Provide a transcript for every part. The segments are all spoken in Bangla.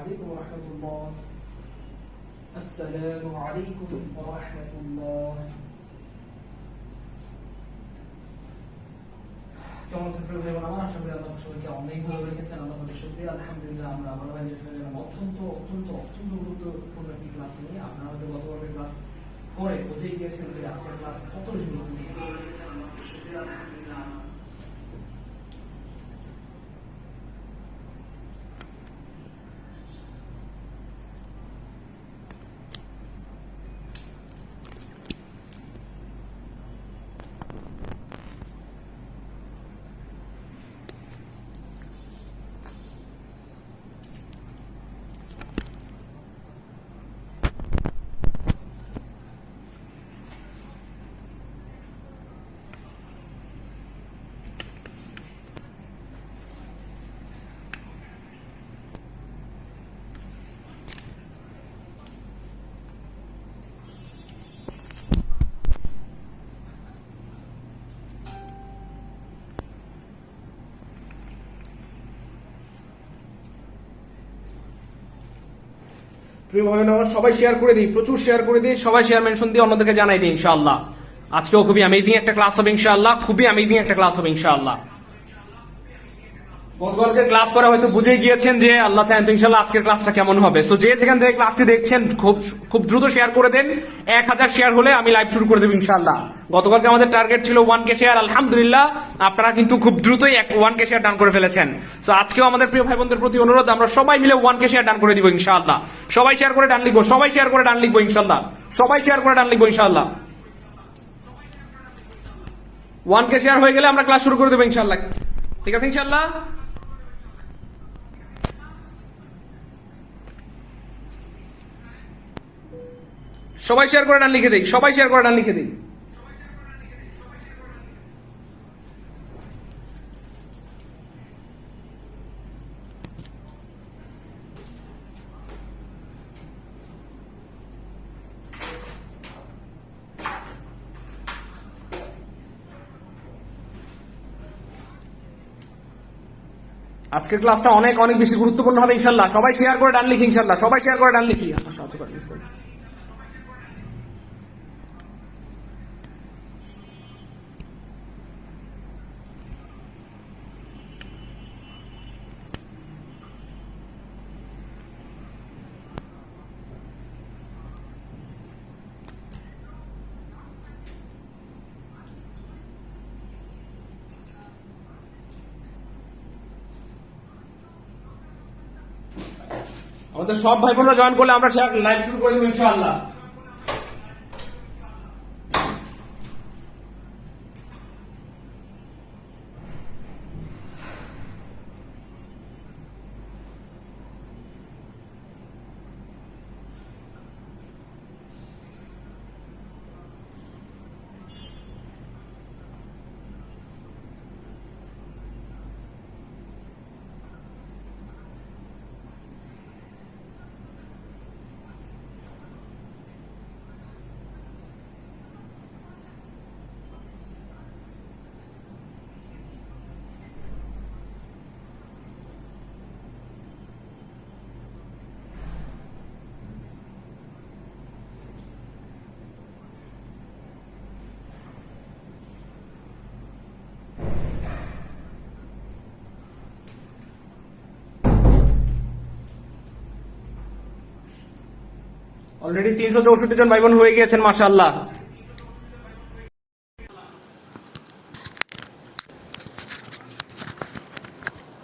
عليكم ورحمة الله. السلام عليكم ورحمة الله. কেমন আছেন প্রিয় ভাই বোন আমার? আশা করি আল্লাহ সবাইকে অনেক ভালো রেখেছেন। আল্লাহ পাকের শুকরিয়া। আলহামদুলিল্লাহ আমরা আমার ভাই অত্যন্ত অত্যন্ত অত্যন্ত গুরুত্বপূর্ণ একটি ক্লাস নিয়ে আপনারা হয়তো গতবারের ক্লাস করে বুঝেই গিয়েছেন যে আজকের ক্লাস কত বেশি গুরুত্বপূর্ণ। প্রিয় ভাই বোনেরা সবাই শেয়ার করে দিই, প্রচুর শেয়ার করে দিই, সবাই শেয়ার মেনশন দিয়ে অন্যদেরকে জানাই দিই ইনশাআল্লাহ। আজকেও খুবই অ্যামেজিং একটা ক্লাস হবে ইনশাআল্লাহ, খুবই অ্যামেজিং একটা ক্লাস হবে ইনশাআল্লাহ। গতকালকে ক্লাস করে হয়তো বুঝেই গিয়েছেন যে আল্লাহ চাহেন তো ইনশাআল্লাহ আজকের ক্লাসটা কেমন হবে। সো যে যেখান থেকে ক্লাসটি দেখছেন খুব দ্রুত শেয়ার করে দেন। 1000 শেয়ার হলে আমি লাইভ শুরু করে দেব ইনশাআল্লাহ। গতকালকে আমাদের টার্গেট ছিল 1K শেয়ার, আলহামদুলিল্লাহ আপনারা কিন্তু খুব দ্রুতই 1K শেয়ার ডান করে ফেলেছেন। সো আজকেও আমাদের প্রিয় ভাই বোনদের প্রতি অনুরোধ, আমরা সবাই মিলে 1K শেয়ার ডান করে দিব ইনশাআল্লাহ। সবাই শেয়ার করে ডান লিখবো, সবাই শেয়ার করে ডান লিখবো ইনশাআল্লাহ, সবাই শেয়ার করে ডান লিখবো ইনশাআল্লাহ। 1K শেয়ার হয়ে গেলে আমরা ক্লাস শুরু করে দেবো ইনশাআল্লাহ। ঠিক আছে ইনশাআল্লাহ। সবাই শেয়ার করে ডান লিখে দিই, সবাই শেয়ার করে ডান লিখে দিই। আজকের ক্লাসটা অনেক অনেক বেশি গুরুত্বপূর্ণ হবে ইনশাআল্লাহ। সবাই শেয়ার করে ডান লিখি ইনশাআল্লাহ, সবাই শেয়ার করে ডান লিখি। আল্লাহ সাহায্য করেন। আমাদের সব ভাই বোনরা জয়েন করলে আমরা লাইভ শুরু করে দেবো ইনশাআল্লাহ। অলরেডি 364 জন ভাই বোন হয়ে গিয়েছেন মাশাআল্লাহ।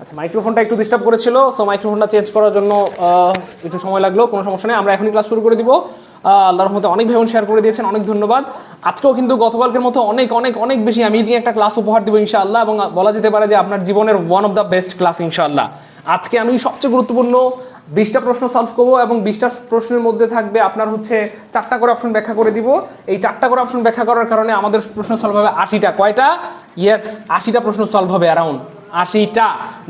আচ্ছা, মাইক্রোফোনটা একটু ডিস্টার্ব করেছিল, সো মাইক্রোফোনটা চেঞ্জ করার জন্য একটু সময় লাগলো, কোনো সমস্যা নেই। আমরা এখনই ক্লাস শুরু করে দিব। আল্লাহর রহমতে অনেক ভাই বোন শেয়ার করে দিয়েছেন, অনেক ধন্যবাদ। আজকেও কিন্তু গতকালকের মতো অনেক অনেক অনেক বেশি অ্যামেজিং একটা ক্লাস উপহার দিব ইনশাআল্লাহ, এবং বলা যেতে পারে যে আপনার জীবনের one of the best class ইনশাআল্লাহ। আজকে আমি সবচেয়ে গুরুত্বপূর্ণ 20টা প্রশ্ন সলভ করবো, এবং 20টা প্রশ্নের মধ্যে থাকবে আপনার হচ্ছে 4টা করে অপশন ব্যাখ্যা করে দিব। এই 4টা করে অপশন ব্যাখ্যা করার কারণে আমাদের প্রশ্ন সলভ হবে 80টা। কয়টা? ইয়েস, 80টা প্রশ্ন সলভ হবে অ্যারাউন্ড। 80টা,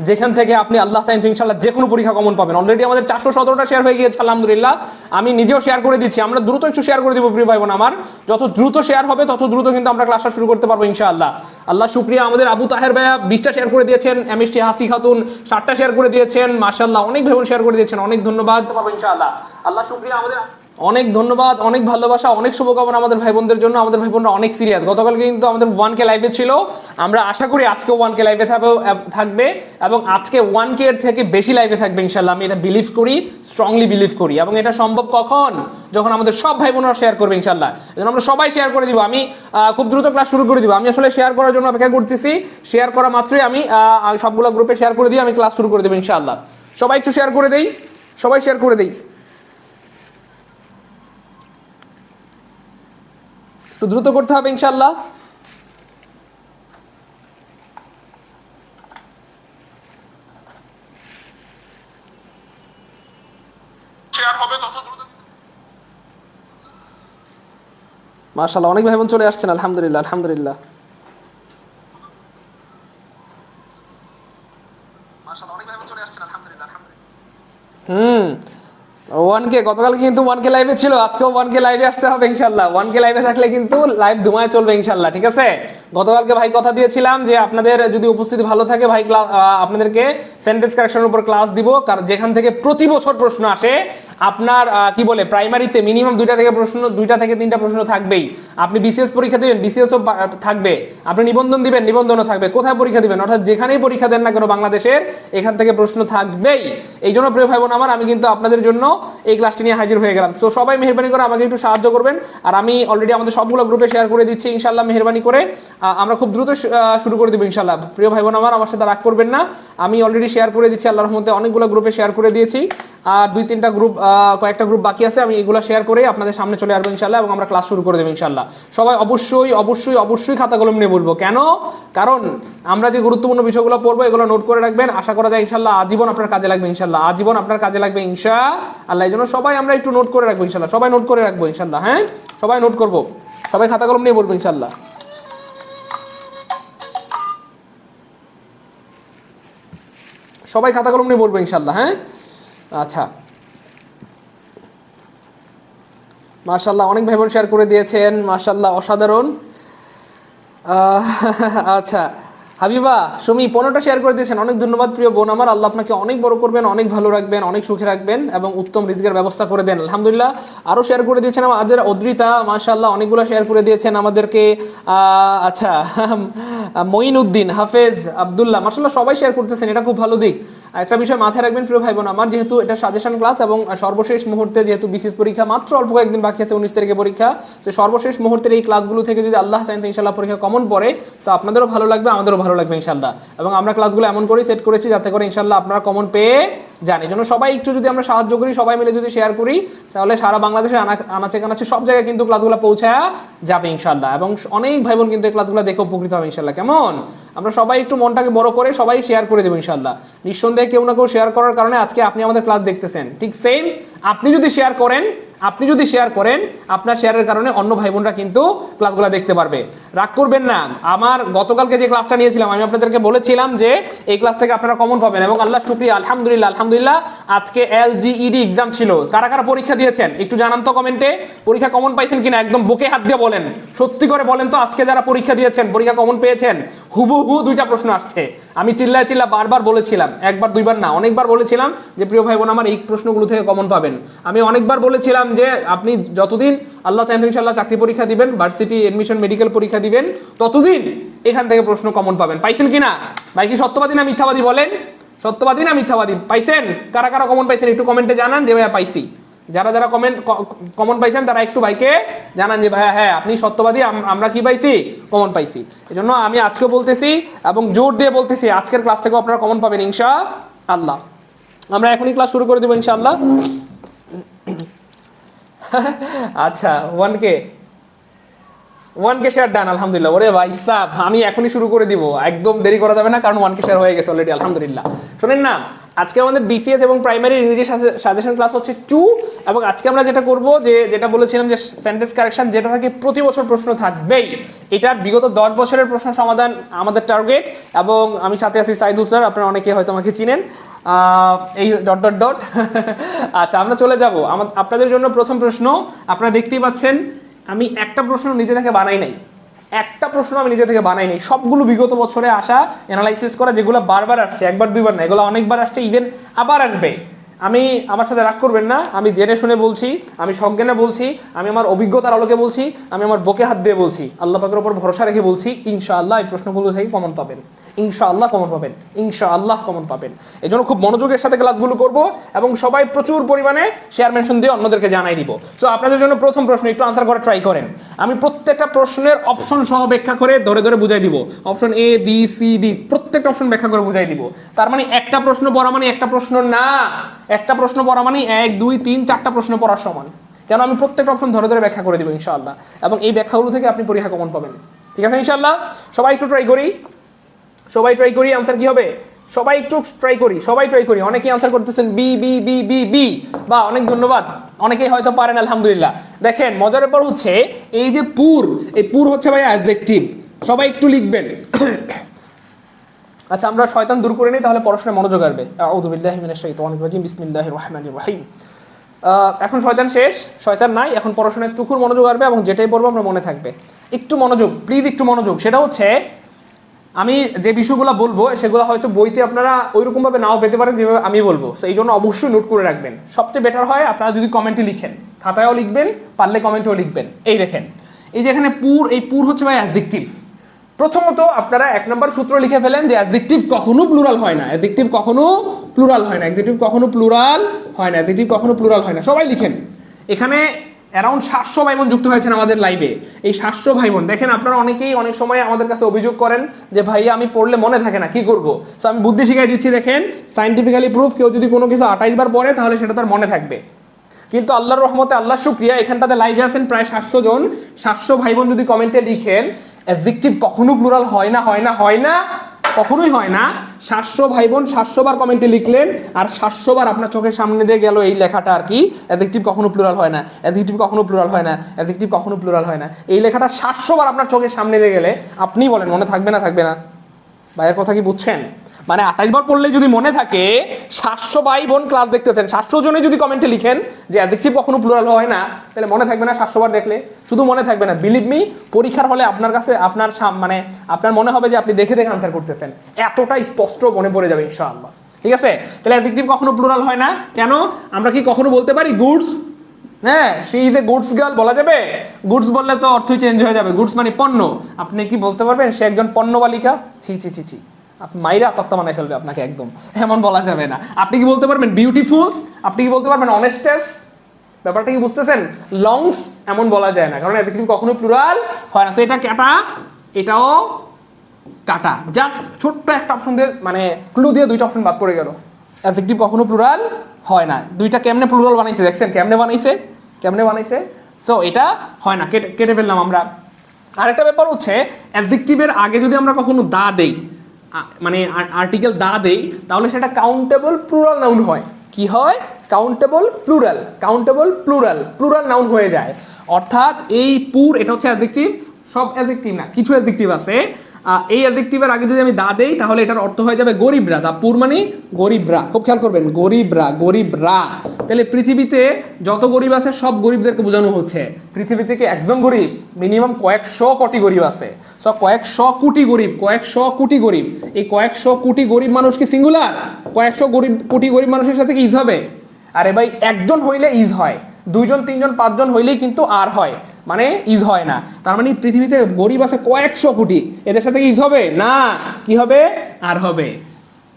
যেখান থেকে আপনি আল্লাহ চাইন তো ইনশাআল্লাহ যে কোনো পরীক্ষা কমন পাবেন। অলরেডি আমাদের 417টা শেয়ার হয়ে গিয়েছে আলহামদুলিল্লাহ। আমি নিজেও শেয়ার করে দিচ্ছি, আমরা দ্রুত একটু শেয়ার করে দিব প্রিয় ভাই বোন আমার, যত দ্রুত শেয়ার হবে তত দ্রুত কিন্তু আমরা ক্লাসটা শুরু করতে পারবো ইনশাআল্লাহ। আল্লাহ শুকরিয়া, আমাদের আবু তাহের ভাইয়া 20টা শেয়ার করে দিয়েছেন, এমএসটি হাসি খাতুন 60টা শেয়ার করে দিয়েছেন, মাশাআল্লাহ অনেক ভাই বোন শেয়ার করে দিয়েছেন, অনেক ধন্যবাদ ইনশাআল্লাহ। আল্লাহ শুকরিয়া, আমাদের অনেক ধন্যবাদ, অনেক ভালোবাসা, অনেক শুভকামনা আমাদের ভাই বোনদের জন্য। আমাদের ভাই বোনরা অনেক সিরিয়াস, গতকালকে কিন্তু আমাদের 1K লাইভে ছিল, আমরা আশা করি আজকেও 1K লাইভে থাকবে এবং আজকে 1K এর থেকে বেশি লাইভে থাকবে ইনশাআল্লাহ। আমি এটা বিলিভ করি, স্ট্রংলি বিলিভ করি, এবং এটা সম্ভব কখন, যখন আমাদের সব ভাই বোনরা শেয়ার করবে ইনশাআল্লাহ। এজন্য আমরা সবাই শেয়ার করে দিব। আমি খুব দ্রুত ক্লাস শুরু করে দিব। আমি আসলে শেয়ার করার জন্য অপেক্ষা করতেছি, শেয়ার করা মাত্রই আমি সবগুলো গ্রুপে শেয়ার করে দিয়ে আমি ক্লাস শুরু করে দেব ইনশাআল্লাহ। সবাই একটু শেয়ার করে দেই, সবাই শেয়ার করে দেই, একটু দ্রুত করতে হবে ইনশাআল্লাহ। মাশাআল্লাহ অনেক ভাই বোন চলে আসছেন, আলহামদুলিল্লাহ আলহামদুলিল্লাহ। হুম, 1K গতকালকে কিন্তু 1K লাইভে ছিল, আজকেও 1K লাইভে আসতে হবে ইনশাআল্লাহ। 1K লাইভে থাকলে কিন্তু লাইভ ধুমায় চলবে ইনশাআল্লাহ, ঠিক আছে? গতকালকে ভাই কথা দিয়েছিলাম যে আপনাদের যদি উপস্থিতি ভালো থাকে ভাই আপনাদেরকে সেন্টেন্স কারেকশনের উপর ক্লাস দিব, কারণ যেখান থেকে প্রতি বছর প্রশ্ন আসে। আপনার কি বলে, প্রাইমারিতে মিনিমাম 2টা থেকে 3টা প্রশ্ন থাকবেই। আপনি বিসিএস পরীক্ষা দিবেন, বিসিএসও থাকবে। আপনি নিবন্ধন দিবেন, নিবন্ধনও থাকবে। কোথায় পরীক্ষা দিবেন, অর্থাৎ যেখানেই পরীক্ষা দেন না কেন বাংলাদেশের, এখান থেকে প্রশ্ন থাকবেই। এই জন্য প্রিয় ভাই বোন আমার, আমি কিন্তু আপনাদের জন্য এই ক্লাসটি নিয়ে হাজির হয়ে গেলাম। সো সবাই মেহেরবানি করে আমাকে একটু সাহায্য করবেন। আর আমি অলরেডি আমাদের সবগুলো গ্রুপে শেয়ার করে দিচ্ছি ইনশাআল্লাহ, মেহেরবানি করে। আমরা খুব দ্রুত শুরু করে দেবো ইনশাআল্লাহ। প্রিয় ভাই বোন আমার সাথে রাগ করবেন না, আমি অলরেডি শেয়ার করে দিচ্ছি আল্লাহর রহমতে, অনেকগুলো গ্রুপে শেয়ার করে দিয়েছি। আর 2-3টা গ্রুপ, কয়েকটা গ্রুপ বাকি আছে, আমি এগুলো শেয়ার করে আপনাদের সামনে চলে আসবো ইনশাআল্লাহ, এবং আমরা ক্লাস শুরু করে দেবো ইনশাআল্লাহ। সবাই অবশ্যই অবশ্যই অবশ্যই খাতা কলম নিয়ে বলবো, কেন? কারণ আমরা যে গুরুত্বপূর্ণ বিষয়গুলো পড়বো এগুলো নোট করে রাখবেন। আশা করা যায় ইনশাআল্লাহ আজীবন আপনার কাজে লাগবে ইনশাআল্লাহ, আজীবন আপনার কাজে লাগবে ইনশাআল্লাহ। এই জন্য সবাই আমরা একটু নোট করে রাখবো ইনশাআল্লাহ, সবাই নোট করে রাখবো ইনশাআল্লাহ। হ্যাঁ, সবাই নোট করবো, সবাই খাতা কলম নিয়ে বলবো ইনশাআল্লাহ। সবাই খাতা কলম নিয়ে বলবো ইনশাআল্লাহ। হ্যাঁ, আচ্ছা, মাশাআল্লাহ অনেক ভাই বোন শেয়ার করে দিয়েছেন, মাশাআল্লাহ অসাধারণ। আচ্ছা, হাবিবা সুমি 15টা শেয়ার করে দিয়েছেন, অনেক ধন্যবাদ প্রিয় বোন আমার। আল্লাহ আপনাকে অনেক বড় করবেন, অনেক ভালো রাখবেন, অনেক সুখে রাখবেন এবং উত্তম রিজকের ব্যবস্থা করে দেন আলহামদুলিল্লাহ। আরো শেয়ার করে দিয়েছেন আমাদের অদ্রিতা, মাশাআল্লাহ অনেকগুলো শেয়ার করে দিয়েছেন আমাদেরকে। আচ্ছা, মঈনউদ্দিন, হাফেজ, আব্দুল্লাহ, মাশাআল্লাহ সবাই শেয়ার করতেছেন, এটা খুব ভালো দিক। একটা বিষয় মাথায় রাখবেন প্রিয় ভাই বোন আমার, যেহেতু এটা সাজেশন ক্লাস এবং সর্বশেষ মুহূর্তে যেহেতু বিসিএস পরীক্ষা মাত্র অল্প কয়েকদিন বাকি আছে, 19 তারিখে পরীক্ষা, তো সর্বশেষ মুহূর্তের এই ক্লাসগুলো থেকে যদি আল্লাহ চান তো ইনশাআল্লাহ পরীক্ষা কমন পড়ে, তো আপনাদেরও ভালো লাগবে, আমাদেরও ভালো লাগবে ইনশাআল্লাহ। এবং আমরা ক্লাসগুলো এমন করে সেট করেছি যাতে করে ইনশাআল্লাহ আপনারা কমন পেয়ে যান। এই জন্য সবাই একটু যদি আমরা সাহায্য করি, সবাই মিলে যদি শেয়ার করি, তাহলে সারা বাংলাদেশে আনাচে কানাচে সব জায়গায় কিন্তু ক্লাসগুলো পৌঁছায় যাবে ইনশাআল্লাহ। এবং অনেক ভাই বোন কিন্তু এই ক্লাসগুলো দেখে উপকৃত হবে ইনশাআল্লাহ। কেমন? আমরা সবাই একটু মনটাকে বড় করে সবাই শেয়ার করে দেবো ইনশাআল্লাহ। নিঃসন্দেহে কেউ না কেউ শেয়ার করার কারণে আজকে আপনি আমাদের ক্লাস দেখতেছেন, ঠিক সেম আপনি যদি শেয়ার করেন, আপনার শেয়ারের কারণে অন্য ভাই বোনরা কিন্তু ক্লাসগুলো দেখতে পারবে। রাগ করবেন না, আমার গতকালকে যে ক্লাসটা নিয়েছিলাম আমি আপনাদেরকে বলেছিলাম যে এই ক্লাস থেকে আপনারা কমন পাবেন, এবং আল্লাহ শুকরিয়া আলহামদুলিল্লাহ আলহামদুলিল্লাহ আজকে এলজিইডি এক্সাম ছিল। কারা কারা পরীক্ষা দিয়েছেন একটু জানান তো কমেন্টে, পরীক্ষা কমন পাইছেন কিনা, একদম বুকে হাত দিয়ে বলেন, সত্যি করে বলেন তো আজকে যারা পরীক্ষা দিয়েছেন পরীক্ষা কমন পেয়েছেন। হুবহু 2টা প্রশ্ন আসছে, আমি চিল্লা বারবার বলেছিলাম, একবার দুইবার না অনেকবার বলেছিলাম যে প্রিয় ভাই বোন আমার এই প্রশ্নগুলো থেকে কমন পাবেন। আমি অনেকবার বলেছিলাম যে আপনি যতদিন আল্লাহ চাইতে ইনশাআল্লাহ চাকরি পরীক্ষা দিবেন, ভার্সিটি এডমিশন, মেডিকেল পরীক্ষা দিবেন, ততদিন এখান থেকে প্রশ্ন কমন পাবেন। পাইছেন কিনা ভাই? কি সত্যবাদী না মিথ্যাবাদী বলেন? সত্যবাদী না মিথ্যাবাদী? পাইছেন? কারা কারা কমন পাইছেন একটু কমেন্টে জানান যে ভাইয়া পাইছি। যারা যারা কমন পাইছেন তারা একটু ভাইকে জানান যে ভাইয়া হ্যাঁ আপনি সত্যবাদী, আমরা কি পাইছি? কমন পাইছি। এই জন্য আমি আজকেও বলতেছি এবং জোর দিয়ে বলতেছি আজকের ক্লাস থেকেও আপনারা কমন পাবেন ইনশাআল্লাহ। আমরা এখনই ক্লাস শুরু করে দেবো ইনশাআল্লাহ। আচ্ছা, 1K 1K শেয়ার ডান, আলহামদুলিল্লাহ। ওরে ভাই সাব, আমি এখনই শুরু করে দিব, একদম দেরি করা যাবে না, কারণ 1K শেয়ার হয়ে গেছে অলরেডি, আলহামদুলিল্লাহ। শোনেন না, আজকে আমাদের বিসিএস এবং প্রাইমারি ইংরেজি সাজেশন ক্লাস হচ্ছে 2, এবং আজকে আমরা যেটা করব, যেটা বলেছিলাম যে সেন্টেন্স কারেকশন, যেটা থেকে প্রতি বছর প্রশ্ন থাকবেই, এটা বিগত 10 বছরের প্রশ্ন সমাধান আমাদের টার্গেট। এবং আমি সাথে আছি সাইদুল স্যার, আপনারা অনেকে হয়তো আমাকে চিনেন, এই ডট ডট ডট। আচ্ছা, আমরা চলে যাব আপনাদের জন্য প্রথম প্রশ্ন। আপনারা দেখতেই পাচ্ছেন আমি একটা প্রশ্ন নিজে থেকে বানাই নাই, সবগুলো বিগত বছরে আসা অ্যানালাইসিস করা, যেগুলো বারবার আসছে, একবার দুইবার না, এগুলো অনেকবার আসছে, ইভেন আবার আসবে। আমি, আমার সাথে রাগ করবেন না, আমি জেনে শুনে বলছি, আমি সজ্ঞানে বলছি, আমি আমার অভিজ্ঞতার আলোকে বলছি, আমি আমার বুকে হাত দিয়ে বলছি, আল্লাহ পাকের উপর ভরসা রেখে বলছি, ইনশাআল্লাহ এই প্রশ্নগুলো থেকে কমন পাবেন, ইনশাআল্লাহ কমন পাবেন, ইনশাআল্লাহ কমন পাবেন। এই জন্য খুব মনোযোগের সাথে ক্লাসগুলো করব, এবং সবাই প্রচুর পরিমাণে শেয়ার মেনশন দিয়ে অন্যদেরকে জানাই দিব। তো আপনাদের জন্য প্রথম প্রশ্ন, একটু আনসার করা ট্রাই করেন। আমি প্রত্যেকটা প্রশ্নের অপশন সহ ব্যাখ্যা করে ধরে ধরে বুঝাই দিব, option A B C D প্রত্যেকটা অপশন ব্যাখ্যা করে বুঝাই দিব। তার মানে একটা প্রশ্ন পড়া মানে একটা প্রশ্ন না, একটা প্রশ্ন পড়া মানে 1 2 3 4টা প্রশ্ন পড়ার সমান। কেন, আমি প্রত্যেকটা অপশন ধরে ধরে ব্যাখ্যা করে দিব ইনশাআল্লাহ, এবং এই ব্যাখ্যাগুলো থেকে আপনি পরীক্ষা কমন পাবেন। ঠিক আছে ইনশাআল্লাহ? সবাই একটু ট্রাই করি, আনসার কি হবে? সবাই একটু ট্রাই করি। অনেকেই আনসার করতেছেন B B B B B, বা অনেক ধন্যবাদ, অনেকেই হয়তো পারেন, আলহামদুলিল্লাহ। দেখেন, মজার ব্যাপার হচ্ছে এই যে পুর, এই পুর হচ্ছে ভাই অ্যাডজেক্টিভ, সবাই একটু লিখবেন। আচ্ছা, আমরা শয়তান দূর করে নিই, তাহলে পড়াশোনায় মনোযোগ আসবে। আউযু বিল্লাহি মিনাশ শাইতানির রাজিম, বিসমিল্লাহির রহমানির রহিম। এখন শয়তান শেষ, শয়তান নাই, এখন পড়াশোনায় তুখুর মনোযোগ আসবে, এবং যেটাই পড়বো আমরা মনে থাকবে। একটু মনোযোগ প্লিজ, একটু মনোযোগ। সেটা হচ্ছে, আমি যে বিষয়গুলো বলবো সেগুলো হয়তো বইতে আপনারা ওইরকম ভাবে নাও পেতে পারেন যেভাবে আমি বলবো, সেই জন্য অবশ্যই নোট করে রাখবেন। সবচেয়ে বেটার হয় আপনারা যদি কমেন্টে লিখেন, খাতায়ও লিখবেন, পারলে কমেন্টেও লিখবেন। এই দেখেন, এই যে এখানে পুর, এই পুর হচ্ছে ভাই অ্যাডজেক্টিভ। প্রথমত আপনারা 1 নম্বর সূত্র লিখে ফেলেন যে অ্যাডজেক্টিভ কখনো প্লুরাল হয় না, সবাই লিখেন। এখানে অ্যারাউন্ড 700 ভাই বোন যুক্ত হয়েছেন আমাদের লাইভে। এই 700 ভাই বোন দেখেন, আপনারা অনেকেই অনেক সময় আমাদের কাছে অভিযোগ করেন যে ভাইয়া আমি পড়লে মনে থাকে না, কি করবো? সো আমি বুদ্ধি শিখাই দিচ্ছি। দেখেন, সাইন্টিফিক্যালি প্রুফ, কেউ যদি কোনো কিছু 28 বার পড়ে তাহলে সেটা তার মনে থাকবে। কিন্তু আল্লাহর রহমতে, আল্লাহ শুকরিয়া, এখানটাতে লাইভে আছেন প্রায় 700 জন। 700 ভাই বোন যদি কমেন্টে লিখেন অ্যাডজেক্টিভ কখনো প্লুরাল হয় না, কখনোই হয় না। 700 ভাই বোন 700 বার কমেন্টে লিখলেন, আর 700 বার আপনার চোখের সামনে দিয়ে গেল এই লেখাটা আর কি, অ্যাডজেক্টিভ কখনো প্লুরাল হয় না, এই লেখাটা 700 বার আপনার চোখের সামনে দিয়ে গেলে আপনি বলেন মনে থাকবে না? ভাইয়ের কথা কি বুঝছেন? মানে 28 বার পড়লে যদি মনে থাকে, 700 ভাই বোন ক্লাস দেখতেছেন, 700 জনে যদি কমেন্টে লিখেন যে অ্যাডজেক্টিভ কখনো প্লুরাল হয় না, তাহলে মনে থাকবে না? 700 বার দেখলে শুধু মনে থাকবে না, বিলিভ মি, পরীক্ষার হলে আপনার কাছে আপনার মনে হবে যে আপনি দেখে আনসার করতেছেন, এতটা স্পষ্ট মনে পড়ে যাবে ইনশাআল্লাহ। ঠিক আছে? তাহলে অ্যাডজেক্টিভ কখনো প্লুরাল হয় না কেন? আমরা কি কখনো বলতে পারি গুডস? হ্যাঁ, she is a goods girl বলা যাবে? গুডস বললে তো অর্থই চেঞ্জ হয়ে যাবে, গুডস মানে পণ্য। আপনি কি বলতে পারবেন সে একজন পণ্য বালিকা? ছি, মাইরা তক্তা বানাই ফেলবে আপনাকে, একদম এমন বলা যাবে না। আপনি কি বলতে পারবেন বিউটিফুল? আপনি কি বলতে পারবেন অনেস্টেস? ব্যাপারটা কি বুঝতেছেন? লংস এমন বলা যায় না, কারণ অ্যাডজেক্টিভ কখনো প্লুরাল হয় না। এটা কাটা, এটাও কাটা, জাস্ট ছোট্ট একটা অপশন দিয়ে, মানে ক্লু দিয়ে 2টা অপশন বাদ পড়ে গেল। অ্যাডজেক্টিভ কখনো প্লুরাল হয় না। 2টা কেমনে প্লুরাল বানাইছে দেখছেন? কেমনে বানাইছে? সো এটা হয় না, কেটে ফেললাম আমরা। আরেকটা ব্যাপার হচ্ছে, অ্যাডজেক্টিভের আগে যদি আমরা কখনো দা দেই, মানে আর্টিকেল দা দেই, তাহলে সেটা কাউন্টেবল প্লুরাল নাউন হয়। কি হয়? কাউন্টেবল প্লুরাল নাউন হয়ে যায়। অর্থাৎ এই পুর, এটা হচ্ছে অ্যাডজেক্টিভ, সব অ্যাডজেক্টিভ না, কিছু অ্যাডজেক্টিভ আছে। এই অ্যাডজেক্টিভের আগে যদি আমি দা দেই, তাহলে এটার অর্থ হয়ে যাবে গরিবরা। দা পুর মানে গরিবরা, খুব খেয়াল করবেন, গরিবরা। তাহলে পৃথিবীতে যত গরিব আছে সব গরিবদেরকে বোঝানো হচ্ছে। পৃথিবী থেকে একজন গরিব, মিনিমাম কয়েকশো কোটি গরিব আছে। সব কয়েকশো কোটি গরিব। এই কয়েকশো কোটি গরিব মানুষ কি সিঙ্গুলার? কয়েকশো কোটি গরিব মানুষের সাথে কি ইজ হবে? আরে ভাই, একজন হইলে ইজ হয়, 2 জন 3 জন 5 জন হইলেই কিন্তু আর হয়, মানে ইজ হয় না। তার মানে পৃথিবীতে গরিব আছে কয়েকশো কোটি, এদের সাথে ইজ হবে না, কি হবে? আর হবে।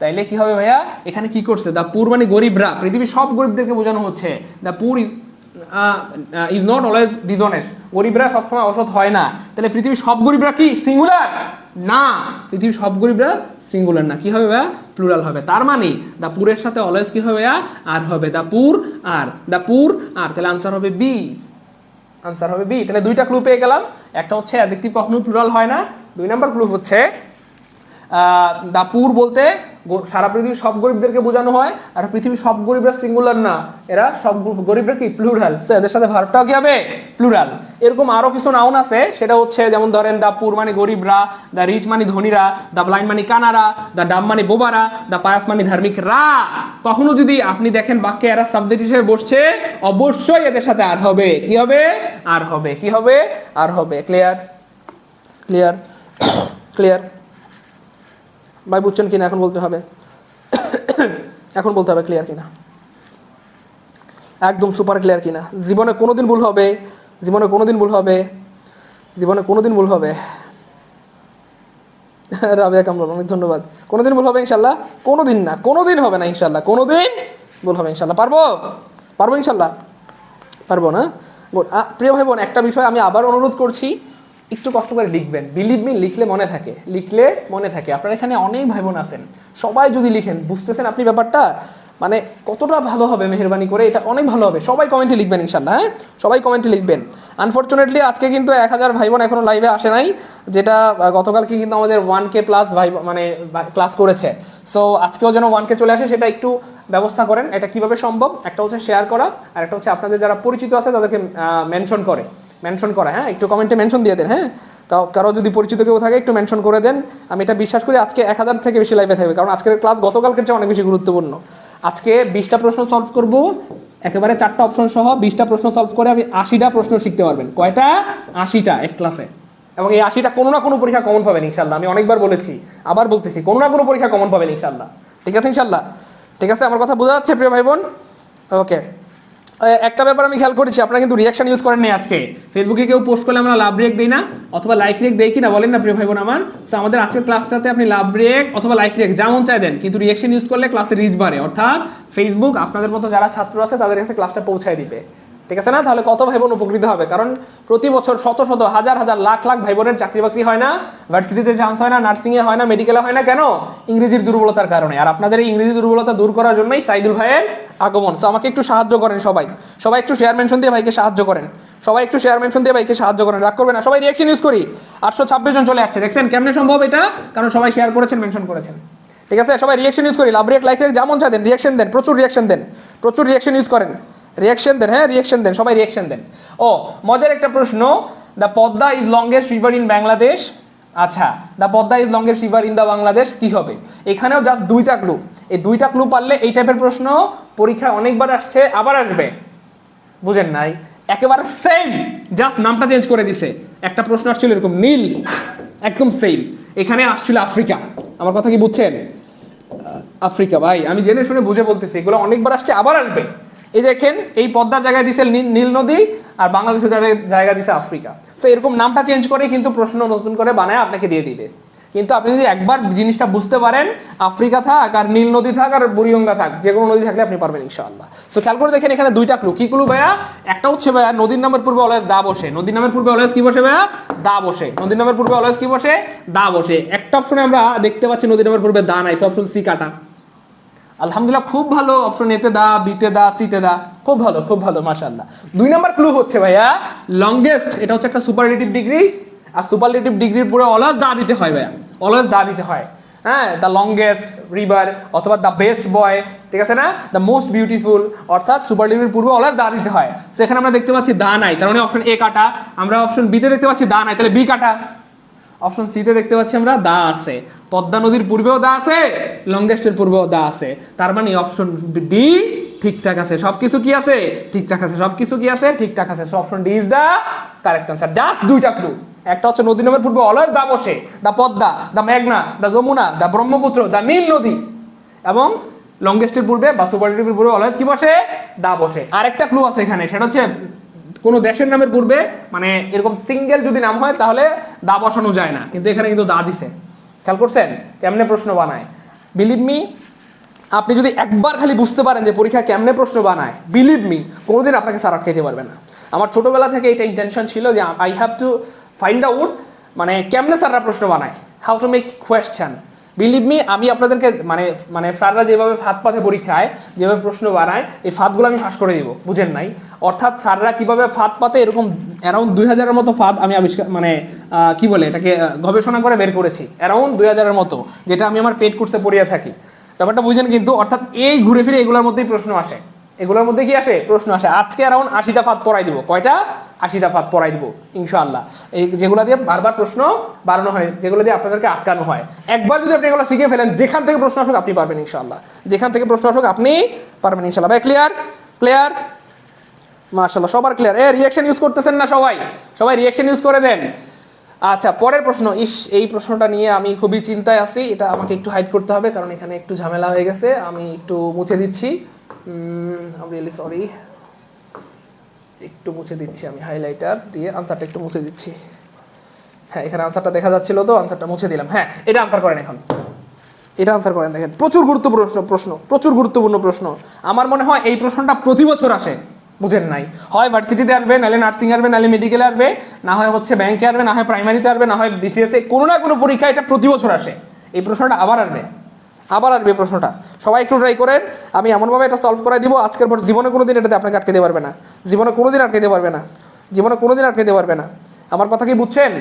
তাইলে কি হবে ভাইয়া? এখানে কি করছে? দা পুর মানে গরিবরা, পৃথিবীর সব গরিবদেরকে বোঝানো হচ্ছে। দা পুর ইজ নট অলওয়েজ ডিসঅনেস্ট, গরিবরা সবসময় অসৎ হয় না। তাহলে পৃথিবীর সব গরিবরা কি সিঙ্গুলার? না, পৃথিবীর সব গরিবরা সিঙ্গুলার না, কি হবে ভাইয়া? প্লুরাল হবে। তার মানে দা পুরের সাথে অলওয়েজ কি হবে ভাইয়া? আর হবে। দা পুর আর, তাহলে আনসার হবে বি। তাহলে 2টা ক্লু পেয়ে গেলাম। একটা হচ্ছে অ্যাডজেক্টিভ কখনো প্লুরাল হয় না। 2 নাম্বার ক্লু হচ্ছে দা পুর বলতে সারা পৃথিবীর সব গরিবদেরকে বোঝানো হয়, আর পৃথিবীর সব গরিবরা সিঙ্গুলার না, এরা সব গরিবরা কি প্লুরাল, তো এদের সাথে ভার্বটাও কি হবে প্লুরাল। এরকম আরো কিছু নাউন আছে, সেটা হচ্ছে যেমন ধরেন দা পুর মানে গরিবরা, দা রিচ মানে ধনীরা, দা ব্লাইন্ড মানে কানারা, দা ডাম মানে বোবারা, দা পায়াস মানে ধার্মিকরা। কখনো যদি আপনি দেখেন বাক্যে এরা সাবজেক্ট হিসেবে বসছে, অবশ্যই এদের সাথে আর হবে, কি হবে আর হবে, কি হবে আর হবে। ক্লিয়ার ক্লিয়ার ক্লিয়ার ভাই, বুঝছেন কিনা এখন বলতে হবে, এখন বলতে হবে ক্লিয়ার কিনা, একদম সুপার ক্লিয়ার কিনা। জীবনে কোনোদিন ভুল হবে, জীবনে কোনোদিন ভুল হবে, জীবনে কোনোদিন ভুল হবে। রাবিয়া কামরুল অনেক ধন্যবাদ। কোনোদিন ভুল হবে ইনশাল্লাহ? কোনোদিন না, কোনোদিন হবে না ইনশাল্লাহ, কোনোদিন ভুল হবে ইনশাল্লাহ। পারবো পারবো ইনশাল্লাহ, পারবো না। প্রিয় ভাই বোন, একটা বিষয় আমি আবার অনুরোধ করছি, একটু কষ্ট করে লিখবেন। বিলিভ মি, লিখলে মনে থাকে, লিখলে মনে থাকে। আপনার এখানে অনেক ভাই বোন আছেন, সবাই যদি লিখেন, বুঝতেছেন আপনি ব্যাপারটা, মানে কতটা ভালো হবে, মেহেরবানি করে এটা অনেক ভালো হবে। সবাই কমেন্টে লিখবেন ইনশাল্লাহ, হ্যাঁ সবাই কমেন্টে লিখবেন। আনফর্চুনেটলি আজকে কিন্তু 1000 ভাই বোন এখনো লাইভে আসে নাই, যেটা গতকালকে কিন্তু আমাদের 1K প্লাস ভাই মানে ক্লাস করেছে। সো আজকেও যেন 1K চলে আসে, সেটা একটু ব্যবস্থা করেন। এটা কিভাবে সম্ভব? একটা হচ্ছে শেয়ার করা, আর একটা হচ্ছে আপনাদের যারা পরিচিত আছে তাদেরকে মেনশন করা। হ্যাঁ, একটু কমেন্টে মেনশন দিয়ে দেন। হ্যাঁ, কারো যদি পরিচিত কেউ থাকে একটু মেনশন করে দেন। আমি এটা বিশ্বাস করি আজকে 1000 থেকে বেশি লাইভে থাকবে, কারণ আজকের ক্লাস গতকালকের চেয়ে অনেক বেশি গুরুত্বপূর্ণ। আজকে 20টা প্রশ্ন সলভ করব, একেবারে 4টা অপশন সহ 20টা প্রশ্ন সলভ করে আপনি 80টা প্রশ্ন শিখতে পারবেন। কয়টা? 80টা এক ক্লাসে। এবং এই 80টা কোনো না কোনো পরীক্ষা কমন পাবেন ইনশাল্লাহ। আমি অনেকবার বলেছি, আবার বলতেছি, কোনো না কোনো পরীক্ষা কমন পাবেন ইনশাল্লাহ। ঠিক আছে ইনশাল্লাহ? ঠিক আছে, আমার কথা বোঝা যাচ্ছে প্রিয় ভাই বোন? ওকে। একটা ব্যাপার আমি খেয়াল করেছি, আপনারা কিন্তু রিয়াকশন ইউজ করেন নাই আজকে। ফেসবুকে কেউ পোস্ট করলে আমরা লাভ রিয়েক্ট দিই না, অথবা লাইক রিয়েক্ট দেই কিনা বলেন না প্রিয় ভাই বোন আমার? সো আমাদের আজকের ক্লাসটাতে আপনি লাভ রিয়েক্ট অথবা লাইক রিয়েক্ট যেমন চাই দেন, কিন্তু রিয়াকশন ইউজ করলে ক্লাসের রিচ বাড়ে, অর্থাৎ ফেসবুক আপনাদের মতো যারা ছাত্র আছে তাদের কাছে ক্লাসটা পৌঁছায় দিবে। ঠিক আছে না? তাহলে কত ভাই বোন উপকৃত হবে। কারণ প্রতি বছর শত শত হাজার হাজার লাখ লাখ ভাই বোনের চাকরি বাকরি হয় না, ভার্সিটিতে চান্স হয় না, নার্সিংয়ে হয় না, মেডিকেলে হয় না, কেন? ইংরেজির দুর্বলতার কারণে। আর আপনাদের এই ইংরেজি দুর্বলতা দূর করার জন্যই সাইদুল ভাইয়ের আগমন। সো আমাকে একটু সাহায্য করেন সবাই, সবাই একটু শেয়ার মেনশন দিয়ে ভাইকে সাহায্য করেন, সবাই একটু শেয়ার মেনশন দিয়ে ভাইকে সাহায্য করেন, রাগ করবেন না। সবাই রিয়াকশন ইউজ করি। 826 জন চলে আসছে, দেখছেন কেমনে সম্ভব এটা? কারণ সবাই শেয়ার করেছেন, মেনশন করেছেন। ঠিক আছে, সবাই রিয়াকশন ইউজ করি, লাভ রিয়েক্ট লাইক রিয়েক্ট যেমন চাই দেন, রিয়াকশন দেন, প্রচুর রিয়াকশন দেন, প্রচুর রিয়াকশন ইউজ করেন, রিয়াকশন দেন। হ্যাঁ, রিয়াকশন দেন, সবাই রিয়াকশন দেন। ও মজার একটা প্রশ্ন, the Padma is longest river in Bangladesh. আচ্ছা, the Padma is longest river in the Bangladesh কি হবে? এখানেও জাস্ট 2টা ক্লু। এই 2টা ক্লু পারলে এই টাইপের প্রশ্ন পরীক্ষায় অনেকবার আসছে, আবার আসবে। বুঝেন নাই? একেবারে সেম, জাস্ট নামটা চেঞ্জ করে দিছে। একটা প্রশ্ন আসছিল এরকম নীল, একদম সেম। এখানে আসছিল আফ্রিকা। আমার কথা কি বুঝছেন? আফ্রিকা ভাই, আমি জেনে শুনে বুঝে বলতেছি, এগুলো অনেকবার আসছে, আবার আসবে। এই দেখেন, এই পদ্মার জায়গায় দিছে নীল নদী, আর বাংলাদেশের জায়গায় দিছে আফ্রিকা। তো এরকম নামটা চেঞ্জ করে কিন্তু প্রশ্ন নতুন করে বানায় আপনাকে দিয়ে দিবে। কিন্তু আপনি যদি একবার জিনিসটা বুঝতে পারেন, আফ্রিকা থাক আর নীল নদী থাক আর বুড়িগঙ্গা থাক, যে কোনো নদী থাকলে আপনি পারবেন ইনশাআল্লাহ। তো খেয়াল করে দেখেন, এখানে 2টা ক্লু। কি ক্লু ভাইয়া? একটা হচ্ছে ভাইয়া নদীর নামের পূর্বে অলওয়েজ দা বসে। নদীর নামের পূর্বে অলওয়েজ কি বসে ভাইয়া? দা বসে। নদীর নামের পূর্বে অলওয়েজ কি বসে? দা বসে। একটা অপশনে আমরা দেখতে পাচ্ছি নদীর নামের পূর্বে দা নাই, অপশন সি কাটা। আলহামদুলিল্লাহ, খুব ভালো। অপশন এতে দা, বিতে দা, সিতে দা, খুব ভালো, খুব ভালো, মাশাআল্লাহ। 2 নাম্বার ক্লু হচ্ছে ভাইয়া লংগেস্ট। এটা হচ্ছে একটা সুপারলেটিভ ডিগ্রি, আর সুপারলেটিভ ডিগ্রির পুরো অলওয়েজ দা দিতে হয় ভাইয়া, অলওয়েজ দা দিতে হয়। হ্যাঁ, দ্য লংগেস্ট রিভার অথবা দ্য বেস্ট বয়, ঠিক আছে না? দ্য মোস্ট বিউটিফুল, অর্থাৎ সুপারলেটিভের পূর্বে অলওয়েজ দা দিতে হয়। সেখানে আমরা দেখতে পাচ্ছি দা নাই, তার মানে অপশন এ কাটা। আমরা অপশন বিতে দেখতে পাচ্ছি দা নাই, তাহলে বি কাটা। অপশন সিতে দেখতে পাচ্ছি আমরা দা আছে। পদ্মা নদীর পূর্বেও দা আছে, লংগেস্টের পূর্বেও দা আছে, তার মানে অপশন ডি ঠিকঠাক আছে। সবকিছু কি আছে? ঠিকঠাক আছে। সবকিছু কি আছে? ঠিকঠাক আছে। So option D is the correct answer. Just 2টা ক্লু। একটা হচ্ছে নদী নামের পূর্বে অলওয়েজ দা বসে, দা পদ্মা, দা মেঘনা, দা যমুনা, দা ব্রহ্মপুত্র, দা নীল নদী, এবং লংগেস্টের পূর্বে বা সুপারলেটিভের পূর্বে অলওয়েজ কি বসে? দা বসে। আরেকটা ক্লু আছে এখানে, সেটা হচ্ছে কোন দেশের নামের পূর্বে, মানে এরকম সিঙ্গেল যদি নাম হয় তাহলে দা বসানো যায় না, কিন্তু এখানে কিন্তু দা দিছে। খেয়াল করছেন কেমনে প্রশ্ন বানায়? বিলিভ মি, আপনি যদি একবার খালি বুঝতে পারেন যে পরীক্ষা কেমনে প্রশ্ন বানায়, বিলিভ মি, কোনোদিন আপনাকে সারা খেতে পারবে না। আমার ছোটবেলা থেকে এটা ইন্টেনশন ছিল যে I have to find out মানে কেমনে স্যাররা প্রশ্ন বানায়, how to make question. Believe me, আমি আপনাদেরকে মানে মানে স্যাররা যেভাবে ফাঁদ পাতে পরীক্ষায় যেভাবে প্রশ্ন বানায় এই ফাঁদগুলো আমি ফাঁস করে দিব, বুঝেন নাই? অর্থাৎ স্যাররা কিভাবে ফাঁদ পাতে এরকম অ্যারাউন্ড 2000-এর মতো ফাঁদ আমি আবিষ্কার মানে কি বলে এটাকে গবেষণা করে বের করেছি, অ্যারাউন্ড 2000-এর মতো, যেটা আমি আমার পেড কোর্সে পড়িয়ে থাকি। ব্যাপারটা বুঝেন কিন্তু, অর্থাৎ এই ঘুরে ফিরে এগুলোর মধ্যেই প্রশ্ন আসে, এগুলোর মধ্যে কি আসে প্রশ্ন আসে। আজকে অ্যারাউন্ড 80টা ফাঁদ পড়াই দিব। কয়টা? 80টা ফাঁদ পড়াই দিব ইনশাআল্লাহ, এই যেগুলো দিয়ে বারবার প্রশ্ন বাড়ানো হয়, যেগুলো দিয়ে আপনাদেরকে আটকানো হয়। একবার যদি আপনি এগুলো শিখে ফেলেন, যেখান থেকে প্রশ্ন আসুক আপনি পারবেন ইনশাআল্লাহ, যেখান থেকে প্রশ্ন আসুক আপনি পারবেন ইনশাআল্লাহ। ভাই ক্লিয়ার? ক্লিয়ার মাশাআল্লাহ, সবার ক্লিয়ার। রিঅ্যাকশন ইউজ করতেছেন না সবাই? সবাই রিঅ্যাকশন ইউজ করে দেন। আচ্ছা, পরের প্রশ্ন। এই প্রশ্নটা নিয়ে আমি খুবই চিন্তায় আছি, এটা আমাকে একটু হাইড করতে হবে কারণ এখানে একটু ঝামেলা হয়ে গেছে, আমি একটু মুছে দিচ্ছি। রিয়েলি সরি, একটু মুছে দিচ্ছি আমি হাইলাইটার দিয়ে, আনসারটা একটু মুছে দিচ্ছি। হ্যাঁ, এখানে আনসারটা দেখা যাচ্ছিল তো, আনসারটা মুছে দিলাম। হ্যাঁ, এটা আনসার করেন এখন, এটা আনসার করেন। দেখেন প্রচুর গুরুত্বপূর্ণ প্রশ্ন, প্রচুর গুরুত্বপূর্ণ প্রশ্ন। আমার মনে হয় এই প্রশ্নটা প্রতি বছর আসে, বুঝেন নাই? হয় ভার্সিটিতে আসবে, নাহলে নার্সিং আসবে, নাহলে মেডিকেলে আসবে, না হয় হচ্ছে ব্যাংকে আসবে, না হয় প্রাইমারিতে আসবে, না হয় বিসিএস এ, কোনো না কোনো পরীক্ষা এটা প্রতি বছর আসে। এই প্রশ্নটা আবার আসবে, আবার আসবে প্রশ্নটা। সবাই একটু ট্রাই করেন, আমি এমনভাবে এটা সলভ করে দিব আজকের পর জীবনে কোনোদিন এটাতে আপনাকে আটকে দিতে পারবে না, জীবনে কোনোদিন আটকে দিতে পারবে না, জীবনে কোনোদিন আটকে দিতে পারবে না। আমার কথা কি বুঝছেন?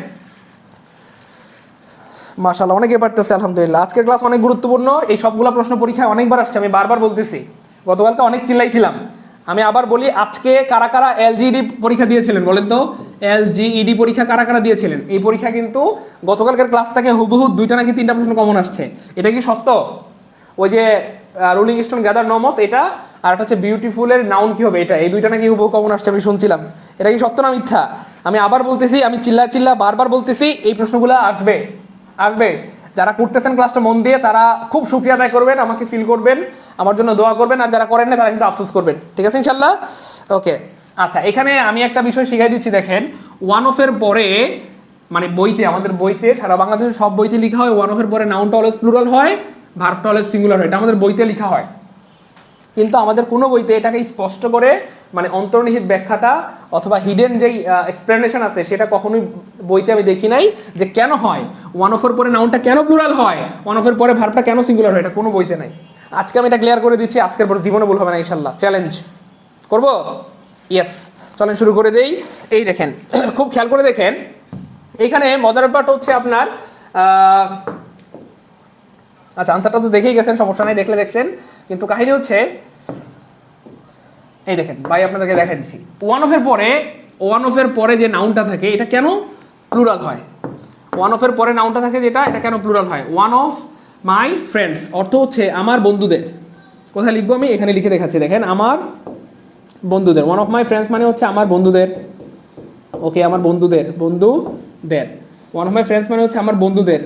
মাশাআল্লাহ, অনেকে পারতেছে আলহামদুলিল্লাহ। আজকের ক্লাস অনেক গুরুত্বপূর্ণ, এই সবগুলা প্রশ্ন পরীক্ষায় অনেকবার আসছে, আমি বারবার বলতেছি। গতকালকে অনেক চিল্লাইছিলাম, আমি আবার বলি, আজকে কারা কারা এলজিইডি পরীক্ষা দিয়েছিলেন বলেন তো? এলজিইডি পরীক্ষা কারা কারা দিয়েছিলেন? এই পরীক্ষা কিন্তু গতকালকের ক্লাস থেকে হুবহু 2টা নাকি 3টা প্রশ্ন কমন আসছে। এটা কি সত্য? ওই যে রোলিং স্টোন গ্যাদার নমস, এটা আর একটা হচ্ছে বিউটিফুলের নাউন কি হবে, এটা, এই 2টা নাকি হুবহু কমন আসছে, আমি শুনছিলাম। এটা কি সত্য না মিথ্যা? আমি আবার বলতেছি, আমি চিল্লা বারবার বলতেছি, এই প্রশ্নগুলো আসবে, আসবে। যারা করতেছেন ক্লাসটা মন দিয়ে তারা খুব শুকরিয়া আদায় করবেন, আমাকে ফিল করবেন, আমার জন্য দোয়া করবেন, আর যারা করেন না তারা কিন্তু আফসোস করবেন, ঠিক আছে ইনশাল্লাহ? ওকে। আচ্ছা, এখানে আমি একটা বিষয় শিখাই দিচ্ছি। দেখেন, ওয়ান অফ এর পরে মানে বইতে, আমাদের বইতে, সারা বাংলাদেশের সব বইতে লেখা হয় ওয়ান অফ এর পরে নাউনটা অলওয়েজ প্লুরাল হয়, ভার্বটা অলওয়েজ সিঙ্গুলার হয়, এটা আমাদের বইতে লেখা হয়। কিন্তু আমাদের কোনো বইতে এটাকে স্পষ্ট করে মানে অন্তর্নিহিত ব্যাখ্যাটা অথবা হিডেন যেই এক্সপ্লেনেশন আছে সেটা কখনোই বইতে আমি দেখি নাই, যে কেন হয় ওয়ান অফ এর পরে নাউনটা কেন প্লুরাল হয়, ওয়ান অফ এর পরে ভার্বটা কেন সিঙ্গুলার হয়, এটা কোনো বইতে নাই। আজকে আমি এটা ক্লিয়ার করে দিচ্ছি, আজকের পর জীবনে ভুল হবে না ইনশাল্লাহ। চ্যালেঞ্জ করব? ইয়েস, চলেন শুরু করে দেই। এই দেখেন, খুব খেয়াল করে দেখেন, এখানে মজার ব্যাপারটা হচ্ছে আপনার আচ্ছা, আনসারটা তো দেখেই গেছেন, সমস্যা নাই, দেখলে দেখছেন, কিন্তু কাহিনী হচ্ছে এই দেখেন ভাই, আপনাদেরকে দেখাই দিচ্ছি। ওয়ান অফ এর পরে যে নাউনটা থাকে এটা কেন প্লুরাল হয়? ওয়ান অফ এর পরে নাউনটা থাকে যেটা, এটা কেন প্লুরাল হয়? ওয়ান অফ মাই ফ্রেন্ডস অর্থ হচ্ছে আমার বন্ধুদের। কোথায় লিখবো আমি? এখানে লিখে দেখাচ্ছি, দেখেন, আমার বন্ধুদের। ওয়ান অফ মাই ফ্রেন্ডস মানে হচ্ছে আমার বন্ধুদের, ওকে, আমার বন্ধুদের, বন্ধুদের। ওয়ান অফ মাই ফ্রেন্ডস মানে হচ্ছে আমার বন্ধুদের।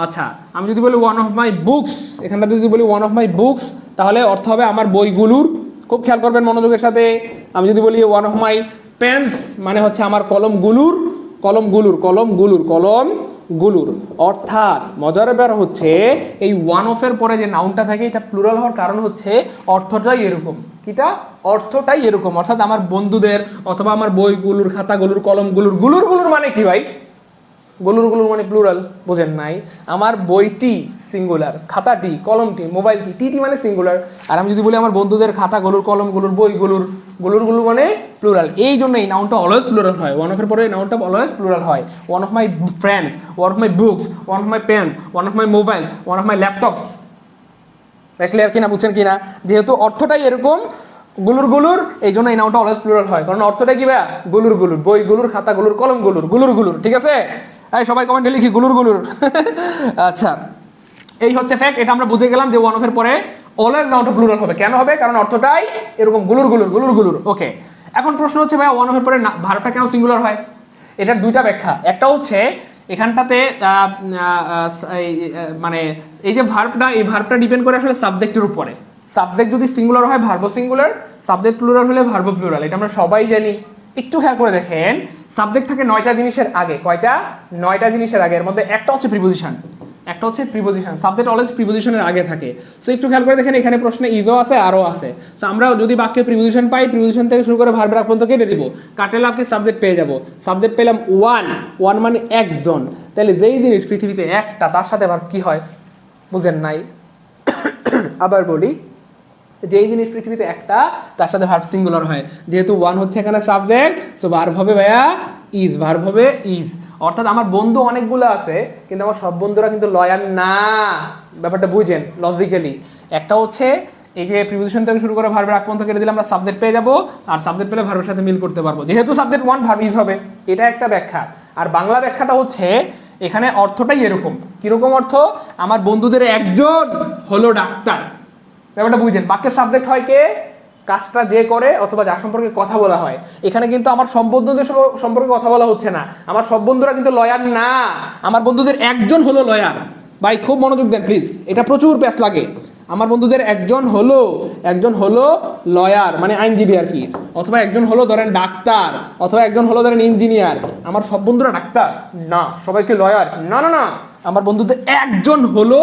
আচ্ছা, আমি যদি বলি ওয়ান অফ মাই বুকস, এখানটাতে যদি বলি ওয়ান অফ মাই বুকস, তাহলে অর্থ হবে আমার বইগুলোর। খুব খেয়াল করবেন মনোযোগের সাথে। আমি যদি বলি ওয়ান অফ মাই পেন্স মানে হচ্ছে আমার কলমগুলোর, কলমগুলোর। অর্থাৎ মজার ব্যাপার হচ্ছে এই ওয়ান অফ এর পরে যে নাউনটা থাকে এটা প্লুরাল হওয়ার কারণ হচ্ছে অর্থটাই এরকম। কিটা? অর্থটাই এরকম। অর্থাৎ আমার বন্ধুদের অথবা আমার বইগুলোর, খাতাগুলোর, কলমগুলোর। গুলুর মানে কি ভাই? গুলুর মানে প্লুরাল, বুঝেন নাই? আমার বইটি সিঙ্গুলার, খাতাটি, কলমটি, মোবাইলটি, টি মানে সিঙ্গুলার। আর আমি যদি বলি আমার বন্ধুদের খাতাগুলোর, কলমগুলোর, বইগুলোর, গুলুর মানে প্লুরাল। এই জন্য এই নাউনটা অলওয়েজ প্লুরাল হয়। ওয়ান অফ এর পরে নাউনটা অলওয়েজ প্লুরাল হয়। One of my friends, one of my books, one of my pen, one of my mobile, one of my laptop. Clear কিনা, বুঝছেন কিনা? যেহেতু অর্থটাই এরকম গুলুর, এই জন্য এই নাউনটা অলওয়েজ প্লুরাল হয়, কারণ অর্থটা কি ভাই? গুলুর, বইগুলোর, খাতাগুলোর, কলমগুলোর, গুলুর। ঠিক আছে? সবাই কমেন্টে লিখি গুলুর। আচ্ছা, এই হচ্ছে ফ্যাক্ট। এটা আমরা বুঝে গেলাম যে ওয়ান অফ এর পরে অলওয়েজ নাউনটা প্লুরাল হবে। কেন হবে? কারণ অর্থটাই এরকম গুলুর। ওকে, এখন প্রশ্ন হচ্ছে ভাই ওয়ান অফ এর পরে ভার্বটা কেন সিঙ্গুলার হয়? এটার দুইটা ব্যাখ্যা। একটা হচ্ছে এখানটাতে মানে এই যে ভার্বটা, এই ভার্বটা ডিপেন্ড করে আসলে সাবজেক্টের উপরে। সাবজেক্ট যদি সিঙ্গুলার হয় ভার্ব সিঙ্গুলার, সাবজেক্ট প্লুরাল হলে ভার্ব প্লুরাল, এটা আমরা সবাই জানি। একটু খেয়াল করে দেখেন, সাবজেক্ট থাকে 9টা জিনিসের আগে। কয়টা? 9টা জিনিসের আগে। এর মধ্যে একটা হচ্ছে প্রিপোজিশন, সাবজেক্ট অলওয়েজ প্রিপোজিশনের আগে থাকে। সো একটু খেয়াল করে দেখেন, এখানে প্রশ্নে ইজও আছে, আরও আছে। সো আমরা যদি বাক্যে প্রিপোজিশন পাই, প্রিপোজিশন থেকে শুরু করে ভার্ব রাখ পর্যন্ত কেটে দিব, কাটলে আপনি সাবজেক্ট পেয়ে যাব। সাবজেক্ট পেলাম ওয়ান মানে একজন। তাহলে যেই জিনিস পৃথিবীতে একটা, তার সাথে ভার্ব কি হয়? বুঝেন নাই? আবার বলি, যেই জিনিস পৃথিবীতে একটা তার সাথে ভার্ব সিঙ্গুলার হয়, যেহেতু ওয়ান হচ্ছে এখানে সাবজেক্ট, সো ভার্ব হবে ভাইয়া ইজ, ভার্ব হবে ইজ। অর্থাৎ আমার বন্ধু অনেকগুলো আছে কিন্তু আমার সব বন্ধুরা কিন্তু লয়াল না। ব্যাপারটা বুঝেন লজিক্যালি। একটা হচ্ছে এই যে প্রিপোজিশন থেকে শুরু করে ভার্বের আগ পর্যন্ত কেটে দিলে আমরা সাবজেক্ট পেয়ে যাবো, আর সাবজেক্ট পেলে ভার্বের সাথে মিল করতে পারবো, যেহেতু সাবজেক্ট ওয়ান ভার্ব ইজ হবে। এটা একটা ব্যাখ্যা। আর বাংলা ব্যাখ্যাটা হচ্ছে এখানে অর্থটাই এরকম। কিরকম অর্থ? আমার বন্ধুদের একজন হলো ডাক্তার। ব্যাপারটা বুঝছেন? বাক্যের সাবজেক্ট হয় কে? কাজটা যে করে অথবা যার সম্পর্কে কথা বলা হয়। এখানে কিন্তু আমার সব বন্ধুদের সম্পর্কে কথা বলা হচ্ছে না, আমার সব বন্ধুরা কিন্তু লয়ার না, আমার বন্ধুদের একজন হলো লয়ার। ভাই খুব মনোযোগ দেন প্লিজ, এটা প্রচুর প্যাচ লাগে। আমার বন্ধুদের একজন হলো লয়ার মানে আইনজীবী আর কি, অথবা একজন হলো ধরেন ডাক্তার, অথবা একজন হলো ধরেন ইঞ্জিনিয়ার। আমার সব বন্ধুরা ডাক্তার না, সবাইকে লয়ার না, না না, আমার বন্ধুদের একজন হলো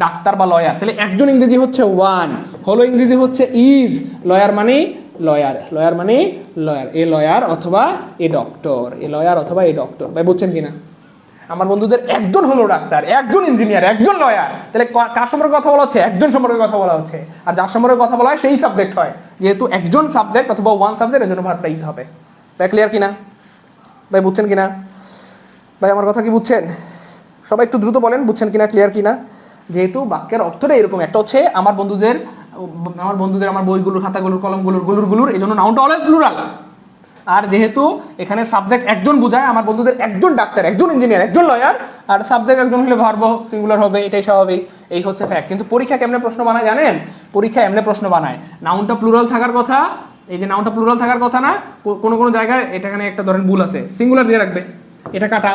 ডাক্তার বা লয়ার। তাহলে একজন ইংরেজি হচ্ছে ওয়ান, হলো ইংরেজি হচ্ছে ইজ, লয়ার মানে লয়ার মানে লয়ার, এ লয়ার অথবা এ ডক্টর, এ লয়ার অথবা এ ডক্টর। ভাই বুঝছেন কিনা? আমার বন্ধুদের একজন হলো ডাক্তার, একজন ইঞ্জিনিয়ার, একজন লয়ার। তাহলে কার সম্পর্কে কথা বলা হচ্ছে? একজন সম্পর্কে কথা বলা হচ্ছে। আর যার সম্পর্কে কথা বলা হয় সেই সাবজেক্ট হয়, যেহেতু একজন সাবজেক্ট অথবা ওয়ান সাবজেক্ট, এর জন্য ভার্বটা ইজ হবে। ভাই ক্লিয়ার কিনা? ভাই বুঝছেন কিনা? ভাই আমার কথা কি বুঝছেন? সবাই একটু দ্রুত বলেন বুঝছেন কিনা, ক্লিয়ার কিনা? যেহেতু বাক্যের অর্থটা এরকম, একটা হচ্ছে আমার বন্ধুদের আমার বইগুলোর, খাতাগুলোর, কলমগুলোর, এই জন্য নাউনটা অলওয়েজ প্লুরাল। আর যেহেতু এখানে সাবজেক্ট একজন বোঝায়, আমার বন্ধুদের একজন ডাক্তার, একজন ইঞ্জিনিয়ার, একজন লয়ার, আর সাবজেক্ট একজন হলে ভার্ব সিঙ্গুলার হবে, এটাই স্বাভাবিক। এই হচ্ছে ফ্যাক্ট। কিন্তু পরীক্ষা কেমনে প্রশ্ন বানায় জানেন? পরীক্ষা এমনি প্রশ্ন বানায়, নাউনটা প্লুরাল থাকার কথা, এই যে নাউনটা প্লুরাল থাকার কথা না, কোনো জায়গায় এখানে একটা ধরেন ভুল আছে, সিঙ্গুলার দিয়ে রাখবে, এটা কাটা।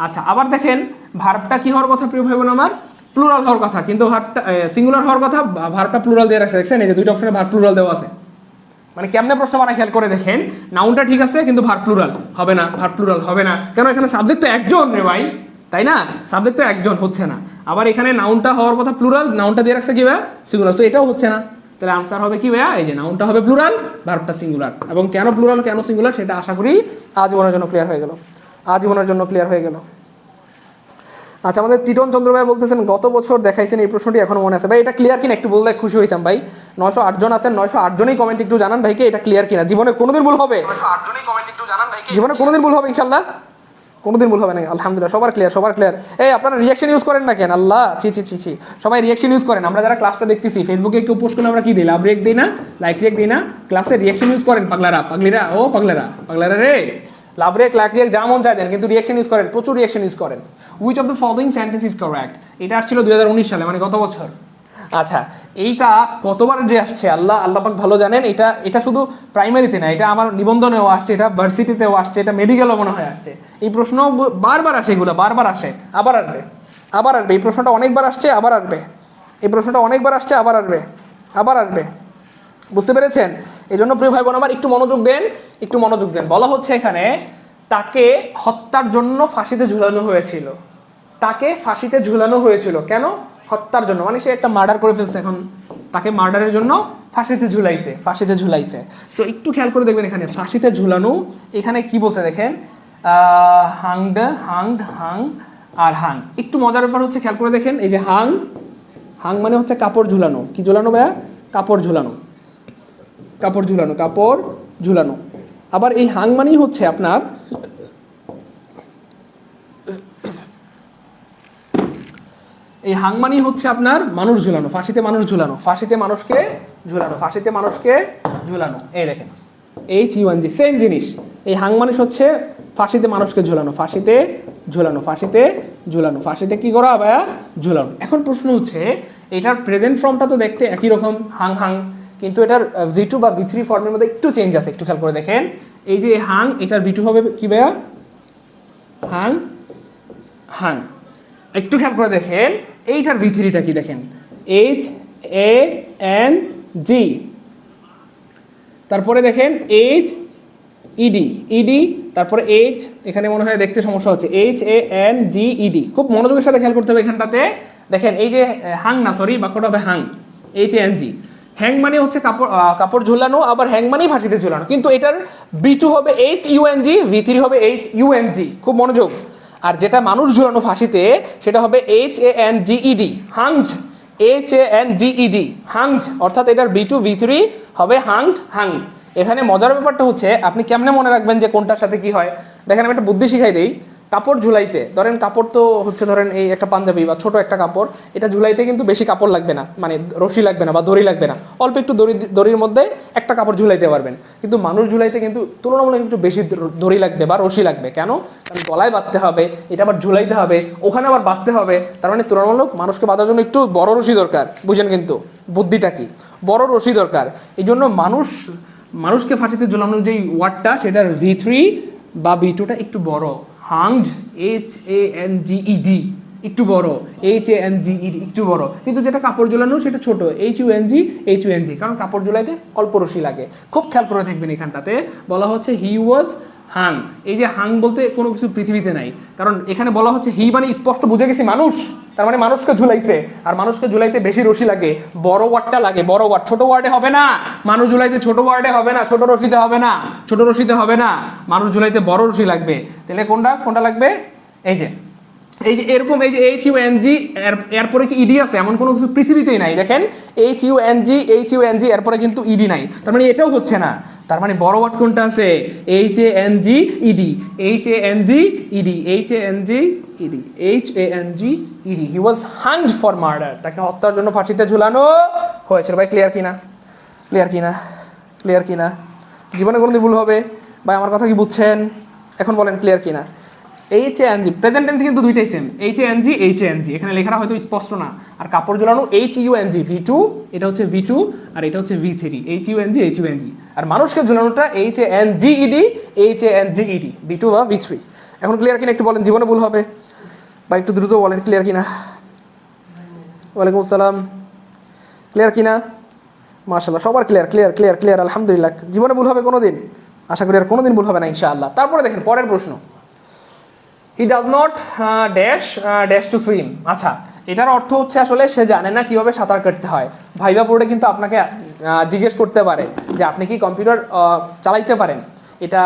আচ্ছা, আবার দেখেন ভার্বটা কি হওয়ার কথা প্রিয় ভাই বোন আমার? প্লুরাল হওয়ার কথা, কিন্তু ভার্বটা সিঙ্গুলার হওয়ার কথা, ভার্বটা প্লুরাল দিয়ে রাখছে। দেখছেন এই যে দুইটা অপশনে ভার্ব প্লুরাল দেওয়া আছে। মানে কেমনে প্রশ্ন বানায় খেয়াল করে দেখেন, নাউনটা ঠিক আছে কিন্তু ভার্ব প্লুরাল হবে না, ভার্ব প্লুরাল হবে না, কেন? এখানে সাবজেক্ট তো একজন রে ভাই, তাই না? সাবজেক্ট তো একজন, হচ্ছে না। আবার এখানে নাউনটা হওয়ার কথা প্লুরাল, নাউনটা দিয়ে রাখছে কি ভাইয়া? সিঙ্গুলার, তো এটাও হচ্ছে না। তাহলে আনসার হবে কি ভাইয়া? এই যে নাউনটা হবে প্লুরাল, ভার্বটা সিঙ্গুলার। এবং কেন প্লুরাল, কেন সিঙ্গুলার, সেটা আশা করি আজীবনের জন্য ক্লিয়ার হয়ে গেল, আজীবনের জন্য ক্লিয়ার হয়ে গেল। আচ্ছা, আমাদের টিটন চন্দ্র ভাই বলতেছেন গত বছর দেখাইছেন, এই প্রশ্নটি এখনো মনে আছে। ভাই এটা ক্লিয়ার কিনা একটু বললে খুশি হইতাম ভাই। 908 জন আছেন, 908 জনই কমেন্ট একটু জানান ভাইকে এটা ক্লিয়ার কিনা। জীবনে কোনোদিন ভুল হবে? 908 জনই কমেন্ট একটু জানান ভাইকে, জীবনে কোনোদিন ভুল হবে ইনশাআল্লাহ? কোনোদিন ভুল হবে না, আলহামদুলিল্লাহ, সবার ক্লিয়ার, সবার ক্লিয়ার। এই আপনারা রিঅ্যাকশন ইউজ করেন না কেন? আল্লাহ, ছি, সবাই রিঅ্যাকশন ইউজ করেন। আমরা যারা ক্লাসটা দেখতেছি ফেসবুকে একটু পোস্ট করলে আমরা কি দিই? লাভ রেক দিই না, লাইক রেক দিই না? ক্লাসে রিঅ্যাকশন ইউজ করেন পাগলিরা, ও পাগলারা রে, লাভ রেক, লাইক রেক যা মন চায় দেন, কিন্তু রিঅ্যাকশন ইউজ করেন, প্রচুর রিঅ্যাকশন ইউজ করেন। Which of the following sentence is correct? এটা আসছিল 2019 সালে, মানে গত বছর। আচ্ছা, এইটা কতবার যে আসছে আল্লাহ পাক ভালো জানেন। এটা শুধু প্রাইমারিতে না, এটা আমার নিবন্ধনেও আসছে, এটা ভার্সিটিতেও আসছে, এটা মেডিকেলও মনে হয় আসছে। এই প্রশ্ন বারবার আসে, এগুলো বারবার আসে, আবার আসবে। এই প্রশ্নটা অনেকবার আসছে, আবার আসবে। এই প্রশ্নটা অনেকবার আসছে, আবার আসবে। বুঝতে পেরেছেন? এই জন্য প্রিয় ভাই বোন আমার একটু মনোযোগ দেন। বলা হচ্ছে এখানে তাকে হত্যার জন্য ফাঁসিতে ঝুলানো হয়েছিল। তাকে ফাঁসিতে ঝুলানো হয়েছিল কেন? হত্যার জন্য, মানে সে একটা মার্ডার করে ফেলছে, এখন তাকে মার্ডারের জন্য ফাঁসিতে ঝুলাইছে। সো একটু খেয়াল করে দেখবেন এখানে ফাঁসিতে ঝুলানো, এখানে কি বলছে দেখেন, হাংড, আর হাং। একটু মজার ব্যাপার হচ্ছে খেয়াল করে দেখেন, এই যে হাং মানে হচ্ছে কাপড় ঝুলানো। কি ঝুলানো ভাইয়া? কাপড় ঝুলানো। আবার এই হাং মানেই হচ্ছে আপনার মানুষ ঝুলানো, ফাঁসিতে মানুষকে ঝুলানো। এই দেখেন HUNG, সেম জিনিস। এই হাং মানুষ হচ্ছে ফাঁসিতে মানুষকে ঝুলানো, ফাঁসিতে কি করা ভাইয়া? ঝুলানো। এখন প্রশ্ন হচ্ছে এটার প্রেজেন্ট ফর্মটা তো দেখতে একই রকম, হাং, কিন্তু এটার V2 বা V3 ফর্মের মধ্যে একটু চেঞ্জ আছে। একটু খেয়াল করে দেখেন, এই যে হাং, এটার V2 হবে কি ভাইয়া? হাং। একটু খেয়াল করে দেখেন এইটার V3টা কি দেখেন, HANG। তারপরে দেখেন ED, তারপরে এখানে মনে হয় দেখতে সমস্যা হচ্ছে, HANGED। খুব মনোযোগের সাথে খেয়াল করতে হবে এখানটাতে। দেখেন এই যে হাং না, সরি, বাক্যটা হবে হাং, HANG। হ্যাং মানে হচ্ছে কাপড় ঝুলানো, আবার হ্যাং মানেই ফাঁসিতে ঝুলানো, কিন্তু এটার V2 হবে HUNG, V3 হবে HUNG। খুব মনোযোগ। আর যেটা মানুষ ঝুলানো ফাঁসিতে সেটা হবে HANGED, হাংড, HANGED, হাংড, অর্থাৎ এটার B2 V3 হবে হাংড, হাংড। এখানে মজার ব্যাপারটা হচ্ছে আপনি কেমনে মনে রাখবেন যে কোনটার সাথে কি হয়। দেখেন আমি একটা বুদ্ধি শিখাই দিই। কাপড় ঝুলাইতে ধরেন, কাপড় তো হচ্ছে ধরেন এই একটা পাঞ্জাবি বা ছোট একটা কাপড়, এটা ঝুলাইতে কিন্তু বেশি কাপড় লাগবে না, মানে রশি লাগবে না বা দড়ি লাগবে না, অল্প একটু দড়ির মধ্যে একটা কাপড় ঝুলাইতে পারবেন। কিন্তু মানুষ ঝুলাইতে কিন্তু তুলনামূলক একটু বেশি দড়ি লাগবে বা রশি লাগবে। কেন? কারণ গলায় বাঁধতে হবে, এটা আবার ঝুলাইতে হবে, ওখানে আবার বাঁধতে হবে। তার মানে তুলনামূলক মানুষকে বাঁধার জন্য একটু বড় রশি দরকার। বুঝেন কিন্তু বুদ্ধিটা কি? বড় রশি দরকার। এই জন্য মানুষকে ফাঁসিতে ঝুলানোর যেই ওয়ার্ডটা, সেটার V3 বা B2টা একটু বড়। হাংড, HANGED, একটু বড়, HANGED একটু বড়। কিন্তু যেটা কাপড় ঝুলানো সেটা ছোট, HUNG, কারণ কাপড় ঝুলাইতে অল্প রশি লাগে। খুব খেয়াল করে দেখবেন, এখানটাতে বলা হচ্ছে হি ওয়াজ হাং। এই যে হাং বলতে কোনো কিছু পৃথিবীতে নাই, কারণ এখানে বলা হচ্ছে হি মানে স্পষ্ট বুঝে গেছি মানুষ, তার মানে মানুষকে ঝুলাইছে। আর মানুষকে ঝুলাইতে বেশি রশি লাগে, বড় ওয়ার্ডটা লাগে, বড় ওয়ার্ড। ছোট ওয়ার্ডে হবে না মানুষ ঝুলাইতে, ছোট ওয়ার্ডে হবে না, ছোট রশিতে হবে না, ছোট রশিতে হবে না, মানুষ ঝুলাইতে বড় রশি লাগবে। তাহলে কোনটা লাগবে? এই যে এরকম, এই যে HUNG, এরপরে কি ইডি আছে? এমন কোনো কিছু পৃথিবীতেই নাই। দেখেন HUNG এরপরে কিন্তু ইডি নাই, তার মানে এটাও হচ্ছে না। তার মানে বড় ওয়ার্ড কোনটা আছে? HANGED। He was hanged for murder, তাকে হত্যার জন্য ফাঁসিতে ঝুলানো হয়েছিল। ভাই ক্লিয়ার কিনা? ক্লিয়ার কিনা? ক্লিয়ার কিনা? জীবনে কোনোদিন ভুল হবে? ভাই আমার কথা কি বুঝছেন? এখন বলেন ক্লিয়ার কিনা? HANG, প্রেজেন্ট টেন্স কিন্তু দুইটাই সেম, HANG। এখানে লেখাটা হয়তো স্পষ্ট না। আর কাপড় ঝোলানো HUNG, V2, এটা হচ্ছে V2 আর এটা হচ্ছে V3, HUNG। আর মানুষকে ঝুলানোটা HANGED, V2 বা V3। এখন ক্লিয়ার কিনা একটু বলেন, জীবনে ভুল হবে? বা একটু দ্রুত বলেন ক্লিয়ার কিনা? ওয়ালাইকুম আসসালাম। ক্লিয়ার কিনা? মাশাআল্লাহ, সবার ক্লিয়ার, আলহামদুলিল্লাহ। জীবনে ভুল হবে কোনোদিন? আশা করি আর কোনোদিন ভুল হবে না ইনশাআল্লাহ। তারপরে দেখেন পরের প্রশ্ন, he does not dash to swim. আচ্ছা, এটার অর্থ হচ্ছে আসলে সে জানে না কিভাবে সাঁতার কাটতে হয়। ভাইবা বোর্ডে কিন্তু আপনাকে জিজ্ঞেস করতে পারে যে আপনি কি কম্পিউটার চালাইতে পারেন। এটা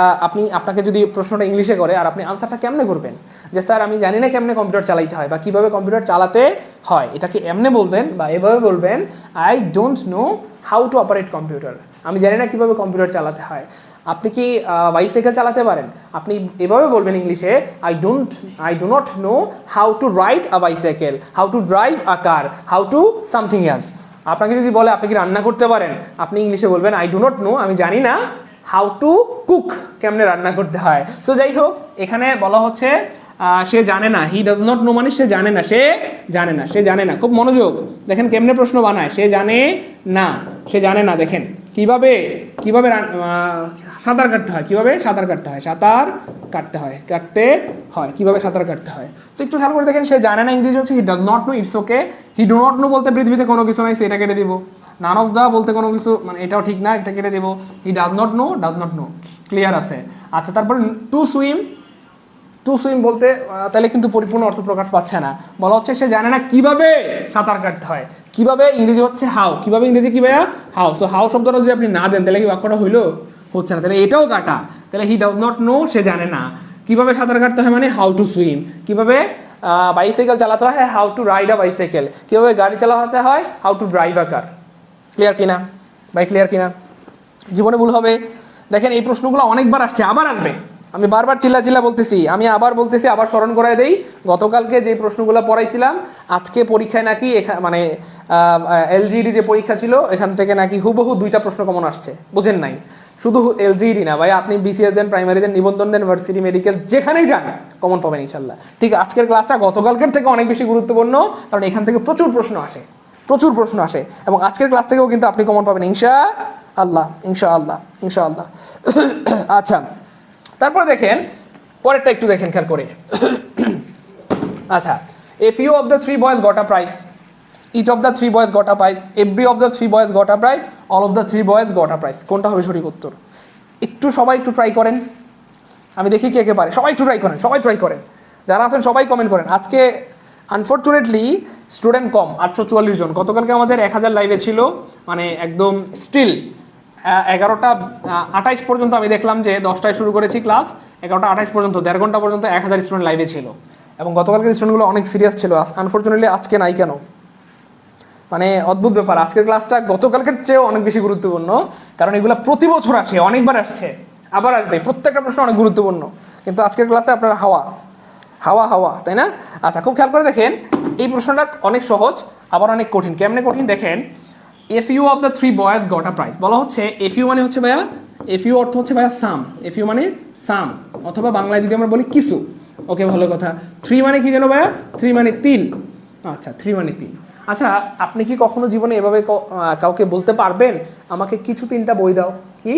আপনাকে যদি প্রশ্নটা ইংলিশে করে আর আপনি আনসারটা কেমনে করবেন যে স্যার আমি জানি না কেমনে কম্পিউটার চালাইতে হয় বা কিভাবে কম্পিউটার চালাতে হয়, এটাকে এমনে বলবেন বা এভাবে বলবেন, I don't know how two operate computer. আমি জানি না কিভাবে কম্পিউটার চালাতে হয়। আপনি কি বাইসাইকেল চালাতে পারেন? আপনি এভাবে বলবেন ইংলিশে, I do not know how to ride a bicycle, how to drive a car, how to something else. আপনাকে যদি বলে আপনি কি রান্না করতে পারেন, আপনি ইংলিশে বলবেন আই ডো নট নো, আমি জানি না হাউ টু কুক, কেমনে রান্না করতে হয়। সো যাই হোক, এখানে বলা হচ্ছে সে জানে না। হি ডাজ নট নো মানে সে জানে না, সে জানে না। খুব মনোযোগ দেখেন কেমনে প্রশ্ন বানায়। সে জানে না। দেখেন কিভাবে সাঁতার কাটতে হয়, কিভাবে সাঁতার কাটতে হয়। তো একটু খেয়াল করে দেখেন, সে জানে না ইংরেজি হচ্ছে he does not know. It's okay. He do not know বলতে পৃথিবীতে কোনো কিছু নাই, সেটা কেটে দিব। নান অফ দা বলতে কোনো কিছু, মানে এটাও ঠিক না, এটা কেটে দেবো। He does not know, clear আছে। আচ্ছা, তারপর টু সুইম বলতে তাহলে কিন্তু পরিপূর্ণ অর্থ প্রকাশ পাচ্ছে না। বলা হচ্ছে সে জানে না কিভাবে সাঁতার কাটতে হয়। কিভাবে ইংরেজি হচ্ছে হাউ। কিভাবে ইংরেজি কি ভাইয়া? হাউ। সো হাউ শব্দটা যদি আপনি না দেন তাহলে কি বাক্যটা হইলো? হচ্ছে না। তাহলে এটাও কাটা। তাহলে হি ডাজ নট নো, সে জানে না কিভাবে সাঁতার কাটতে হয়, মানে হাউ টু সুইম। কিভাবে বাইসাইকেল চালাতে হয়, how to ride a bicycle. কিভাবে গাড়ি চালাতে হয়, how to drive a car. Clear কিনা ভাই? ক্লিয়ার কিনা? জীবনে ভুল হবে? দেখেন এই প্রশ্নগুলো অনেকবার আসছে, আবার আসবে। আমি বারবার চিল্লা বলতেছি, আমি আবার বলতেছি, আবার স্মরণ করাই দেই। গতকালকে যে প্রশ্নগুলো পড়াইছিলাম, আজকে পরীক্ষায় নাকি মানে এলজিডি যে পরীক্ষা ছিল এখান থেকে নাকি হুবহু 2টা প্রশ্ন কমন আসছে। বুঝেন নাই? শুধু এলজিডি না ভাই, আপনি বিসিএস দেন, প্রাইমারি দেন, নিবন্ধন দেন, ভার্সিটি, মেডিকেল, যেখানেই যান কমন পাবেন ইনশাল্লাহ। ঠিক, আজকের ক্লাসটা গতকালকের থেকে অনেক বেশি গুরুত্বপূর্ণ, কারণ এখান থেকে প্রচুর প্রশ্ন আসে এবং আজকের ক্লাস থেকেও কিন্তু আপনি কমন পাবেন ইনশাআল্লাহ। আচ্ছা, তারপরে দেখেন পরেরটা একটু দেখেন খেয়াল করে। আচ্ছা, a few of the 3 boys got a prize, each of the 3 boys got a prize, every of the 3 boys got a prize, all of the 3 boys got a prize. কোনটা হবে সঠিক উত্তর? সবাই একটু ট্রাই করেন, আমি দেখি কে পারে। সবাই ট্রাই করেন, যারা আছেন সবাই কমেন্ট করেন। আজকে আনফর্চুনেটলি স্টুডেন্ট কম, 844 জন। গতকালকে আমাদের 1000 লাইভে ছিল, মানে একদম স্টিল 11টা 28 পর্যন্ত আমি দেখলাম যে 10টায় শুরু করেছি ক্লাস, 11টা 28 পর্যন্ত 1.5 ঘন্টা পর্যন্ত 1000 স্টুডেন্ট লাইভে ছিল। এবং গতকালকের স্টুডেন্টগুলো অনেক সিরিয়াস ছিল, আনফর্চুনেটলি আজকে নাই কেন, মানে অদ্ভুত ব্যাপার। আজকের ক্লাসটা গতকালকের চেয়েও অনেক বেশি গুরুত্বপূর্ণ, কারণ এগুলো প্রতি বছর আসে, অনেকবার আসছে, আবার আসবে, প্রত্যেকটা প্রশ্ন অনেক গুরুত্বপূর্ণ। কিন্তু আজকের ক্লাসে আপনার হাওয়া হাওয়া হাওয়া, তাই না? আচ্ছা, খুব খেয়াল করে দেখেন, এই প্রশ্নটা অনেক সহজ আবার অনেক কঠিন। কেমনে কঠিন দেখেন, F U of the three boys got a prize. বলা হচ্ছে এফ ইউ মানে হচ্ছে ভাইয়া, এফ ইউ অর্থ হচ্ছে ভাইয়া সাম, এফ ইউ মানে সাম, অথবা বাংলায় যদি আমরা বলি কিছু। ওকে, ভালো কথা। থ্রি মানে কি জানো ভাইয়া? থ্রি মানে তিন। আচ্ছা, থ্রি মানে তিন। আচ্ছা, আপনি কি কখনো জীবনে এভাবে কাউকে বলতে পারবেন আমাকে কিছু তিনটা বই দাও? কি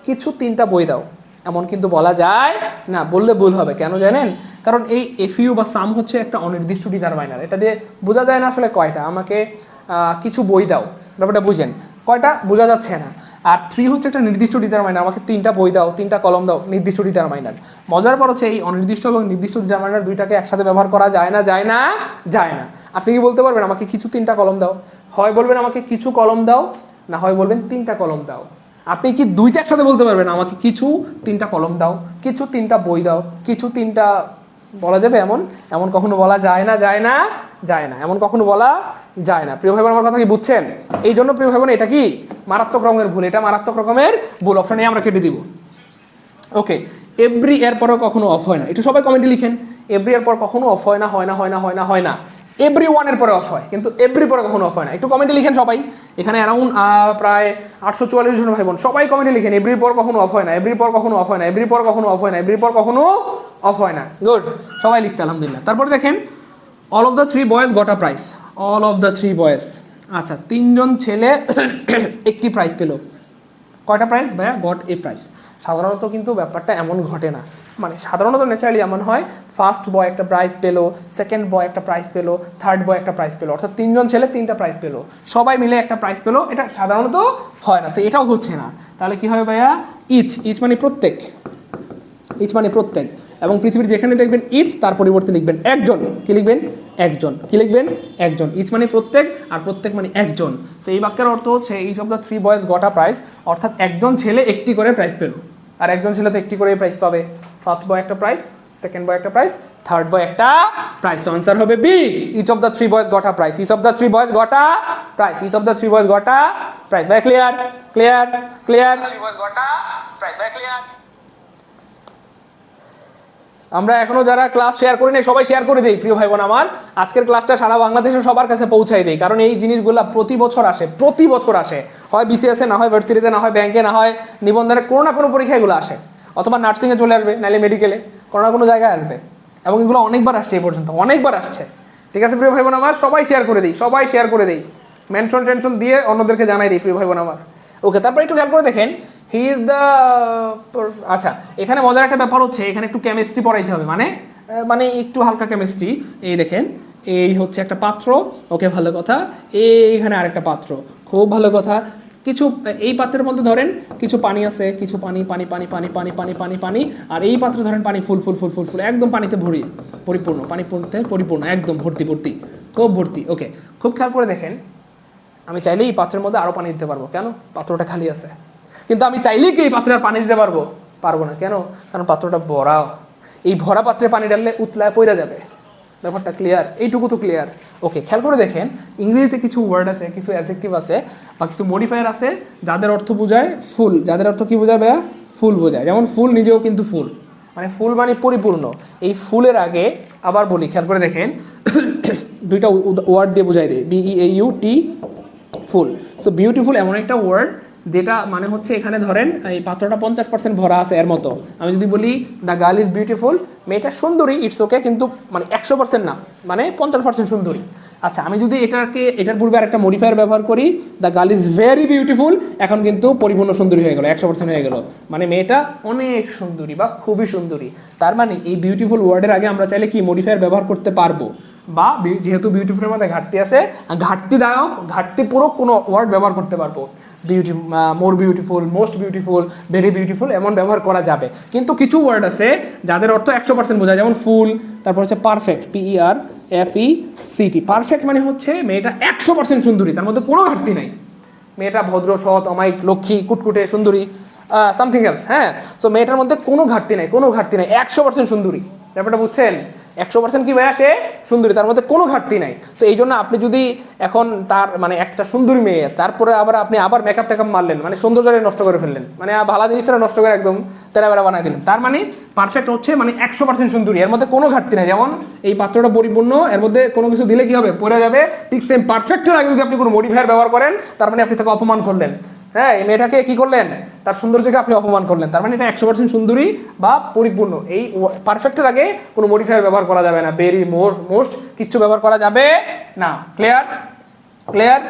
কিছু তিনটা বই দাও? এমন কিন্তু বলা যায় না, বললে ভুল হবে। কেন জানেন? কারণ এই এফইউ বা সাম হচ্ছে একটা অনির্দিষ্ট ডিটারমাইনার, এটা দিয়ে বোঝা যায় না আসলে কয়টা, আমাকে কিছু বই দাও, ব্যাপারটা বুঝেন, কয়টা বোঝা যাচ্ছে না। আর থ্রি হচ্ছে একটা নির্দিষ্ট ডিটারমাইনার, আমাকে তিনটা বই দাও, তিনটা কলম দাও, নির্দিষ্ট ডিটারমাইনার। মজার পর হচ্ছে এই অনির্দিষ্ট এবং নির্দিষ্ট ডিটারমাইনার দুইটাকে একসাথে ব্যবহার করা যায় না, যায় না, যায় না। আপনি কি বলতে পারবেন আমাকে কিছু তিনটা কলম দাও? হয় বলবেন আমাকে কিছু কলম দাও, না হয় বলবেন তিনটা কলম দাও। আপনি কি দুইটা একসাথে বলতে পারবেন আমাকে কিছু তিনটা কলম দাও, কিছু তিনটা বই দাও, কিছু তিনটা? বলা যাবে এমন? এমন কখনো বলা যায় না, যায় না, যায় না, এমন কখনো বলা যায় না। প্রিয় ভাই বোন, আমার কথা কি বুঝছেন? এই জন্য প্রিয় ভাই বোন, এটা কি মারাত্মক রকমের ভুল, এটা মারাত্মক রকমের ভুল। অপশন এ আমরা কেটে দিব। ওকে, এভরি এর পরও কখনো অফ হয় না, একটু সবাই কমেন্টে লিখেন। এভরি এর পর কখনো অফ হয় না, হয় না, হয় না, হয় না, হয় না। এভরি ওয়ানের পরে অফ হয়, কিন্তু এভরি পরে কখনো অফ হয় না। একটু কমেন্টে লিখেন সবাই। এখানে অ্যারাউন্ড প্রায় 844 জন ভাই বোন, সবাই কমেন্টে লিখেন এভরির পর কখনো অফ হয় না, এভরির পর কখনো অফ হয় না, এভরির পর কখনো অফ হয় না, এভরির পর কখনো অফ হয় না। গুড, সবাই লিখছে আলহামদুলিল্লাহ। তারপর দেখেন, all of the three boys got a prize. All of the three boys, আচ্ছা, তিনজন ছেলে একটি প্রাইজ পেল। কয়টা প্রাইজ ভাইয়া? Got a prize. সাধারণত কিন্তু ব্যাপারটা এমন ঘটে না, মানে সাধারণত ন্যাচারালি এমন হয়, ফার্স্ট বয় একটা প্রাইজ পেলো, সেকেন্ড বয় একটা প্রাইজ পেলো, থার্ড বয় একটা প্রাইজ পেলো, অর্থাৎ তিনজন ছেলে তিনটা প্রাইজ পেলো, সবাই মিলে একটা প্রাইজ পেলো। এটা সাধারণত হয় না, এটাও হচ্ছে না। তাহলে কি হবে ভাইয়া? ইচ, ইচ মানে প্রত্যেক, ইচ মানে প্রত্যেক। এবং পৃথিবীর যেখানে দেখবেন ইচ, তার পরিবর্তে লিখবেন একজন। কি লিখবেন? একজন। কি লিখবেন? একজন। ইচ মানে প্রত্যেক, আর প্রত্যেক মানে একজন। তো এই বাক্যের অর্থ হচ্ছে each of the three boys got a prize, অর্থাৎ একজন ছেলে একটি করে প্রাইজ পেল। আর একজন ছেলে তো একটি করে প্রাইজ পাবে। ফার্স্ট বয় একটা প্রাইজ, সেকেন্ড বয় একটা প্রাইজ, থার্ড বয় একটা প্রাইজ। আনসার হবে B, each of the three boys got a prize. Each of the three boys got a prize. Each of the three boys got a prize. ভাই clear? Clear? Clear? Three boys got a prize. ভাই ক্লিয়ার? আমরা এখনো যারা ক্লাস শেয়ার করি নাই সবাই শেয়ার করে দেই প্রিয় ভাই বোন আমার। আজকের ক্লাসটা সারা বাংলাদেশে সবার কাছে পৌঁছাই দেই, কারণ এই জিনিসগুলো প্রতি বছর আসে, প্রতি বছর আসে। হয় বিসিএসে, না হয় ভার্সিটিতে, না হয় ব্যাংকে, না হয় নিবন্ধনের কোনো না কোনো পরীক্ষা এগুলো আসে, অথবা নার্সিংয়ে চলে আসবে, নাহলে মেডিকেলে, কোনো না কোনো জায়গায় আসবে। এবং এগুলো অনেকবার আসছে এই পর্যন্ত, অনেকবার আসছে। ঠিক আছে প্রিয় ভাই বোন আমার, সবাই শেয়ার করে দিই, সবাই শেয়ার করে দিই, মেনশন টেনশন দিয়ে অন্যদেরকে জানাই দিই প্রিয় ভাই বোন আমার। ওকে, তারপর একটু খেয়াল করে দেখেন, হি ইজ দ্য, আচ্ছা এখানে মজার একটা ব্যাপার হচ্ছে, এখানে একটু কেমিস্ট্রি পড়াইতে হবে, মানে মানে একটু হালকা কেমিস্ট্রি। এই দেখেন, এই হচ্ছে একটা পাত্র, ওকে ভালো কথা। এইখানে আরেকটা পাত্র, খুব ভালো কথা। কিছু এই পাত্রের মধ্যে ধরেন কিছু পানি আছে, কিছু পানি, পানি পানি পানি পানি পানি পানি পানি, আর এই পাত্রে ধরেন পানি ফুল ফুল ফুল ফুল ফুল, একদম পানিতে ভরি, পরিপূর্ণ, পানি পড়তে পরিপূর্ণ, একদম ভর্তি ভর্তি, খুব ভর্তি। ওকে, খুব খেয়াল করে দেখেন, আমি চাইলেই এই পাত্রের মধ্যে আরও পানি দিতে পারবো, কেন? পাত্রটা খালি আছে। কিন্তু আমি চাইলেই কি এই পাত্রে আর পানি দিতে পারবো? পারবো না, কেন? কারণ পাত্রটা ভরা। এই ভরা পাত্রে পানি ডাললে উতলায় পড়ে যাবে। ব্যাপারটা ক্লিয়ার? এইটুকু তো ক্লিয়ার। ওকে, খেয়াল করে দেখেন, ইংরেজিতে কিছু ওয়ার্ড আছে, কিছু অ্যাডজেক্টিভ আছে, বা কিছু মডিফায়ার আছে, যাদের অর্থ বোঝায় ফুল। যাদের অর্থ কি বোঝায় ভাইয়া? ফুল বোঝায়। যেমন ফুল নিজেও কিন্তু ফুল, মানে ফুল মানে পরিপূর্ণ। এই ফুলের আগে আবার বলি, খেয়াল করে দেখেন, দুইটা ওয়ার্ড দিয়ে বোঝাই দেয়, BEAUT, ফুল। সো বিউটিফুল এমন একটা ওয়ার্ড যেটা মানে হচ্ছে, এখানে ধরেন এই পাত্রটা 50% ভরা আছে এর মতো। আমি যদি বলি দ্য গার্ল ইজ বিউটিফুল, মেয়েটা সুন্দরী, ইটস ওকে, কিন্তু মানে 100% না, মানে 50% সুন্দরী। আচ্ছা, আমি যদি এটার পূর্বে আরেকটা মডিফায়ার ব্যবহার করি, the girl is very beautiful, এখন কিন্তু পরিপূর্ণ সুন্দরী হয়ে গেল, 100% হয়ে গেল, মানে মেয়েটা অনেক সুন্দরী বা খুবই সুন্দরী। তার মানে এই বিউটিফুল ওয়ার্ডের আগে আমরা চাইলে কি মডিফায়ার ব্যবহার করতে পারবো, বা যেহেতু বিউটিফুলের মধ্যে ঘাটতি আছে, ঘাটতি পুরো কোনো ওয়ার্ড ব্যবহার করতে পারবো। Beauty, more beautiful, most beautiful, very beautiful, এমন ব্যবহার করা যাবে। কিন্তু কিছু ওয়ার্ড আছে যাদের অর্থ 100% বোঝায়, যেমন ফুল, তারপর হচ্ছে পারফেক্ট, PERFECT। পারফেক্ট মানে হচ্ছে মেয়েটা 100% সুন্দরী, তার মধ্যে কোনো ঘাটতি নাই, মেয়েটা ভদ্র, সৎ, অমায়িক, লক্ষ্মী, কুটকুটে, সুন্দরী, সামথিং এলস। হ্যাঁ, সো মেয়েটার মধ্যে কোনো ঘাটতি নাই, কোনো ঘাটতি নাই, 100% সুন্দরী। ব্যাপারটা বুঝছেন? 100% কি ভাইয়া, সে সুন্দরী, তার মধ্যে কোনো ঘাটতি নাই। তো এই জন্য আপনি যদি এখন তার মানে একটা সুন্দরী মেয়ে, তারপরে আপনি আবার মেকআপ টেকআপ মারলেন, মানে সৌন্দর্য নষ্ট করে ফেললেন, মানে ভালো জিনিসটা নষ্ট করে একদম তেরা বেড়া বানাই দিলেন, তার মানে পারফেক্ট হচ্ছে মানে 100% সুন্দরী, এর মধ্যে কোনো ঘাটতি নাই। যেমন এই পাত্রটা পরিপূর্ণ, এর মধ্যে কোনো কিছু দিলে কি হবে, পড়ে যাবে, ঠিক সেম পারফেক্টের আগে যদি আপনি কোনো মডিফায়ার ব্যবহার করেন, তার মানে আপনি তাকে অপমান করলেন। হ্যাঁ, এই মেয়েটাকে কি করলেন, তার সৌন্দর্যকে আপনি অপমান করলেন, তার মানে এটা 100% সুন্দরী বা পরিপূর্ণ। এই পারফেক্টের আগে কোনো মডিফায়ার ব্যবহার করা যাবে না, বেরি মোস্ট কিচ্ছু ব্যবহার করা যাবে না। ক্লিয়ার? ক্লিয়ার?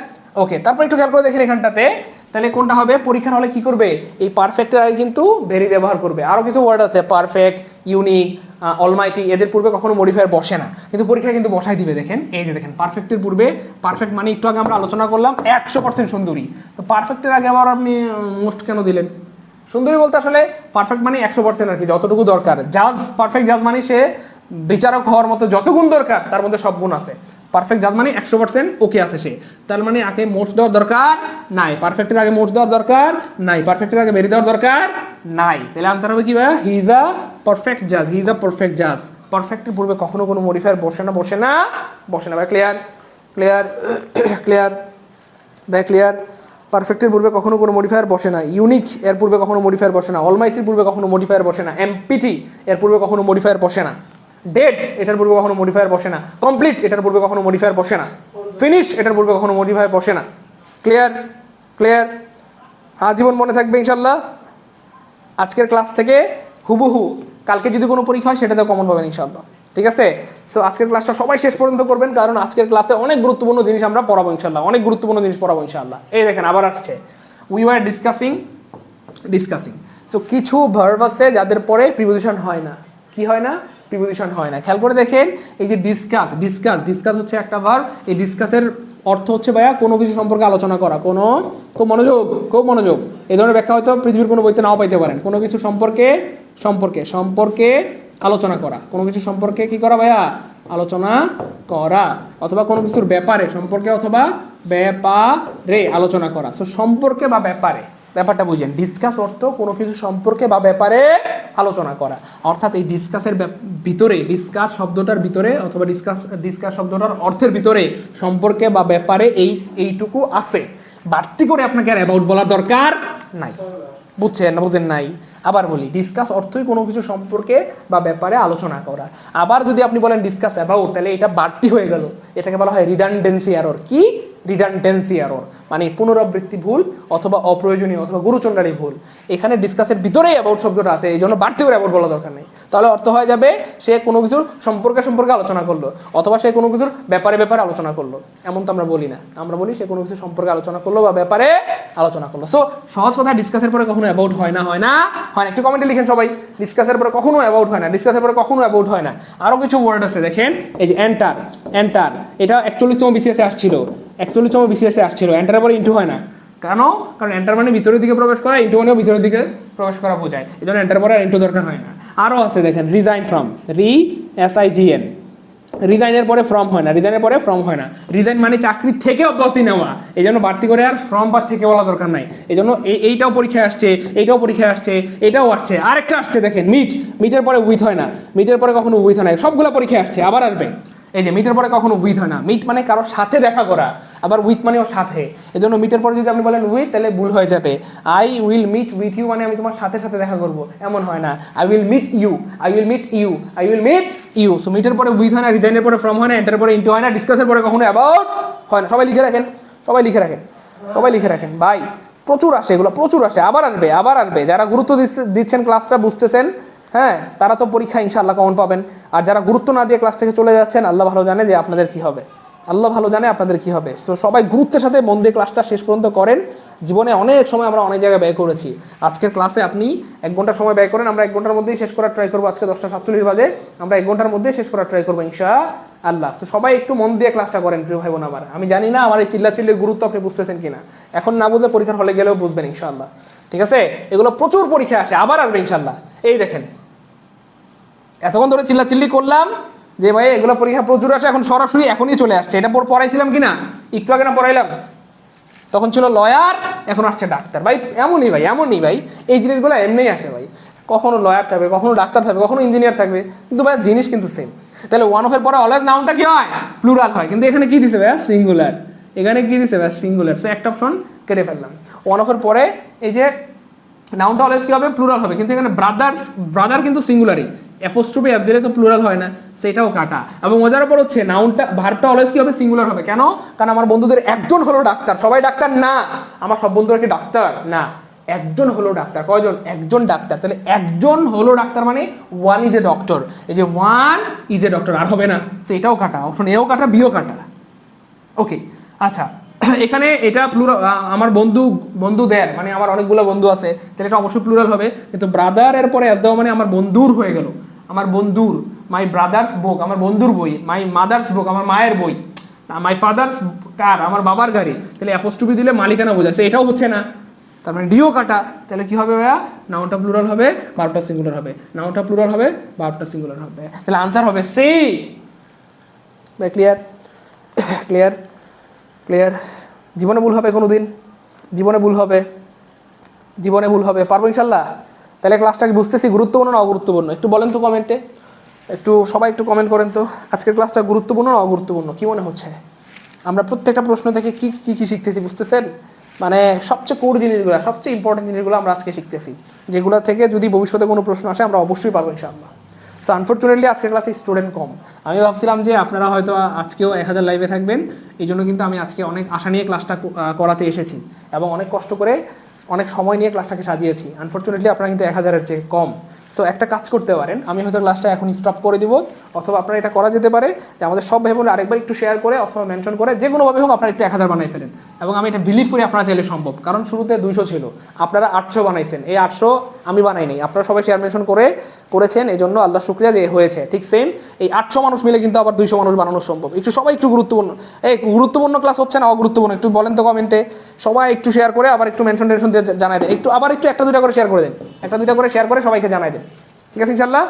ওকে, তারপর একটু খেয়াল করে দেখেন এখানটাতে, তাহলে কোনটা হবে, পরীক্ষার হলে কি করবে, এই পারফেক্টের আগে কিন্তু ভেরি ব্যবহার করবে। আরো কিছু ওয়ার্ড আছে, পারফেক্ট, ইউনিক, অলমাইটি, এদের পূর্বে কখনো মডিফায়ার বসে না, কিন্তু পরীক্ষায় কিন্তু বসাই দিবে। দেখেন এই যে দেখেন, পারফেক্টের পূর্বে, পারফেক্ট মানে একটু আগে আমরা আলোচনা করলাম 100% সুন্দরী, তো পারফেক্টের আগে আবার আপনি মোস্ট কেন দিলেন? সুন্দরী বলতে আসলে পারফেক্ট মানে 100% আর কি, যতটুকু দরকার। জাজ, পারফেক্ট জাজ মানে সে বিচারক হওয়ার মতো যত গুণ দরকার তার মধ্যে সব গুণ আছে। পারফেক্ট জাজ মানে 100% ওকে আছে সে, তার মানে আগে মোস্ট দেওয়ার দরকার নাই, পারফেক্টের আগে মোস্ট দেওয়ার দরকার নাই, পারফেক্টের আগে ভেরি দেওয়ার দরকার নাই। তাহলে আনসার হবে কি ভাই, হি ইজ আ পারফেক্ট জাজ, হি ইজ আ পারফেক্ট জাজ। পারফেক্টের পূর্বে কখনো কোনো মডিফায়ার বসে না, বসে না, বসে না ভাই। ক্লিয়ার? ক্লিয়ার? ক্লিয়ার ভাই? ক্লিয়ার? পারফেক্টের পূর্বে কখনো কোনো মডিফায়ার বসে না, ইউনিক এর পূর্বে কখনো মডিফায়ার বসে না, অলমাইটির পূর্বে কখনো মডিফায়ার বসে না, এমপিটি এর পূর্বে কখনো মডিফায়ার বসে না, ডেড এটার পূর্বে কখনো মডিফায়ার বসে না, কমপ্লিট এটার পূর্বে কখনো মডিফায়ার বসে না, ফিনিশ এটার পূর্বে কখনো মডিফায়ার বসে না। ক্লিয়ার? ক্লিয়ার? আজীবন মনে থাকবে ইনশাল্লাহ। আজকের ক্লাস থেকে হুবহু কালকে যদি কোনো পরীক্ষা হয় সেটাতেও কমন পাবেন ইনশাল্লাহ। ঠিক আছে? সো আজকের ক্লাসটা সবাই শেষ পর্যন্ত করবেন, কারণ আজকের ক্লাসে অনেক গুরুত্বপূর্ণ জিনিস আমরা পড়াবো ইনশাল্লাহ, অনেক গুরুত্বপূর্ণ জিনিস পড়াবো ইনশাল্লাহ। এই দেখেন আবার আসছে, উই ওয়ার ডিসকাসিং। সো কিছু ভার্ব আছে যাদের পরে প্রিপোজিশন হয় না। কি হয় না? প্রিপোজিশন হয় না। খেয়াল করে দেখেন, এই যে ডিসকাস হচ্ছে একটা ভার্ব। এই ডিসকাসের অর্থ হচ্ছে ভাইয়া কোনো কিছু সম্পর্কে আলোচনা করা, খুব মনোযোগ। এই ধরনের ব্যাখ্যা হয়তো পৃথিবীর কোনো বইতে নাও পাইতে পারেন। কোনো কিছু সম্পর্কে আলোচনা করা, কোনো কিছু সম্পর্কে কি করা ভাইয়া, আলোচনা করা, অথবা কোনো কিছুর ব্যাপারে, সম্পর্কে অথবা ব্যাপারে আলোচনা করা। সো সম্পর্কে বা ব্যাপারে, ব্যাপারটা বুঝেন। ডিসকাস অর্থ কোনো কিছু সম্পর্কে বা ব্যাপারে আলোচনা করা, অর্থাৎ এই ডিসকাসের ভিতরে, ডিসকাস শব্দটার ভিতরে অথবা ডিসকাস শব্দটার অর্থের ভিতরে সম্পর্কে বা ব্যাপারে এইটুকু আছে। বাড়তি করে আপনাকে আর অ্যাবাউট বলার দরকার নাই। বুঝছেন না? বুঝেন নাই? আবার বলি, ডিসকাস অর্থই কোনো কিছু সম্পর্কে বা ব্যাপারে আলোচনা করা। আবার যদি আপনি বলেন ডিসকাস অ্যাবাউট, তাহলে এটা বাড়তি হয়ে গেল। এটাকে বলা হয় রিডান্ডেন্সি এরর। কি? রিডান্ডেন্সি এরর, মানে পুনরাবৃত্তি ভুল অথবা অপ্রয়োজনীয় অথবা গুরুচণ্ডালী ভুল। এখানে ডিসকাসের ভিতরেই অ্যাবাউট শব্দটা আছে, এই জন্য বাড়তি করে অ্যাবাউট বলা দরকার নেই। তাহলে অর্থ হয়ে যাবে সে কোনো কিছুর সম্পর্কে আলোচনা করলো, অথবা সে কোনো কিছুর ব্যাপারে আলোচনা করলো। এমন তো আমরা বলি না, আমরা বলি সে কোনো কিছু সম্পর্কে আলোচনা করলো বা ব্যাপারে আলোচনা করলো। সো সহজ কথা, ডিসকাসের পরে কখনো অ্যাবাউট হয় না। একটু কমেন্টে লিখেন সবাই, ডিসকাসের পরে কখনো অ্যাবাউট হয় না, ডিসকাসের পরে কখনো অ্যাবাউট হয় না। আরো কিছু ওয়ার্ড আছে দেখেন, এই যে এন্টার, এটা 41তম বিসিএসে আসছিল, 41তম বিসিএসে আসছিল। এন্টারের পরে ইন্টু হয় না, কারণ এন্টার মানে ভিতরের দিকে প্রবেশ করা, ইন্টু মানেও ভিতরের দিকে প্রবেশ করা বোঝায়, এই জন্য এন্টার পরে ইন্টু দরকার হয় না। আরো আছে দেখেন, রিজাইন ফ্রম, RESIGN, রিজাইনের পরে ফ্রম হয় না, রিজাইন মানে চাকরি থেকে অব্যাহতি নেওয়া, এই জন্য বাড়তি করে আর ফ্রম বা থেকে বলা দরকার নাই। এই জন্য এইটাও পরীক্ষায় আসছে, এটাও আসছে, আরেকটা আসছে দেখেন, মিটের পরে উইথ হয় না, মিটের পরে কখনো উইথ হয় না, সবগুলো পরীক্ষায় আসছে। আবার আসবে, এই যে মিটের পরে কখনো উইথ হয় না, মিট মানে কারোর সাথে দেখা করা, আবার উইথ মানেও সাথে। এই জন্য মিটের পরে যদি আপনি বলেন উইথ, তাহলে ভুল হয়ে যাবে। I will meet with you মানে আমি তোমার সাথে দেখা করব, এমন হয় না। I will meet you. So মিটের পরে উইথ হয় না, রিজাইনের পরে ফ্রম হয় না, এন্টারের পরে ইন্টু হয় না, ডিসকাসের পরে কখনো অ্যাবাউট হয় না। সবাই লিখে রাখেন ভাই, প্রচুর আসে, এগুলো প্রচুর আসে। আবার আসবে। যারা গুরুত্ব দিচ্ছেন, ক্লাসটা বুঝতেছেন, হ্যাঁ, তারা তো পরীক্ষা ইনশাআল্লাহ কমন পাবেন। আর যারা গুরুত্ব না দিয়ে ক্লাস থেকে চলে যাচ্ছেন, আল্লাহ ভালো জানে আপনাদের কি হবে। তো সবাই গুরুত্বের সাথে মন দিয়ে ক্লাসটা শেষ পর্যন্ত করেন। জীবনে অনেক সময় আমরা অনেক জায়গায় ব্যয় করেছি। আজকের ক্লাসে আপনি 1 ঘন্টা সময় ব্যয় করেন, আমরা 1 ঘন্টার মধ্যেই শেষ করার ট্রাই করবো। আজকে 10:47 বাজে, আমরা 1 ঘন্টার মধ্যে শেষ করার ট্রাই করবো ইনশাআল্লাহ। তো সবাই একটু মন দিয়ে ক্লাসটা করেন প্রিয় ভাই বোন আমার। আমি জানি না আমার এই চিল্লাচিল্লির গুরুত্ব আপনি বুঝতেছেন কিনা, এখন না বুঝলে পরীক্ষার হলে গেলেও বুঝবেন ইনশাআল্লাহ। ঠিক আছে? এগুলো প্রচুর পরীক্ষা আসে, আবার আসবে ইনশাআল্লাহ। এই দেখেন, এতক্ষণ ধরে চিল্লাচিল্লি করলাম যে ভাই এগুলো পরীক্ষা প্রচুর আসে, এখন সরাসরি এখনই চলে আসছে। এটা পড়াইছিলাম কিনা, একটু আগে না পড়াইলাম, তখন ছিল লয়ার, এখন আসছে ডাক্তার। ভাই এমনই ভাই, এই জিনিসগুলো এমনিই আসে ভাই। কখনো লয়ার থাকবে, কখনো ডাক্তার থাকবে, কখনো ইঞ্জিনিয়ার থাকবে, কিন্তু ভাই জিনিস কিন্তু সেম। তাহলে ওয়ান অফের পরে অলওয়েজ নাউনটা কি হয়? প্লুরাল হয়। কিন্তু এখানে কি দিছে ভাইয়া? সিঙ্গুলার। এখানে কি দিছে ভাইয়া? সিঙ্গুলার। সো একটা অপশন কেটে ফেললাম। ওয়ান অফের পরে এই যে নাউনটা অলওয়েজ কি হবে? প্লুরাল হবে। কিন্তু এখানে ব্রাদার কিন্তু সিঙ্গুলারই, অ্যাপোস্ট্রফি এফ দিলে তো প্লুরাল হয় না, সেটাও কাটা। এবং মজার ব্যাপার হচ্ছে নাউনটা ভার্বটা অলওয়েজ কি হবে? সিঙ্গুলার হবে। কেন? কারণ আমার বন্ধুদের একজন হলো ডাক্তার, সবাই ডাক্তার না। আমার সব বন্ধুরা কি ডাক্তার না? একজন হলো ডাক্তার। কয়জন? একজন ডাক্তার। তাহলে একজন হলো ডাক্তার মানে ওয়ান ইজ এ ডক্টর। এই যে ওয়ান ইজ এ ডক্টর, আর হবে না, সেটাও কাটা। অপশন এও কাটা, বিও কাটা। ওকে, আচ্ছা এখানে এটা প্লুরাল, আমার বন্ধুদের মানে আমার অনেকগুলো বন্ধু আছে, তাহলে এটা অবশ্যই প্লুরাল হবে। কিন্তু ব্রাদার এর পরে দেওয়া মানে আমার বন্ধুর হয়ে গেল, আমার বন্ধুর। মাই ব্রাদার্স বুক, আমার বন্ধুর বই। মাই মাদার্স বুক, আমার মায়ের বই। মাই ফাদার্স কার, আমার বাবার গাড়ি। তাহলে অ্যাপোস্ট্রফি দিলে মালিকানা বোঝাচ্ছে, এটাও হচ্ছে না, তার মানে ডিও কাটা। তাহলে কি হবে ভাইয়া? নাউনটা প্লুরাল হবে, ভার্বটা সিঙ্গুলার হবে। নাউনটা প্লুরাল হবে, ভার্বটা সিঙ্গুলার হবে। তাহলে আনসার হবে সি। ভাই ক্লিয়ার? ক্লিয়ার? ক্লিয়ার? জীবনে ভুল হবে কোনোদিন? জীবনে ভুল হবে, জীবনে ভুল হবে। পারবো ইনশাল্লাহ? তাহলে ক্লাসটা কি বুঝতেছি গুরুত্বপূর্ণ না অগুরুত্বপূর্ণ? একটু বলেন তো কমেন্টে, একটু সবাই একটু কমেন্ট করেন তো, আজকের ক্লাসটা গুরুত্বপূর্ণ না অগুরুত্বপূর্ণ? কি মনে হচ্ছে? আমরা প্রত্যেকটা প্রশ্ন থেকে কি কি কি শিখতেছি বুঝতেছেন? মানে সবচেয়ে কোর জিনিসগুলো, সবচেয়ে ইম্পর্টেন্ট জিনিসগুলো আমরা আজকে শিখতেছি, যেগুলো থেকে যদি ভবিষ্যতে কোনো প্রশ্ন আসে আমরা অবশ্যই পারবো ইনশাআল্লাহ। সো আনফর্চুনেটলি আজকের ক্লাসে স্টুডেন্ট কম। আমি ভাবছিলাম যে আপনারা হয়তো আজকেও 1000 লাইভে থাকবেন, এই জন্য কিন্তু আমি আজকে অনেক আশা নিয়ে ক্লাসটা করাতে এসেছি এবং অনেক কষ্ট করে অনেক সময় নিয়ে ক্লাসটাকে সাজিয়েছি। আনফর্চুনেটলি আপনারা কিন্তু 1000-এর চেয়ে কম। সো একটা কাজ করতে পারেন, আমি হয়তো ক্লাসটা এখন স্টপ করে দিব, অথবা আপনারা এটা করা যেতে পারে যে আমাদের সব ভাই বোনেরা আরেকবার একটু শেয়ার করে অথবা মেনশন করে যে কোনোভাবে হোক আপনারা একটু 1000 বানাই ফেলেন। এবং আমি এটা বিলিভ করি আপনারা চাইলে সম্ভব, কারণ শুরুতে 200 ছিল, আপনারা 800 বানাইছেন। এই 800 আমি বানাই নাই, আপনারা সবাই শেয়ার মেনশন করেছেন, এই জন্য আল্লাহ শুকরিয়া যে হয়েছে। ঠিক সেম এই 800 মানুষ মিলে কিন্তু আবার 200 মানুষ বানানো সম্ভব। একটু সবাই একটু গুরুত্বপূর্ণ ক্লাস হচ্ছে না অগুরুত্বপূর্ণ? একটু বলেন তো কমেন্টে। সবাই একটু শেয়ার করে আবার একটু মেনশন টেনশন দিয়ে জানাই দেন, একটু আবার একটু একটা দুটা করে শেয়ার করে দেন, একটা দুটা করে শেয়ার করে সবাইকে জানাই দেন। ঠিক আছে ইনশাল্লাহ?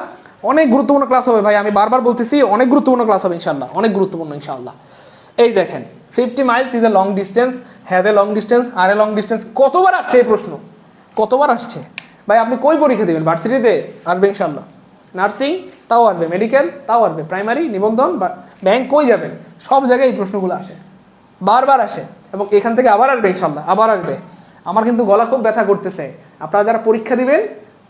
অনেক গুরুত্বপূর্ণ ক্লাস হবে ভাই, আমি বারবার বলতেছি অনেক গুরুত্বপূর্ণ ক্লাস হবে ইনশাল্লাহ, অনেক গুরুত্বপূর্ণ ইনশাল্লাহ। এই দেখেন 50 miles is a long distance, has a long distance, are a long distance. কতবার আসছে এই প্রশ্ন? কতবার আসছে ভাই? আপনি কই পরীক্ষা দেবেন? ভার্সিটিতে আসবে ইনশাল্লাহ, নার্সিং তাও আসবে, মেডিকেল তাও আসবে, প্রাইমারি, নিবন্ধন, ব্যাংক, কই যাবেন? সব জায়গায় এই প্রশ্নগুলো আসে, বারবার আসে, এবং এখান থেকে আবার আসবে ইনশাল্লাহ, আবার আসবে। আমার কিন্তু গলা খুব ব্যথা করতেছে। আপনারা যারা পরীক্ষা দিবেন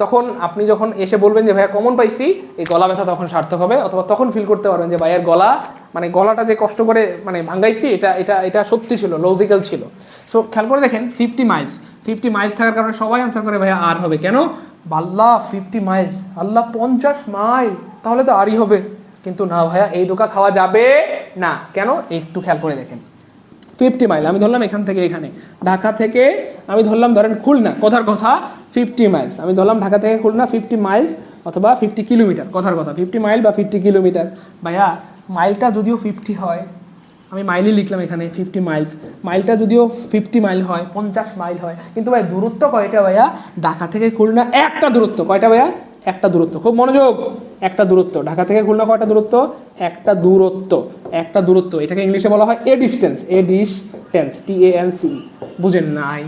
তখন আপনি যখন এসে বলবেন যে ভাইয়া কমন পাইছি, এই গলা ব্যথা তখন সার্থক হবে, অথবা তখন ফিল করতে পারবেন যে ভাইয়ের গলা, মানে গলাটা যে কষ্ট করে মানে ভাঙ্গাইছি, এটা এটা এটা সত্যি ছিল, লজিক্যাল ছিল। সো খেয়াল করে দেখেন 50 মাইলস, 50 মাইলস থাকার কারণে সবাই আনসার করে ভাইয়া আর হবে। কেন? আল্লাহ 50 মাইলস, আল্লাহ 50 মাইল, তাহলে তো আরই হবে। কিন্তু না ভাইয়া, এই ধোকা খাওয়া যাবে না। কেন? একটু খেয়াল করে দেখেন 50 মাইল আমি ধরলাম এখান থেকে এখানে, ঢাকা থেকে আমি ধরলাম ধরেন খুলনা, কথার কথা 50 মাইলস আমি ধরলাম ঢাকা থেকে খুলনা 50 মাইলস অথবা 50 কিলোমিটার, কথার কথা 50 মাইল বা 50 কিলোমিটার। ভাইয়া মাইলটা যদিও 50 হয়, আমি মাইলই লিখলাম এখানে 50 মাইলস, মাইলটা যদিও 50 মাইল হয়, 50 মাইল হয়, কিন্তু ভাই দূরত্ব কয়টা ভাইয়া? ঢাকা থেকে খুলনা একটা দূরত্ব, কয়টা ভাইয়া? একটা দূরত্ব। খুব মনোযোগ, একটা দূরত্ব। ঢাকা থেকে খুলনা কয়টা দূরত্ব? একটা দূরত্ব, একটা দূরত্ব। এটাকে ইংলিশে বলা হয় a distance, a distance, TANC। বুঝেন নাই?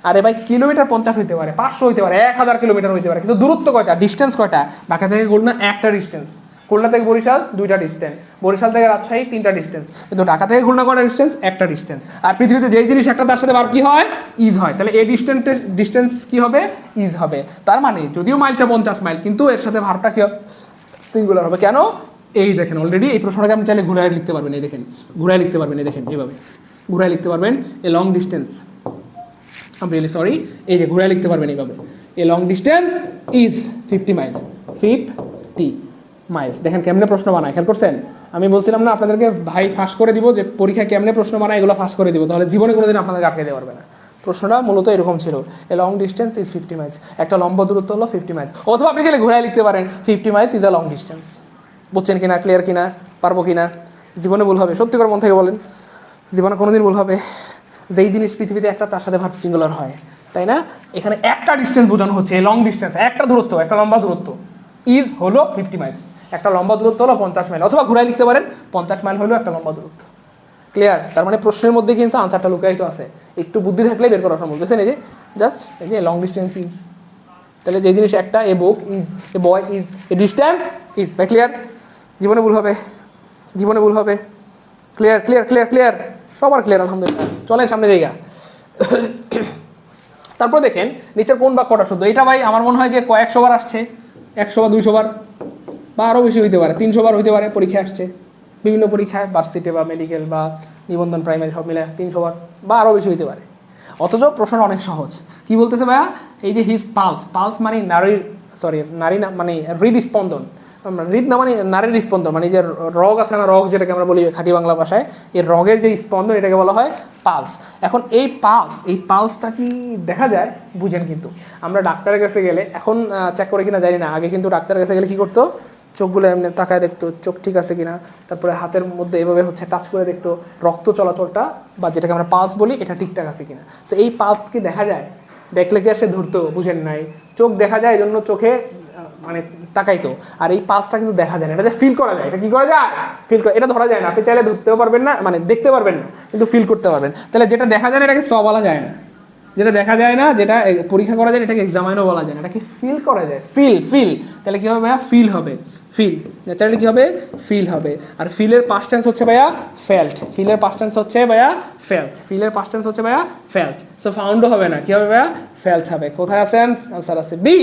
আরে ভাই কিলোমিটার 50 হইতে পারে, 500 হইতে পারে, 1000 কিলোমিটার হইতে পারে, কিন্তু দূরত্ব কয়টা? ডিস্টেন্স কয়টা? ঢাকা থেকে খুলনা একটা ডিস্টেন্স, খুলনা থেকে বরিশাল 2টা ডিস্টেন্স, বরিশাল থেকে রাজশাহী 3টা ডিস্টেন্স, কিন্তু ঢাকা থেকে খুলনা কয়টা ডিস্টেন্স? একটা ডিস্টেন্স। আর পৃথিবীতে যেই জিনিস একটা তার সাথে ভার্ব কি হয়? ইজ হয়। তাহলে এই ডিস্টেন্স কি হবে? ইজ হবে। তার মানে যদিও মাইলটা 50 মাইল, কিন্তু এর সাথে ভার্বটা কি হবে? সিঙ্গুলার হবে। কেন? এই দেখেন অলরেডি এই প্রশ্নটাকে আপনি চাইলে ঘুরায় লিখতে পারবেন, এই দেখেন ঘুরায় লিখতে পারবেন, এই দেখেন এইভাবে ঘুরায় লিখতে পারবেন। এ long distance, I am really sorry, এই যে ঘুরায় লিখতে পারবেন এইভাবে, এ long distance is 50 Miles, 50 Miles. দেখেন কেমনে প্রশ্ন বানায়, খেয়াল করছেন? আমি বলছিলাম না আপনাদেরকে ভাই ফাঁস করে দিব, যে পরীক্ষায় কেমনে প্রশ্ন বানায় এগুলো ফাঁস করে দিব, তাহলে জীবনে কোনোদিন আপনাদের আটকে দিতে পারবে না। প্রশ্নটা মূলত এরকম ছিল, এ লং ডিস্টেন্স ইজ 50 মাইলস, একটা লম্বা দূরত্ব হলো 50 মাইলস। অথবা আপনি খেলে ঘুরায় লিখতে পারেন 50 miles is a long distance. বুঝছেন কিনা? ক্লিয়ার কিনা? পারবো কিনা? জীবনে ভুল হবে, সত্যি করে মন থেকে বলেন, জীবনে কোনোদিন ভুল হবে? যেই জিনিস পৃথিবীতে একটা তার সাথে ভার্ব সিঙ্গুলার হয়, তাই না? এখানে একটা ডিস্টেন্স বোঝানো হচ্ছে, লং ডিস্টেন্স, একটা দূরত্ব, একটা লম্বা দূরত্ব। ইজ হলো 50 মাইল, একটা লম্বা দূরত্ব হলো 50 মাইল, অথবা ঘুরাই লিখতে পারেন 50 মাইল হলো একটা লম্বা দূরত্ব। ক্লিয়ার? তার মানে প্রশ্নের মধ্যে কিন্তু আনসারটা লুকায়িত আছে, একটু বুদ্ধি থাকলে বের করা সম্ভব। বুঝছেন? এই যে জাস্ট এই যে লং ডিস্টেন্স ইজ, তাহলে যে জিনিস একটা, a book is, a boy is, a distance is. ভাই ক্লিয়ার? জীবনে ভুল হবে, জীবনে ভুল হবে। ক্লিয়ার ক্লিয়ার ক্লিয়ার ক্লিয়ার, সবার ক্লিয়ার আলহামদুলিল্লাহ। চলেন সামনে জায়গা। তারপর দেখেন নিচের কোন বাক্যটা শুদ্ধ। এটা ভাই আমার মনে হয় যে কয়েকশো বার আসছে, 100 বা 200 বার বা আরও বেশি হইতে পারে, 300 বার হইতে পারে, পরীক্ষায় আসছে বিভিন্ন পরীক্ষায়, ভার্সিটি বা মেডিকেল বা নিবন্ধন প্রাইমারি সব মিলে 300 বার বা আরও বেশি হইতে পারে। অথচ প্রশ্নটা অনেক সহজ। কি বলতেছে ভাইয়া? এই যে হিজ পালস, পালস মানে নারীর, সরি নারী না মানে হৃদস্পন্দন, হৃদ না মানে নারীর স্পন্দন, মানে যে রগ আছে না, রগ যেটাকে আমরা বলি খাঁটি বাংলা ভাষায়, এই রগের যে স্পন্দন এটাকে বলা হয় পালস। এখন এই পালস, এই পালসটা কি দেখা যায়? বুঝেন, কিন্তু আমরা ডাক্তারের কাছে গেলে এখন চেক করে কিনা জানি না, আগে কিন্তু ডাক্তারের কাছে গেলে কী করতো, চোখগুলো এমনি তাকায় দেখতো চোখ ঠিক আছে কিনা, তারপরে হাতের মধ্যে এভাবে হচ্ছে টাচ করে দেখতো রক্ত চলাচলটা বা যেটাকে আমরা পালস বলি এটা ঠিকঠাক আছে কিনা। তো এই পালস কি দেখা যায়? দেখলে কি আর সে ধরতো? বুঝেন নাই, চোখ দেখা যায় এই জন্য চোখে মানে তাকাইতো, আর এই পালসটা কিন্তু দেখা যায় না, এটা ফিল করা যায়। এটা কি করা যায়? ফিল করা। এটা ধরা যায় না, আপনি চাইলে ধরতেও পারবেন না, মানে দেখতে পারবেন না, কিন্তু ফিল করতে পারবেন। তাহলে যেটা দেখা যায় না এটাকে বলা যায় না, যেটা দেখা যায় না, যেটা পরীক্ষা করা যায় এটাকে এক্সামাইনও বলা যায় না, এটাকে ফিল করা যায়। Fill, fill. তাহলে কী হবে ভাইয়া? ফিল হবে, ফিল। ন্যাচারালি কী হবে? ফিল হবে। আর ফিলের পাস্ট টেন্স হচ্ছে ভাইয়া ফেল্ট। ফিলের পাস্ট টেন্স হচ্ছে ভাইয়া ফেল্ট। ফিলের পাস্ট টেন্স হচ্ছে ভাইয়া ফেল্ট। সো ফাউন্ডও হবে না, কী হবে ভাইয়া? ফেল্ট হবে। কোথায় আছেন? আনসার আছে বি।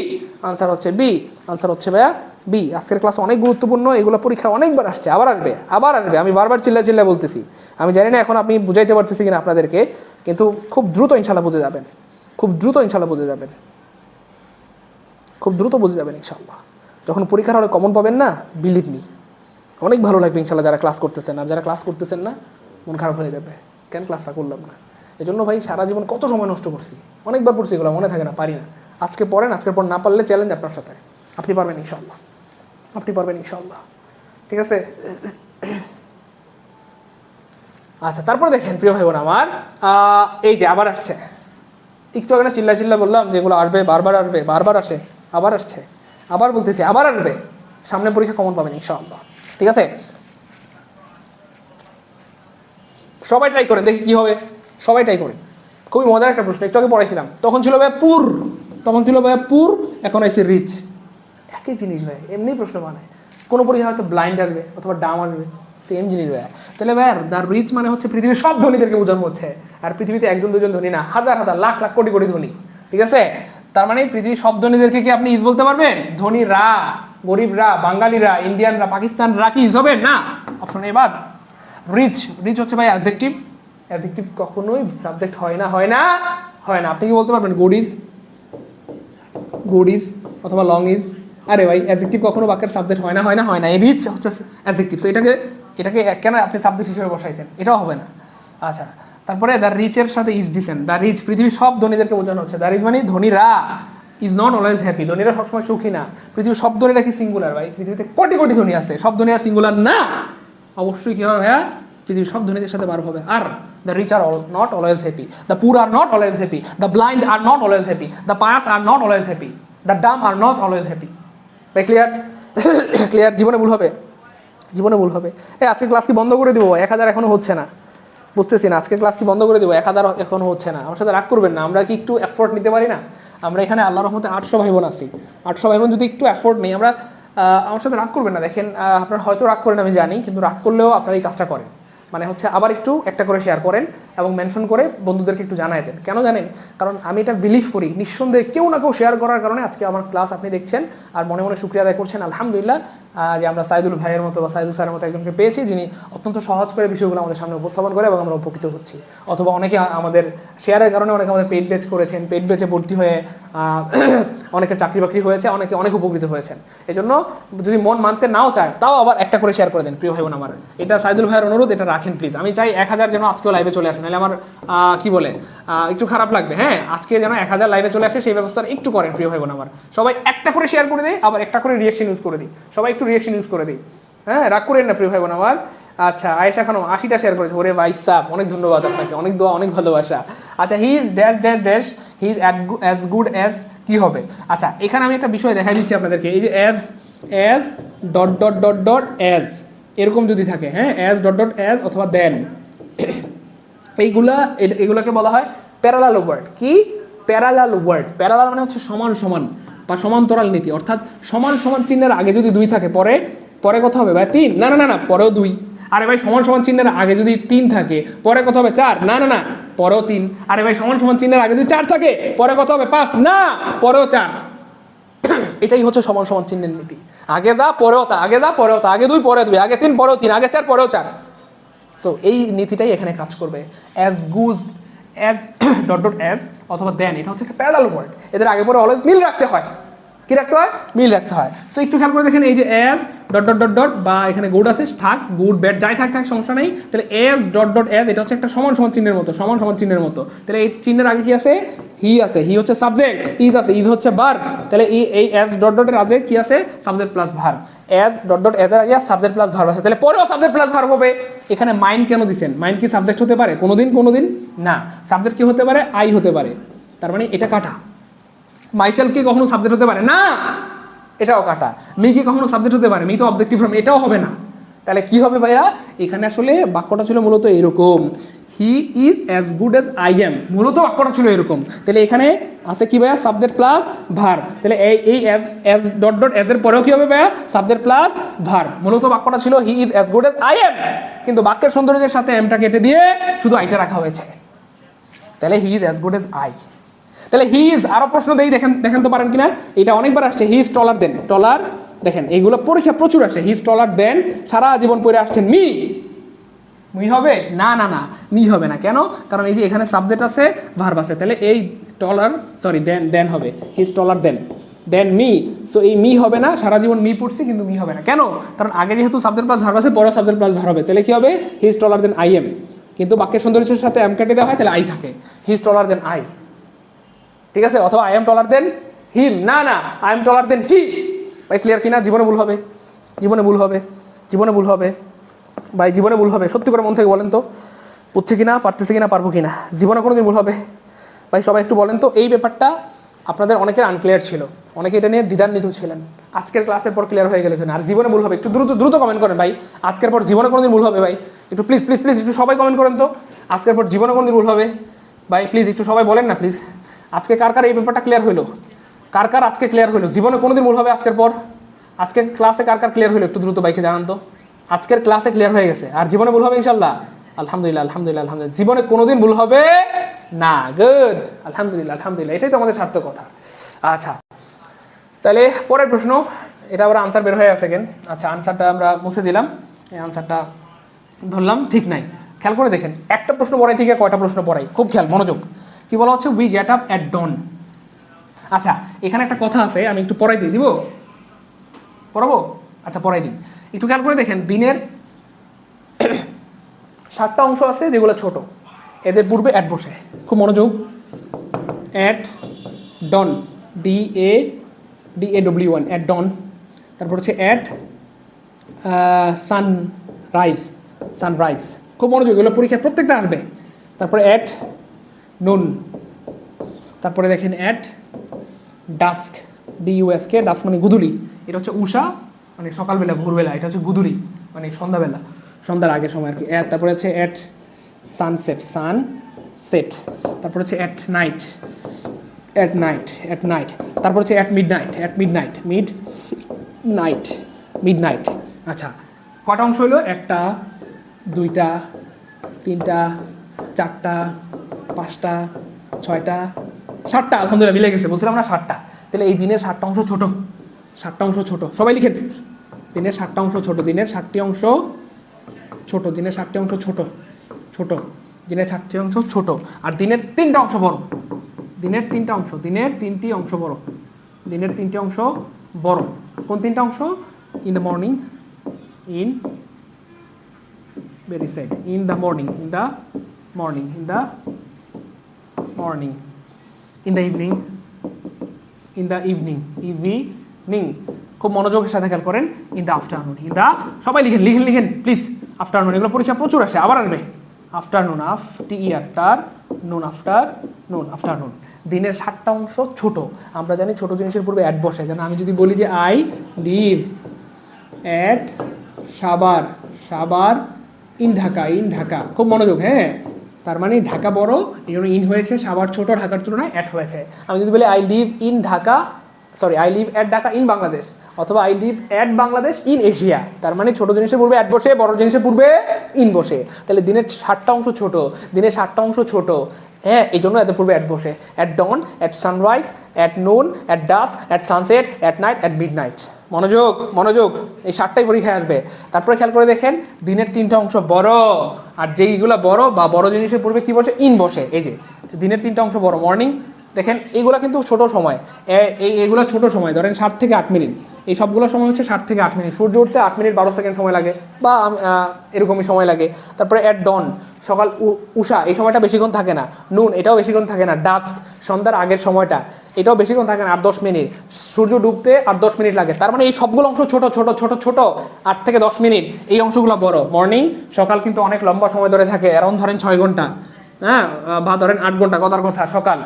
আনসার হচ্ছে বি। আনসার হচ্ছে ভাইয়া বি। আজকের ক্লাস অনেক গুরুত্বপূর্ণ, এগুলো পরীক্ষা অনেকবার আসছে, আবার আসবে, আবার আসবে। আমি বারবার চিল্লা চিল্লা বলতেছি, আমি জানি না এখন আপনি বুঝাইতে পারতেছি কিনা আপনাদেরকে, কিন্তু খুব দ্রুত ইনশাল্লাহ বুঝে যাবেন, খুব দ্রুত ইনশাল্লাহ বুঝে যাবেন, খুব দ্রুত বুঝে যাবেন ইনশাল্লাহ। যখন পরীক্ষার হলে কমন পাবেন না, বিলিভ মি, অনেক ভালো লাগবে ইনশাল্লাহ। যারা ক্লাস করতেছেন, আর যারা ক্লাস করতেছেন না, মন খারাপ হয়ে যাবে, কেন ক্লাসটা করলাম না। এই জন্য ভাই সারা জীবন কত সময় নষ্ট করছি, অনেকবার পড়ছি, এগুলো মনে থাকে না, পারি না। আজকে পড়েন, আজকের পর না পারলে চ্যালেঞ্জ আপনার সাথে, আপনি পারবেন ইনশাল্লাহ, আপনি পারবেন ইনশাল্লাহ। ঠিক আছে? আচ্ছা, তারপর দেখেন প্রিয় ভাই বোন আমার, এই যে আবার আসছে, একটু আগে না চিল্লা চিল্লা বললাম যেগুলো আসবে, বারবার আসবে, বারবার আসে, আবার আসছে, আবার বলতেছি আবার আসবে। সামনে পরীক্ষা কমন পাবেন ইনশাআল্লাহ। ঠিক আছে? সবাই ট্রাই করেন, দেখি কি হবে, সবাই ট্রাই করেন। খুবই মজার একটা প্রশ্ন, একটু আগে পড়াইছিলাম, তখন ছিল ভাই পুর, তখন ছিল ভাই পুর, এখন আইসে রিচ। একই জিনিস ভাই, এমনি প্রশ্ন বানায়। কোনো পরীক্ষা হয়তো ব্লাইন্ড আসবে অথবা ডাম আসবে, সেম জিনিস ভাইয়া। তাহলে ভাই দ্য রিচ মানে হচ্ছে পৃথিবীর সব ধনীদেরকে বোঝানো হচ্ছে, আর পৃথিবীতে একজন দুজন ধনী না, হাজার হাজার লাখ লাখ কোটি কোটি ধনী। ঠিক আছে? তার মানে পৃথিবীর সব ধনীদেরকে কি আপনি ইজ বলতে পারবেন? ধনীরা, গরিবরা, বাঙালিরা, ইন্ডিয়ানরা, পাকিস্তানরা কি ইজ হবে না? অপশন এবার রিচ। রিচ হচ্ছে ভাই অ্যাডজেক্টিভ, অ্যাডজেক্টিভ কখনোই সাবজেক্ট হয় না, হয় না, হয় না। আপনি কি বলতে পারবেন? গুড ইজ, গুড ইজ অথবা লং ইজ। আরে ভাই অ্যাডজেক্টিভ কখনো বাক্যের সাবজেক্ট হয় না, হয় না, হয় না। এই রিচ হচ্ছে অ্যাডজেক্টিভ, তো এটাকে এটাকে কেন আপনি সাবজেক্ট হিসেবে বসাইছেন? এটাও হবে না। আচ্ছা, তারপরে দ্য রিচের সাথে ইজ দিচ্ছেন, দ্য রিচ পৃথিবীর সব ধনীদেরকে বোঝানো হচ্ছে। দ্য রিচ মানে ধনীরা, ইজ নট অলওয়েজ হ্যাপি, ধনীরা সবসময় সুখী না। পৃথিবীর সব ধনীরা কি সিঙ্গুলার? ভাই পৃথিবীতে কোটি কোটি ধনী আছে, সব ধনীরা সিঙ্গুলার না। অবশ্যই কী হবে ভাইয়া? পৃথিবীর সব ধনীদের সাথে বার হবে। আর the rich are not always happy, the poor are not always happy, the blind are not always happy, the pious are not always happy, the dumb are not always happy. ভাই ক্লিয়ার? ক্লিয়ার? জীবনে ভুল হবে, জীবনে ভুল হবে। আজকে ক্লাস কি বন্ধ করে দিব? 1000 এখনো হচ্ছে না, বুঝতেছি না। আজকে ক্লাস কি বন্ধ করে দেবো? 1000 এখনো হচ্ছে না। আমার সাথে রাগ করবেন না, আমরা কি একটু এফোর্ট নিতে পারি না? আমরা এখানে আল্লাহর রহমতে 800 ভাই বোন আছি, 800 ভাই বোন যদি একটু এফোর্ট নেই, আমরা আমার সাথে রাগ করবেন না। দেখেন আপনারা হয়তো রাগ করেন আমি জানি, কিন্তু রাগ করলেও আপনারা এই কাজটা করেন, মানে হচ্ছে আবার একটু একটা করে শেয়ার করেন এবং মেনশন করে বন্ধুদেরকে একটু জানাই দেন। কেন জানেন? কারণ আমি এটা বিলিভ করি, নিঃসন্দেহে কেউ না কেউ শেয়ার করার কারণে আজকে আমার ক্লাস আপনি দেখছেন আর মনে মনে শুকরিয়া আদায় করছেন আলহামদুলিল্লাহ, যে আমরা সাইদুল ভাইয়ের মতো বা সাইদুল স্যারের মতো একজনকে পেয়েছি যিনি অত্যন্ত সহজ করে বিষয়গুলো আমাদের সামনে উপস্থাপন করে এবং আমরা উপকৃত হচ্ছি। অথবা অনেকে আমাদের শেয়ারের কারণে অনেকে আমাদের পেইড বেচ করেছেন, পেইড বেচে ভর্তি হয়ে অনেকে চাকরি বাকরি হয়েছে, অনেকে অনেক উপকৃত হয়েছেন। এই জন্য যদি মন মানতে নাও চায় তাও আবার একটা করে শেয়ার করে দেন প্রিয় ভাই বোন আমার, এটা সাইদুল ভাইয়ের অনুরোধ, এটা রাখেন প্লিজ। আমি চাই 1000 যেন আজকেও লাইভে চলে আসে, নাহলে আমার কি বলে একটু খারাপ লাগবে। হ্যাঁ, আজকে যেন 1000 লাইভে চলে আসে সেই ব্যবস্থা একটু করেন প্রিয় ভাই বোন আমার। সবাই একটা করে শেয়ার করে দিই, আবার একটা করে রিয়েকশন ইউজ করে দিই, সবাই একটু রিয়েকশন ইউজ করে দিই। হ্যাঁ, রাগ করেন না প্রিয় ভাই বোন আমার। আচ্ছা, আয়েশা খানম 80টা শেয়ার করেছে, ওরে ভাই সাব, অনেক ধন্যবাদ আপনাকে, অনেক দোয়া, অনেক ভালোবাসা। আচ্ছা, he is dash dash dash, he is as good as, কি হবে? আচ্ছা, এখানে আমি একটা বিষয় দেখাই দিচ্ছি আপনাদেরকে, এই যে as, as dot dot dot dot as, এরকম যদি থাকে, হ্যাঁ, অ্যাজ ডট ডট অ্যাজ অথবা দেন, এগুলাকে বলা হয় প্যারালাল ওয়ার্ড। কি? Parallel word. প্যারালাল মানে হচ্ছে সমান সমান, বা সমান্তরাল নীতি, অর্থাৎ সমান সমান চিহ্নের আগে যদি 2 থাকে পরে পরে কত হবে ভাই 3, না না না না পরেও 2। আরে ভাই সমান সমান চিহ্নের আগে যদি 3 থাকে পরে কত হবে 4, না না না পরেও 3। আরে ভাই সমান সমান চিহ্নের আগে যদি 4 থাকে পরে কত হবে 5, না পরেও 4। এটাই হচ্ছে সমান সমান চিহ্নের নীতি, আগে দা পরেও তা, আগে দা পরেও তা, আগে 2 পরে 2, আগে 3 পরেও 3, আগে 4 পরেও 4। সো এই নীতিটাই এখানে কাজ করবে। As good as dot dot as অথবা দেন, এটা হচ্ছে একটা প্যারালাল ওয়ার্ড, এদের আগে পরে অলওয়েজ মিল রাখতে হয়। কি রাখতে হয়? মিল রাখতে হয়। সো একটু খেয়াল করে দেখেন, এই যে as dot dot dot dot বা এখানে গুড আছে থাক, গুড ব্যাড যাই থাক থাক সমস্যা নেই। তাহলে অ্যাজ ডট ডট অ্যাজ এটা হচ্ছে একটা সমান সমান চিহ্নের মতো, সমান সমান চিহ্নের মতো। তাহলে এই চিহ্নের আগে কি আছে? হি আছে, হি হচ্ছে সাবজেক্ট, ইজ আছে, ইজ হচ্ছে ভার্ব। তাহলে এই অ্যাজ ডট ডটের আগে কি আছে? Subject plus verb. As dot dot as এর আগে সাবজেক্ট প্লাস ভার্ব আছে, তাহলে পরেও সাবজেক্ট প্লাস ভার্ব হবে। এখানে মাইন্ড কেন দিছেন? মাইন্ড কি সাবজেক্ট হতে পারে কোনোদিন? কোনোদিন না। সাবজেক্ট কি হতে পারে? আই হতে পারে। তার মানে এটা কাটা। মাইসেলফ কি কখনো সাবজেক্ট হতে পারে? না, এটাও কাটা। মি কি কখনো সাবজেক্ট হতে পারে? মি তো অবজেক্টিভ ফর্ম, এটাও হবে না। তাহলে কি হবে ভাইয়া? এখানে আসলে বাক্যটা ছিল মূলত এরকম, he is as good as I am, মূলত বাক্যটা ছিল এরকম। তাহলে এখানে আছে কি ভাইয়া? Subject plus verb. তাহলে এই অ্যাজ ডট ডট অ্যাজ এর পরেও কি হবে ভাইয়া? Subject plus verb. মূলত বাক্যটা ছিল he is as good as I am, কিন্তু বাক্যের সৌন্দর্যের সাথে এমটা কেটে দিয়ে শুধু আইটা রাখা হয়েছে। তাহলে he is as good as I. তাহলে হি ইজ, আরো প্রশ্ন দেই, দেখেন তো পারেন কিনা। এটা অনেকবার আসছে, হি ইজ টলার দেন, টলার দেখেন এইগুলো পরীক্ষা প্রচুর আসে। হি ইজ টলার দেন, সারা জীবন পড়ে আসছেন মি, মি হবে না না না, মি হবে না। কেন? কারণ এই যে এখানে সাবজেক্ট আছে, ভার্ব আছে। তাহলে এই টলার সরি দেন হবে, he is taller than me. So এই মি হবে না, সারা জীবন মি পড়ছি কিন্তু মি হবে না। কেন? কারণ আগে যেহেতু সাবজেক্ট প্লাস ভার্ব আছে, পরে সাবজেক্ট প্লাস ভার্ব হবে। তাহলে কি হবে? He is taller than I am, কিন্তু বাক্যের সৌন্দর্যের সাথে এম কেটে দেওয়া হয়, তাহলে আই থাকে। হি ইজ টলার দেন আই, ঠিক আছে? অথবা আই এম টলার দেন হিম, না না আই এম টলার দেন হি। ভাই ক্লিয়ার কিনা? জীবনে ভুল হবে, জীবনে ভুল হবে, জীবনে ভুল হবে ভাই, জীবনে ভুল হবে। সত্যি করে মন থেকে বলেন তো, বুঝছে কিনা, পারতেছে কিনা, পারবো কিনা? জীবনে কোনোদিন ভুল হবে ভাই? সবাই একটু বলেন তো। এই ব্যাপারটা আপনাদের অনেকের আনক্লিয়ার ছিল, অনেকে এটা নিয়ে দ্বিধান্বিত ছিলেন। আজকের ক্লাসের পর ক্লিয়ার হয়ে গেলে আর জীবনে ভুল হবে। একটু দ্রুত দ্রুত কমেন্ট করেন ভাই, আজকের পর জীবনে কোনোদিন ভুল হবে ভাই? একটু প্লিজ প্লিজ প্লিজ একটু সবাই কমেন্ট করেন তো, আজকের পর জীবনে কোনোদিন ভুল হবে ভাই? প্লিজ একটু সবাই বলেন না প্লিজ। আজকে কার কার এই ব্যাপারটা ক্লিয়ার হলো? কার কার আজকে ক্লিয়ার হলো জীবনে কোনোদিন ভুল হবে আজকের পর? আজকের ক্লাসে কার কার ক্লিয়ার হলো? একটু দ্রুত বাইকে জানান তো। আজকের ক্লাসে ক্লিয়ার হয়ে গেছে, আর জীবনে ভুল হবে ইনশাল্লাহ? আলহামদুলিল্লাহ আলহামদুলিল্লাহ আলহামদুলিল্লাহ। জীবনে কোনোদিন ভুল হবে না, গুড, আলহামদুলিল্লাহ আলহামদুলিল্লাহ, এটাই তো আমাদের সার্থকতা। আচ্ছা, তাহলে পরের প্রশ্ন, এটা আবার আনসার বের হয়ে আছে কেন? আচ্ছা, আনসারটা আমরা মুছে দিলাম, এই আনসারটা ধরলাম ঠিক নাই। খেয়াল করে দেখেন, একটা প্রশ্ন পড়াই থেকে কয়টা প্রশ্ন পড়াই, খুব খেয়াল মনোযোগ। কি বলা হচ্ছে? We get up at dawn. আচ্ছা, এখানে একটা কথা আছে, আমি একটু পড়াই দিই, দিব পড়াবো? আচ্ছা পড়াই দিই, একটু খেয়াল করে দেখেন। দিনের 7টা অংশ আছে যেগুলো ছোট, এদের পূর্বে অ্যাট বসে, খুব মনোযোগ। At dawn, DAWN, at dawn. তারপর হচ্ছে অ্যাট সানরাইজ, খুব মনোযোগ, এগুলো পরীক্ষায় প্রত্যেকটা আসবে। তারপরে অ্যাট নুন, তারপরে দেখেন অ্যাট ডাস্ক, DUSK, ডাস্ক মানে গুদুলি, এটা হচ্ছে উষা মানে সকালবেলা ভোরবেলা, এটা হচ্ছে গুদুলি মানে সন্ধ্যাবেলা, সন্ধ্যার আগের সময় আর কি। তারপরে হচ্ছে অ্যাট সানসেট, তারপর হচ্ছে অ্যাট নাইট, তারপর হচ্ছে অ্যাট মিডনাইট। আচ্ছা, কটা অংশ হলো? 1টা 2টা 3টা 4টা 5টা 6টা 7টা, আলহামদুলিল্লাহ মিলে গেছে, বলছিলাম না 7টা। তাহলে এই দিনের 7টা অংশ ছোট, 7টা অংশ ছোট, সবাই লিখেন। দিনের 7টা অংশ ছোট, দিনের 7টি অংশ ছোট, দিনের 7টি অংশ ছোট, দিনের 7টি অংশ ছোট, আর দিনের 3টা অংশ বড়, দিনের 3টা অংশ, দিনের 3টি অংশ বড়, দিনের 3টি অংশ বড়। কোন 3টা অংশ? In the morning, in very side, in the morning, in the morning, in the morning, in the evening, in the evening, খুব মনোযোগের সাথে খেয়াল করেন। In the afternoon, in the, সবাই লিখেন প্লিজ। আফটারনুন, এগুলো পরীক্ষা প্রচুর আসে, আবার আসবে। Afternoon, afternoon. দিনের 7টা অংশ ছোট, আমরা জানি ছোট জিনিসের পূর্বে অ্যাট বসে। যেন আমি যদি বলি যে আই লিভ অ্যাট সাবার ইন ঢাকা, খুব মনোযোগ, হ্যাঁ, তার মানে ঢাকা বড়, এই জন্য ইন হয়েছে, সাভার ছোট, ঢাকার তুলনায় অ্যাট হয়েছে। আমি যদি বলি I live in Dhaka sorry I live at Dhaka in Bangladesh, অথবা I live at Bangladesh in Asia. তার মানে ছোট জিনিসের পূর্বে অ্যাট বসে, বড় জিনিসের পূর্বে ইন বসে। তাহলে দিনের 60টা অংশ ছোট, দিনের 60টা অংশ ছোট, হ্যাঁ, এই জন্য এদের পূর্বে অ্যাট বসে। At dawn, at sunrise, at noon, at dusk, at sunset, at night, at mid night. মনোযোগ মনোযোগ, এই 7টাই পরীক্ষায় আসবে। তারপরে খেয়াল করে দেখেন দিনের 3টা অংশ বড়, আর যেইগুলো বড় বা বড় জিনিসের পূর্বে কি বসে, ইন বসে। এই যে দিনের 3টা অংশ বড়, মর্নিং দেখেন এইগুলো কিন্তু ছোট সময়, এইগুলো ছোট সময়, ধরেন 7 থেকে 8 মিনিট, এই সবগুলো সময় হচ্ছে 7 থেকে 8 মিনিট। সূর্য উঠতে 8 মিনিট 12 সেকেন্ড সময় লাগে, বা এরকমই সময় লাগে। তারপরে অ্যাট ডন, সকাল উষা, এই সময়টা বেশিক্ষণ থাকে না। নুন, এটাও বেশিক্ষণ থাকে না। ডাস্ক, সন্ধ্যার আগের সময়টা, এটাও বেশিক্ষণ থাকে না, 8-10 মিনিট। সূর্য ডুবতে 8-10 মিনিট লাগে। তার মানে এই সবগুলো অংশ ছোট ছোট ছোট ছোট, 8 থেকে 10 মিনিট, এই অংশগুলো বড়। মর্নিং, সকাল কিন্তু অনেক লম্বা সময় ধরে থাকে, অ্যারাউন্ড ধরেন 6 ঘন্টা, হ্যাঁ, বা ধরেন 8 ঘন্টা, কথার কথা সকাল।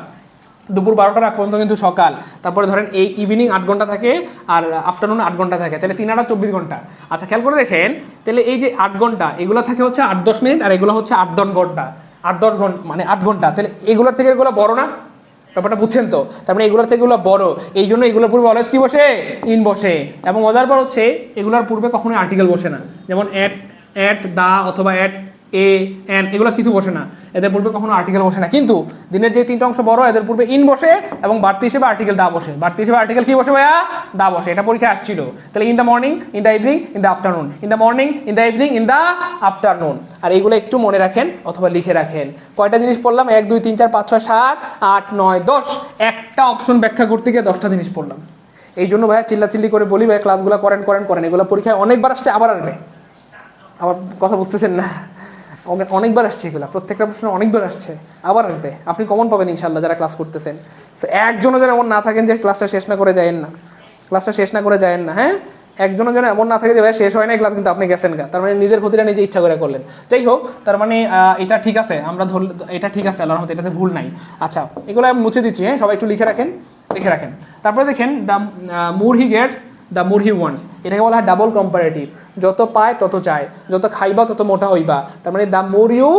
দুপুর 12টার আগ পর্যন্ত কিন্তু সকাল। তারপরে ধরেন এই ইভিনিং 8 ঘন্টা থাকে, আর আফটারনুন 8 ঘন্টা থাকে, তাহলে 3 আর 24 ঘন্টা। আচ্ছা খেয়াল করে দেখেন, তাহলে এই যে 8 ঘন্টা, এগুলো থাকে হচ্ছে 8-10 মিনিট, আর এগুলো হচ্ছে 8-10 ঘন্টা, 8-10 ঘন্টা মানে 8 ঘন্টা। তাহলে এগুলোর থেকে এগুলো বড় না? ব্যাপারটা বুঝছেন তো? তার মানে এগুলোর থেকে এগুলো বড়, এই জন্য এগুলোর পূর্বে অলওয়েজ কি বসে, ইন বসে। এবং মজার পর হচ্ছে এগুলোর পূর্বে কখনোই আর্টিকেল বসে না, যেমন অ্যাট, অ্যাট দা, অথবা অ্যাট এ, এন, এগুলো কিছু বসে না, এদের পূর্বে কখনো আর্টিকেল বসে না। কিন্তু দিনের যে 3টা অংশ বড়, এদের পূর্বে ইন বসে, এবং বাড়তি হিসেবে আর্টিকেল দা বসে। বাড়তি হিসেবে আর্টিকেল কি বসে ভাইয়া? দা বসে। এটা পরীক্ষা আসছিল। তাহলে in the morning, in the evening, in the afternoon, in the morning, in the evening, in the afternoon. আর এইগুলো একটু মনে রাখেন অথবা লিখে রাখেন। কয়টা জিনিস পড়লাম? 1 2 3 4 5 6 7 8 9 10। একটা অপশন ব্যাখ্যা করতে গিয়ে 10টা জিনিস পড়লাম। এই জন্য ভাইয়া চিল্লাচিল্লি করে বলি, ভাই ক্লাসগুলো করেন করেন করেন, এগুলো পরীক্ষায় অনেকবার আসছে, আবার আসবে। আমার কথা বুঝতেছেন না? অনেকবার আসছে এগুলো, প্রত্যেকটা প্রশ্ন অনেকবার আসছে, আবার আসবে। আপনি কমন পাবেন ইনশাল্লাহ যারা ক্লাস করতেছেন। তো একজনও যেন এমন না থাকেন যে ক্লাসটা শেষ না করে যায়েন না, ক্লাসটা শেষ না করে যায়েন না, হ্যাঁ। একজনও যেন এমন না থাকে যে ভাই শেষ হয় না ক্লাস কিন্তু আপনি গেছেন গা, তার মানে নিজের ক্ষতিটা নিজে ইচ্ছা করে করলেন। যাই হোক, তার মানে এটা ঠিক আছে, আমরা ধরলে এটা ঠিক আছে, আল্লাহর রহমতে এটাতে ভুল নাই। আচ্ছা এগুলো আমি মুছে দিচ্ছি, হ্যাঁ, সবাই একটু লিখে রাখেন, লিখে রাখেন। তারপরে দেখেন the more he gets the more he wants, এটাকে বলা হয় ডাবল কম্পারেটিভ। যত পায় তত চায়, যত খাইবা তত মোটা হইবা। তার মানে দ্য মোর ইউ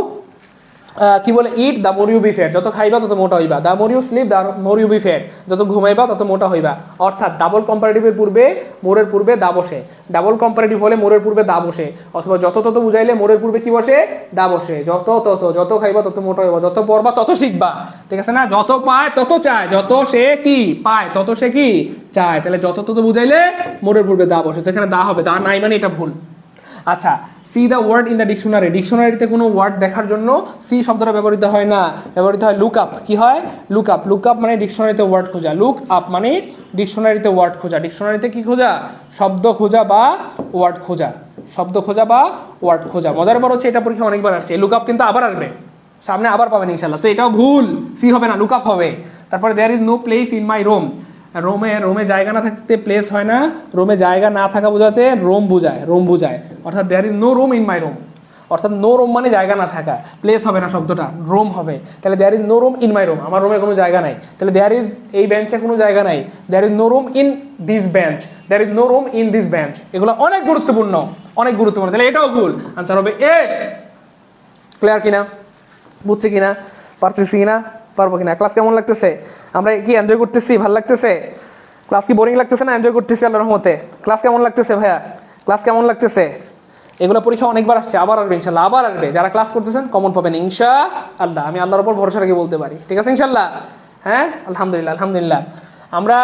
কি বলে, eat the more you be fat, যত খাইবা তত মোটা হইবা। The more you sleep the more you be fat, যত ঘুমাইবা তত মোটা হইবা। অর্থাৎ ডাবল কম্পারেটিভের পূর্বে মোরের পূর্বে দা বসে, ডাবল কম্পারেটিভ হলে মোরের পূর্বে দা বসে, অথবা যত তত বুঝাইলে মোরের পূর্বে কি বসে, দা বসে। যত তত, যত খাইবা তত মোটা হইবা, যত পড়বা তত শিখবা, ঠিক আছে না? যত পায় তত চায়, যত সে কি পায় তত সে কি চায়। তাহলে যত তত বুঝাইলে মোরের পূর্বে দা বসে, সেখানে দা হবে, দা নাই মানে এটা ভুল। আচ্ছা, see the word in the dictionary, ডিকশনারিতে কোনো ওয়ার্ড দেখার জন্য সি শব্দটা ব্যবহৃত হয় না, ব্যবহৃত হয় লুক আপ। কি হয়? Look up. লুক আপ মানে ডিকশনারিতে ওয়ার্ড খোঁজা, লুক আপ মানে ডিকশনারিতে ওয়ার্ড খোঁজা। ডিকশনারিতে কি খোঁজা? শব্দ খোঁজা বা ওয়ার্ড খোঁজা, শব্দ খোঁজা বা ওয়ার্ড খোঁজা। মজার পর হচ্ছে এটা পরীক্ষা অনেকবার আসছে, লুক আপ কিন্তু আবার আসবে, সামনে আবার পাবেন ইনশাল্লাহ। সো এটাও ভুল, সি হবে না, লুক আপ হবে। তারপরে there is no place in my room, রোমে জায়গা না থাকতে প্লেস হয় না, রোমে জায়গা না থাকা বোঝাতে রোম বুঝায়, রোম বুঝায়। অর্থাৎ there is no room in my room, অর্থাৎ নো রুম মানে জায়গা না থাকা, প্লেস হবে না শব্দটা, রুম হবে। তাহলে there is no room in my room, আমার রুমে কোনো জায়গা নাই। তাহলে দেয়ার ইজ এই বেঞ্চে কোনো জায়গা নাই, there is no room in this bench, there is no room in this bench. এগুলো অনেক গুরুত্বপূর্ণ, অনেক গুরুত্বপূর্ণ। তাহলে এটাও ভুল, আনসার হবে এ। ক্লিয়ার কিনা? বুঝছে কিনা? পারতেছি কিনা? পারবো কিনা? ক্লাস কেমন লাগতেছে? আমরা কি এনজয় করতেছি? ভালো লাগতেছে? ক্লাস কি বোরিং লাগতেছে না এনজয় করতেছি আল্লাহর রহমতে? ক্লাস কেমন লাগতেছে ভাইয়া? ক্লাস কেমন লাগতেছে? এগুলো পরীক্ষা অনেকবার আসছে, আবার আসবে ইনশাল্লাহ, আবার আসবে। যারা ক্লাস করতেছেন কমন পাবেন ইনশাআল্লাহ, আমি আল্লাহর উপর ভরসা রেখে বলতে পারি, ঠিক আছে ইনশাল্লাহ? হ্যাঁ, আলহামদুলিল্লাহ আলহামদুলিল্লাহ। আমরা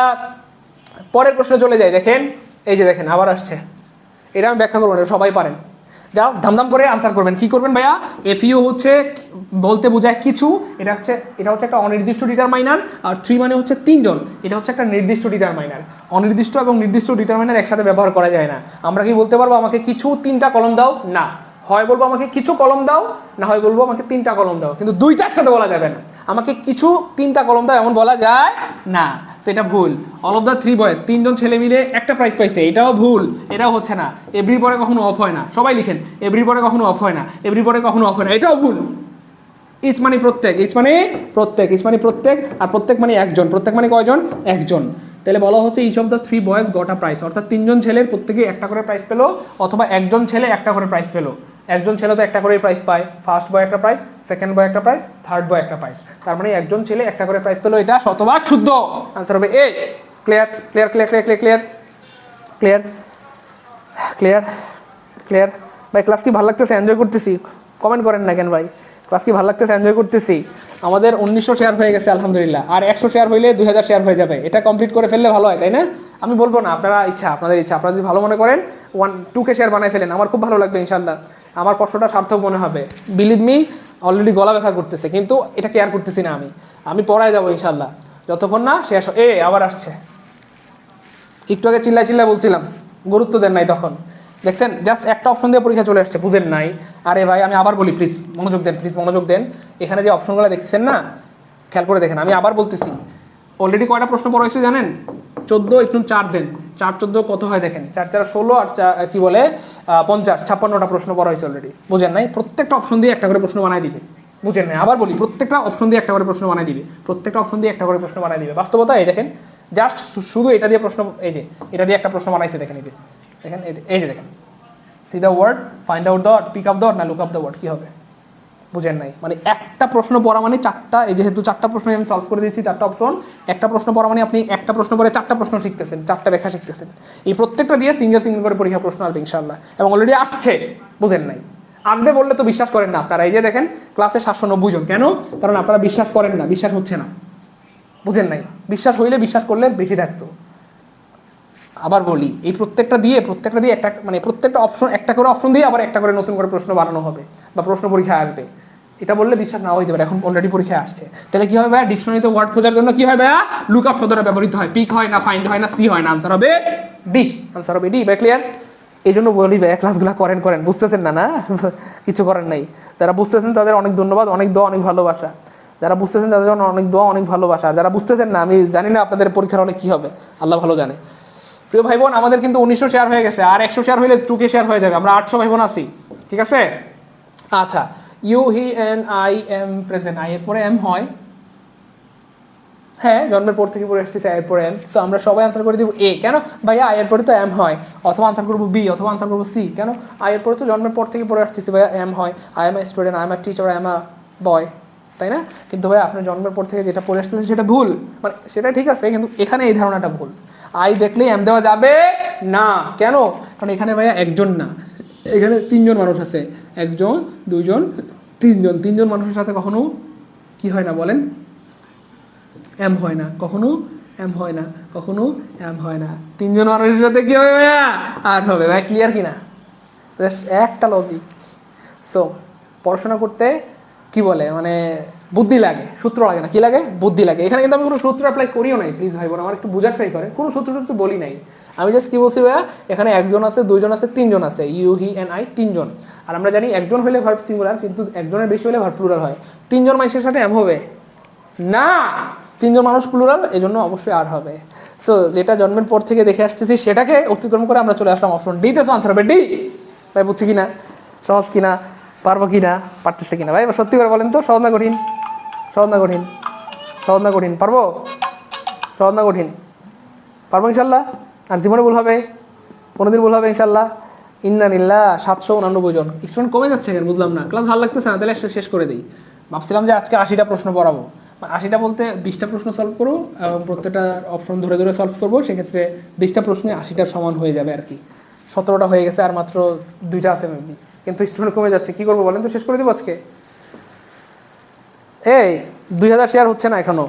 পরের প্রশ্নে চলে যাই। দেখেন এই যে দেখেন আবার আসছে, এটা আমি ব্যাখ্যা করবো না, সবাই পারেন। যা ধামধাম করে আনসার করবেন। কি করবেন ভাইয়া? এফইউ হচ্ছে বলতে বোঝায় কিছু, এটা হচ্ছে একটা অনির্দিষ্ট ডিটারমাইনার। আর 3 মানে হচ্ছে 3 জন, এটা হচ্ছে একটা নির্দিষ্ট ডিটারমাইনার। অনির্দিষ্ট এবং নির্দিষ্ট ডিটারমাইনার একসাথে ব্যবহার করা যায় না। আমরা কি বলতে পারবো আমাকে কিছু 3টা কলম দাও? না, হয় বলবো আমাকে কিছু কলম দাও, না হয় বলবো আমাকে 3টা কলম দাও, কিন্তু 2টা একসাথে বলা যাবে না। আমাকে কিছু 3টা কলম দাও এমন বলা যায় না, সেটা ভুল। অল অফ দ্য 3 বয়েজ, 3 জন ছেলে মিলে একটা প্রাইজ পাইছে, এটাও ভুল, এটাও হচ্ছে না। এভরি পরে কখনো অফ হয় না, সবাই লিখেন, এভরি পরে কখনো অফ হয় না, এভরি পরে কখনো অফ হয় না, এটাও ভুল। ইচ মানে প্রত্যেক, ইচ মানে প্রত্যেক, ইচ মানে প্রত্যেক, আর প্রত্যেক মানে একজন, প্রত্যেক মানে কয়জন? একজন। তাহলে বলা হচ্ছে each of the 3 boys got a prize, অর্থাৎ 3 জন ছেলের প্রত্যেকে একটা করে প্রাইজ পেলো, অথবা একজন ছেলে একটা করে প্রাইজ পেলো। একজন ছেলে তো একটা করে প্রাইজ পায়, ফার্স্ট বয় একটা প্রাইজ, সেকেন্ড বয় একটা প্রাইজ, থার্ড বয় একটা প্রাইজ। তার মানে একজন ছেলে একটা করে প্রাইজ পেলো, এটা শতভাগ শুদ্ধ। আনসার হবে A. Clear clear clear clear clear clear clear clear ভাই ক্লাস কি ভালো লাগতেছে, এনজয় করতেছি? কমেন্ট করেন না কেন ভাই, ক্লাস কি ভালো লাগতেছে, এনজয় করতেছি? আমাদের 1900 শেয়ার হয়ে গেছে আলহামদুলিল্লাহ, আর 100 শেয়ার হইলে 2000 শেয়ার হয়ে যাবে। এটা কমপ্লিট করে ফেললে ভালো হয়, তাই না? আমি বলবো না, আপনারা ইচ্ছা, আপনাদের ইচ্ছা, আপনারা যদি ভালো মনে করেন 2K শেয়ার বানাই ফেলেন, আমার খুব ভালো লাগবে ইনশাল্লাহ, আমার কষ্টটা সার্থক মনে হবে। বিলিভ মি, অলরেডি গলা ব্যথা করতেছে, কিন্তু এটা কেয়ার করতেছি না, আমি পড়ায় যাবো ইনশাল্লাহ, যতক্ষণ না শেষ। আবার আসছে, একটু আগে চিল্লায় বলছিলাম, গুরুত্ব দেন নাই তখন, দেখছেন জাস্ট একটা অপশন দিয়ে পরীক্ষা চলে আসছে, বুঝেন নাই? আরে ভাই আমি আবার বলি, প্লিজ মনোযোগ দেন, প্লিজ মনোযোগ দেন। এখানে যে অপশনগুলো দেখছেন না, খেয়াল করে দেখেন, আমি আবার বলতেছি, অলরেডি কয়টা প্রশ্ন পড়া হয়েছে জানেন? 14, একটু 4 দেন, 4 14 কত হয় দেখেন, 4 4 16 আর কি বলে 50, 56টা প্রশ্ন পড়া হয়েছে অলরেডি, বুঝেন নাই? প্রত্যেকটা অপশন দিয়ে একটা করে প্রশ্ন বানাই দিবে, বুঝেন নাই? আবার বলি, প্রত্যেকটা অপশন দিয়ে একটা করে প্রশ্ন বানাই দিবে, প্রত্যেকটা অপশন দিয়ে একটা করে প্রশ্ন বানাই দিবে। বাস্তবতা এই দেখেন, জাস্ট শুধু এটা দিয়ে প্রশ্ন, এই যে এটা দিয়ে একটা প্রশ্ন বানাইছে, দেখেন এই যে দেখেন, এই যে দেখেন, see the word, find out the word, pick up the word, না লুক আপ দ্য ওয়ার্ড, কি হবে? বুঝেন নাই? মানে একটা প্রশ্ন পড়া মানে 4টা, এই যেহেতু 4টা প্রশ্ন আমি সলভ করে দিয়েছি, 4টা অপশন, একটা প্রশ্ন পড়া মানে আপনি একটা প্রশ্ন পরে 4টা প্রশ্ন শিখতেছেন, 4টা ব্যাখ্যা শিখতেছেন। এই প্রত্যেকটা দিয়ে সিঙ্গেল করে পরীক্ষা প্রশ্ন আসবে ইনশাআল্লাহ, এবং অলরেডি আসছে, বুঝেন নাই? আসবে বললে তো বিশ্বাস করেন না আপনারা। এই যে দেখেন ক্লাসে 790 জন, কেন? কারণ আপনারা বিশ্বাস করেন না, বিশ্বাস হচ্ছে না, বুঝেন নাই? বিশ্বাস হইলে, বিশ্বাস করলে বেশি থাকতো। আবার বলি, এই প্রত্যেকটা দিয়ে একটা, মানে প্রত্যেকটা অপশন, একটা করে অপশন দিয়ে আবার একটা করে নতুন করে প্রশ্ন বানানো হবে, বা প্রশ্ন পরীক্ষা আসবে। এটা বললে বিশ্বাস নাও হইতে পারে, এখন অলরেডি পরীক্ষা আসছে। তাহলে কি হবে ভাইয়া? ডিকশনারিতে ওয়ার্ড খোঁজার জন্য কি হয় ভাইয়া? লুক আপ শব্দটা ব্যবহৃত হয়, পিক হয় না, ফাইন্ড হয় না, সি হয় না, আনসার হবে ডি, আনসার হবে ডি। ভাই ক্লিয়ার? এই জন্য বলি ভাইয়া, ক্লাসগুলো করেন, বুঝতেছেন না? না কিছু করেন নাই। যারা বুঝতেছেন তাদের অনেক ধন্যবাদ, অনেক দোয়া, অনেক ভালোবাসা। যারা বুঝতেছেন তাদের জন্য অনেক দোয়া, অনেক ভালোবাসা। যারা বুঝতেছেন না, আমি জানি না আপনাদের পরীক্ষার হলে কি হবে, আল্লাহ ভালো জানে। প্রিয় ভাই বোন, আমাদের কিন্তু 1900 শেয়ার হয়ে গেছে, আর 100 শেয়ার হইলে 2K শেয়ার হয়ে যাবে। আমরা 800 ভাই বোন আছি, ঠিক আছে? আচ্ছা, you, he, and I am present, I এর পরে এম হয়, হ্যাঁ, জন্মের পর থেকে পড়ে আসতেছে আই এর পরে এম। সো আমরা সবাই আনসার করে দিব এ। কেন ভাইয়া? আই এর পরে তো এম হয়, অথবা আনসার করবো বি, অথবা আনসার করবো সি। কেন? আই এর পরে তো জন্মের পর থেকে পড়ে আসতেছে ভাইয়া, এম হয়, I am a student, I am a teacher, I am a boy, তাই না? কিন্তু ভাই আপনার জন্মের পর থেকে যেটা পড়ে আসতেছে সেটা ভুল, মানে সেটা ঠিক আছে, কিন্তু এখানে এই ধারণাটা ভুল। আই দেখলেই এম দেওয়া যাবে না। কেন? কারণ এখানে ভাইয়া একজন না, এখানে 3জন মানুষ আছে, 1 জন 2 জন 3 জন, 3জন মানুষের সাথে কখনো কি হয় না বলেন? এম হয় না কখনো, এম হয় না কখনো, এম হয় না। 3জন মানুষের সাথে কি হবে ভাইয়া? আর হবে ভাই। ক্লিয়ার কিনা? একটা লজিক। সো পড়াশোনা করতে কি বলে, মানে বুদ্ধি লাগে, সূত্র লাগে না। কি লাগে? বুদ্ধি লাগে। এখানে কিন্তু আমি কোনো সূত্র অ্যাপ্লাই করিও নাই, প্লিজ ভাই বোন আমার একটু বোঝার ট্রাই করেন। কোনো সূত্র টুত্র বলি নাই, আমি জাস্ট কি বলছি ভাইয়া, এখানে 1 জন আছে, 2 জন আছে, 3 জন আছে, ইউ, হি, এন্ড আই, 3 জন। আর আমরা জানি 1 জন হলে ভার্ব সিঙ্গুলার, কিন্তু 1 জনের বেশি হলে ভার্ব প্লুরাল হয়। 3 জন মানুষের সাথে এম হবে না, 3 জন মানুষ প্লুরাল, এই জন্য অবশ্যই আর হবে। সো যেটা জন্মের পর থেকে দেখে আসতেছি সেটাকে অতিক্রম করে আমরা চলে আসলাম অপশন ডি তে। আনসার হবে ডি। ভাই বুঝছি কিনা? সহজ কিনা? পারবো কিনা? পারতেছে কিনা? ভাই সত্যি করে বলেন তো, সহজ না কঠিন? সহজ না কঠিন? সহজ না কঠিন? পারবো? সহজ না কঠিন? পারবো ইনশাল্লাহ। আর জীবনে ভুল হবে? কোনোদিন ভুল হবে ইনশাল্লাহ? ইন্নালিল্লাহ। 789 জন। স্টুডেন্ট কমে যাচ্ছে কেন বুঝলাম না। ক্লাস ভালো লাগতেছে না, তাহলে শেষ করে দিই। ভাবছিলাম যে আজকে 80টা প্রশ্ন পড়াবো, 80টা বলতে 20টা প্রশ্ন সলভ করবো, এবং প্রত্যেকটা অপশন ধরে ধরে সলভ করবো। সেক্ষেত্রে 20টা প্রশ্নে 80টার সমান হয়ে যাবে আর কি। 17টা হয়ে গেছে, আর মাত্র 2টা আছে মেবি, কিন্তু স্টুডেন্ট কমে যাচ্ছে। কি করবো বলেন তো? শেষ করে দেবো আজকে। এই 2000 শেয়ার হচ্ছে না এখনো।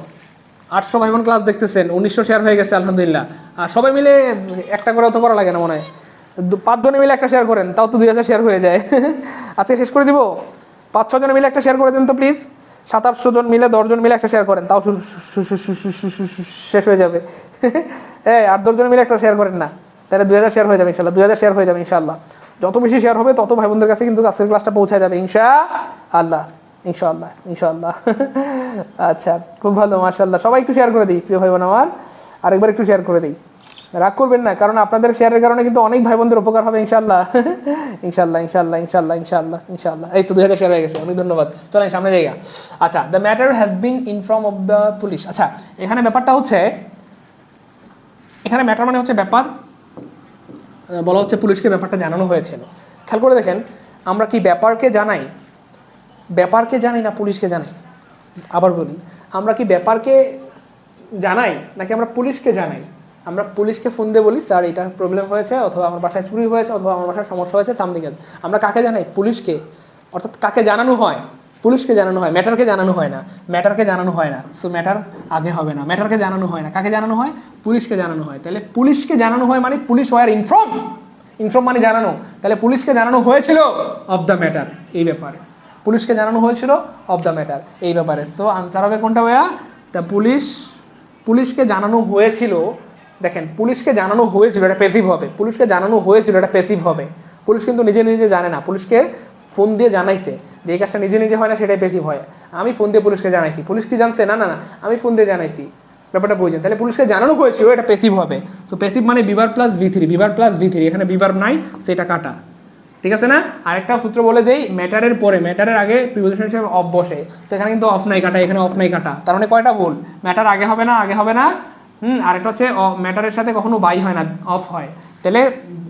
800 ভাই বোন ক্লাস দেখতেছেন, 1900 শেয়ার হয়ে গেছে আলহামদুলিল্লাহ। আর সবাই মিলে একটা করে তো করা লাগে না মনে হয়, 5 জনে মিলে একটা শেয়ার করেন, তাও তো 2000 শেয়ার হয়ে যায়। আজকে শেষ করে দিব। 5-6 জনে মিলে একটা শেয়ার করে দেন তো প্লিজ। 700-800 জন মিলে, 10 জন মিলে একটা শেয়ার করেন, তাও শেষ হয়ে যাবে। এই 8-10 জন মিলে একটা শেয়ার করেন না, তাহলে 2000 শেয়ার হয়ে যাবে ইনশাল্লাহ। 2000 শেয়ার হয়ে যাবে ইনশাল্লাহ। যত বেশি শেয়ার হবে তত ভাই বোনদের কাছে কিন্তু আজকের ক্লাসটা পৌঁছে যাবে ইনশাআল্লাহ। ইনশাআল্লাহ ইনশাআল্লাহ। আচ্ছা, খুব ভালো, মাশাআল্লাহ। সবাই একটু শেয়ার করে দিই প্রিয় ভাই বোন আমার, আরেকবার একটু শেয়ার করে দিই। রাগ করবেন না, কারণ আপনাদের শেয়ারের কারণে কিন্তু অনেক ভাই বোনদের উপকার হবে ইনশাআল্লাহ। ইনশাআল্লাহ ইনশাআল্লাহ ইনশাআল্লাহ ইনশাআল্লাহ ইনশাআল্লাহ। এই তো 2000 শেয়ার হয়ে গেছে, অনেক ধন্যবাদ। চলেন সামনে জায়গা। আচ্ছা, the matter has been inform of the police. আচ্ছা, এখানে ব্যাপারটা হচ্ছে, এখানে ম্যাটার মানে হচ্ছে ব্যাপার, বলা হচ্ছে পুলিশকে ব্যাপারটা জানানো হয়েছিল। খেয়াল করে দেখেন, আমরা কি ব্যাপারকে জানাই? ব্যাপারকে জানি না পুলিশকে জানাই? আবার বলি, আমরা কি ব্যাপারকে জানাই নাকি আমরা পুলিশকে জানাই? আমরা পুলিশকে ফোন দিয়ে বলি স্যার এটা প্রবলেম হয়েছে, অথবা আমার বাসায় চুরি হয়েছে, অথবা আমার বাসায় সমস্যা হয়েছে, সামথিং এলস। আমরা কাকে জানাই? পুলিশকে। অর্থাৎ কাকে জানানো হয়? পুলিশকে জানানো হয়, ম্যাটারকে জানানো হয় না। ম্যাটারকে জানানো হয় না, সো ম্যাটার আগে হবে না। ম্যাটারকে জানানো হয় না, কাকে জানানো হয়? পুলিশকে জানানো হয়। তাহলে পুলিশকে জানানো হয় মানে পুলিশ ওয়ার ইনফর্ম। ইনফর্ম মানে জানানো। তাহলে পুলিশকে জানানো হয়েছিল অফ দ্য ম্যাটার, এই ব্যাপারে। পুলিশকে জানানো হয়েছিল অফ দ্য ম্যাটার, এই ব্যাপারে। সো আনসার হবে কোনটা ভাইয়া? দ্য পুলিশকে জানানো হয়েছিল। দেখেন, পুলিশকে জানানো হয়েছিল, এটা প্যাসিভ হবে। পুলিশকে জানানো হয়েছিল, এটা প্যাসিভ হবে। পুলিশ কিন্তু নিজে নিজে জানে না, পুলিশকে ফোন দিয়ে জানাইছে। যে এই কাজটা নিজে নিজে হয় না, সেটাই প্যাসিভ হয়। আমি ফোন দিয়ে পুলিশকে জানাইছি, পুলিশ কি জানছে? না না না, আমি ফোন দিয়ে জানাইছি। ব্যাপারটা বুঝছেন? তাহলে পুলিশকে জানানো হয়েছিল, এটা প্যাসিভ হবে। তো প্যাসিভ মানে বিভার প্লাস V3, বিভার প্লাস V3, এখানে বিভার নাই, সেটা কাটা। ঠিক আছে না? আরেকটা সূত্র বলে দেই, ম্যাটারের পরে, ম্যাটারের আগে প্রিপোজিশন হিসেবে অফ বসে, সেখানে কিন্তু অফ নাই কাটা, এখানে অফ নাই কাটা। তার মানে কয়টা ভুল? ম্যাটার আগে হবে না, আগে হবে না। আরেকটা হচ্ছে ম্যাটারের সাথে কখনো বাই হয় না, অফ হয়। তাহলে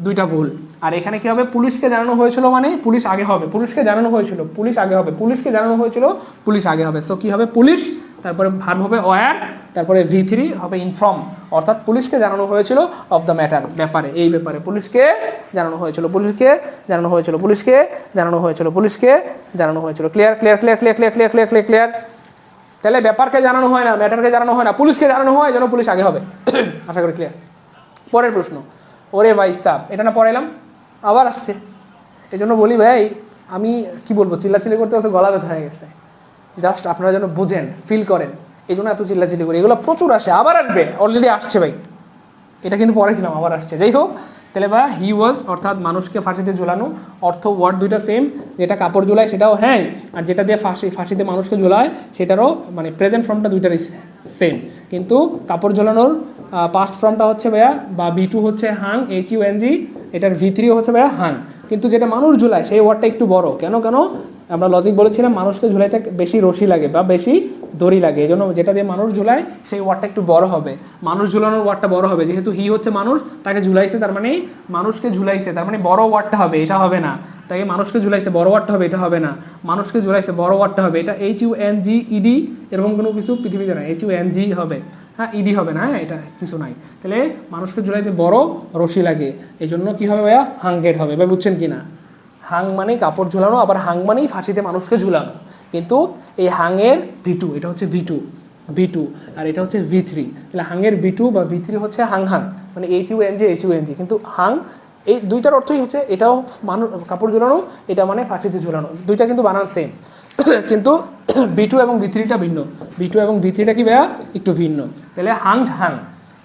দুইটা ভুল। আর এখানে কি হবে? পুলিশকে জানানো হয়েছিল মানে পুলিশ আগে হবে। পুলিশকে জানানো হয়েছিল, পুলিশ আগে হবে। পুলিশকে জানানো হয়েছিল, পুলিশ আগে হবে। সো কি হবে? পুলিশ, তারপরে ভার্ব হবে ওয়্যার, তারপরে V3 হবে ইনফর্ম। অর্থাৎ পুলিশকে জানানো হয়েছিল অফ দ্য ম্যাটার, ব্যাপারে, এই ব্যাপারে পুলিশকে জানানো হয়েছিল, পুলিশকে জানানো হয়েছিল, পুলিশকে জানানো হয়েছিল, পুলিশকে জানানো হয়েছিল। Clear clear clear clear clear clear clear clear clear. তাহলে ব্যাপারকে জানানো হয় না, ম্যাটারকে জানানো হয় না, পুলিশকে জানানো হয়, যেন পুলিশ আগে হবে। আশা করি ক্লিয়ার। পরের প্রশ্ন। ওরে ভাই সাব, এটা না পড়াইলাম, আবার আসছে। এই জন্য বলি ভাই, আমি কি বলবো, চিল্লাচিল্লি করতে করতে গলা ব্যথা হয়ে গেছে। জাস্ট আপনারা যেন বুঝেন, ফিল করেন, এই জন্য এত চিল্লাচিল্লি করি। এগুলো প্রচুর আসে, আবার আসবে, অলরেডি আসছে ভাই। এটা কিন্তু পড়েছিলাম, আবার আসছে। যাই হোক, তাহলে বা হি ওয়াজ, অর্থাৎ মানুষকে ফাঁসিতে ঝুলানো, অর্থ ওয়ার্ড দুইটা সেম। যেটা কাপড় ঝুলায় সেটাও হ্যাং, আর যেটা দিয়ে ফাঁসিতে মানুষকে ঝুলায় সেটারও মানে প্রেজেন্ট ফর্মটা দুইটারই সেম। কিন্তু কাপড় ঝোলানোর পাস্ট ফর্মটা হচ্ছে ভাইয়া, বা V2 হচ্ছে হাং, HUNG, এটার V3 হচ্ছে ভাইয়া হাং। কিন্তু যেটা মানুষ ঝুলায় সেই ওয়ার্ডটা একটু বড়। কেন? আমরা লজিক বলেছিলাম মানুষকে ঝুলাইতে বেশি রশি লাগে বা বেশি দড়ি লাগে, এই জন্য যেটা দিয়ে মানুষ ঝুলায় সেই ওয়ার্ডটা একটু বড় হবে। মানুষ ঝুলানোর ওয়ার্ডটা বড় হবে, যেহেতু হি হচ্ছে মানুষ, তাকে ঝুলাইছে, তার মানে মানুষকে ঝুলাইছে, তার মানে বড় ওয়ার্ডটা হবে, এটা হবে না। তাই মানুষকে ঝুলাইছে বড় ওয়ার্ডটা হবে, এটা হবে না। মানুষকে ঝুলাইছে বড় ওয়ার্ডটা হবে, এটা HUNGED, এরকম কোনো কিছু পৃথিবীতে নাই। HUNG হবে, হ্যাঁ, ইডি হবে না, হ্যাঁ, এটা কিছু নাই। তাহলে মানুষকে ঝুলাইতে বড় রশি লাগে, এই জন্য কী হবে ভাইয়া? হাঙ্গেড হবে। ভাই বুঝছেন কি না? হাং মানে কাপড় ঝুলানো, আবার হাং মানেই ফাঁসিতে মানুষকে ঝুলানো। কিন্তু এই হাঙের V2, এটা হচ্ছে V2, আর এটা হচ্ছে V3। তাহলে হাঙের V2 বা V3 হচ্ছে হাং, মানে HUNG। কিন্তু হাং, এই দুইটার অর্থই হচ্ছে এটাও মানুষ কাপড় ঝুলানো, এটা মানে ফাঁসিতে ঝুলানো, দুইটা কিন্তু বানান সেম। কিন্তু V2 এবং V3টা ভিন্ন। V2 এবং V3টা কি ভাইয়া? একটু ভিন্ন। তাহলে হাং,